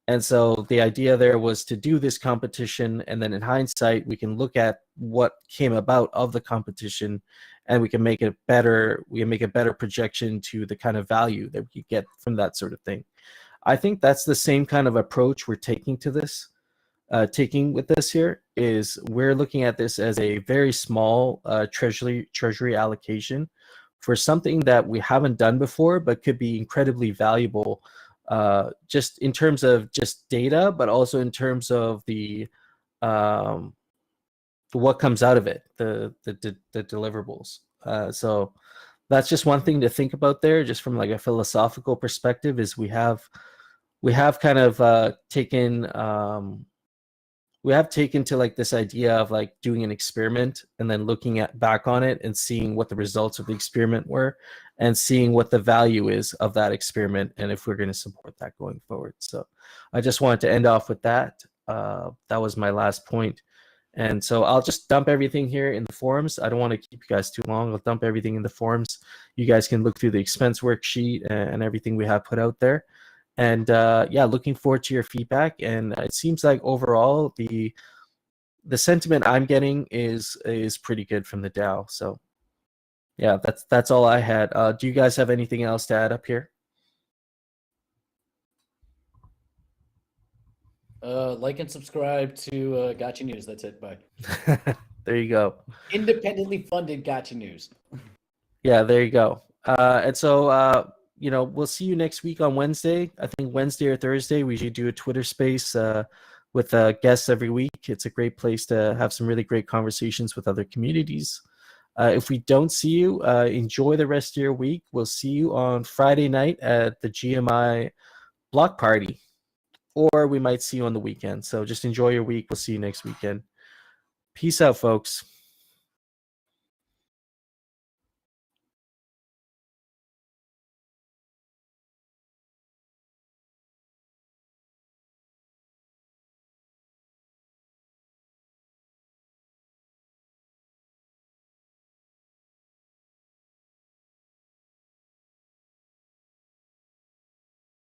And so the idea there was to do this competition, and then in hindsight, we can look at what came about of the competition, and we can make it better. We can make a better projection to the kind of value that we get from that sort of thing. I think that's the same kind of approach we're taking to this. Taking with this here is we're looking at this as a very small treasury allocation for something that we haven't done before, but could be incredibly valuable, just in terms of just data, but also in terms of the what comes out of it, the deliverables. So that's just one thing to think about there, just from like a philosophical perspective, is we have kind of taken to like this idea of like doing an experiment and then looking back on it and seeing what the results of the experiment were and seeing what the value is of that experiment and if we're going to support that going forward. So I just wanted to end off with that. That was my last point. And so I'll just dump everything here in the forums. I don't want to keep you guys too long. I'll dump everything in the forums. You guys can look through the expense worksheet and everything we have put out there. And yeah, looking forward to your feedback. And it seems like overall the sentiment I'm getting is pretty good from the DAO. So yeah, that's all I had. Do you guys have anything else to add up here? Like and subscribe to Gotcha News. That's it. Bye. There you go. Independently funded Gotcha News. Yeah, there you go. And so we'll see you next week on Wednesday. I think Wednesday or Thursday we should do a Twitter space with guests every week. It's a great place to have some really great conversations with other communities. If we don't see you, enjoy the rest of your week. We'll see you on Friday night at the GMI block party, or we might see you on the weekend. So just enjoy your week. We'll see you next weekend. Peace out, folks.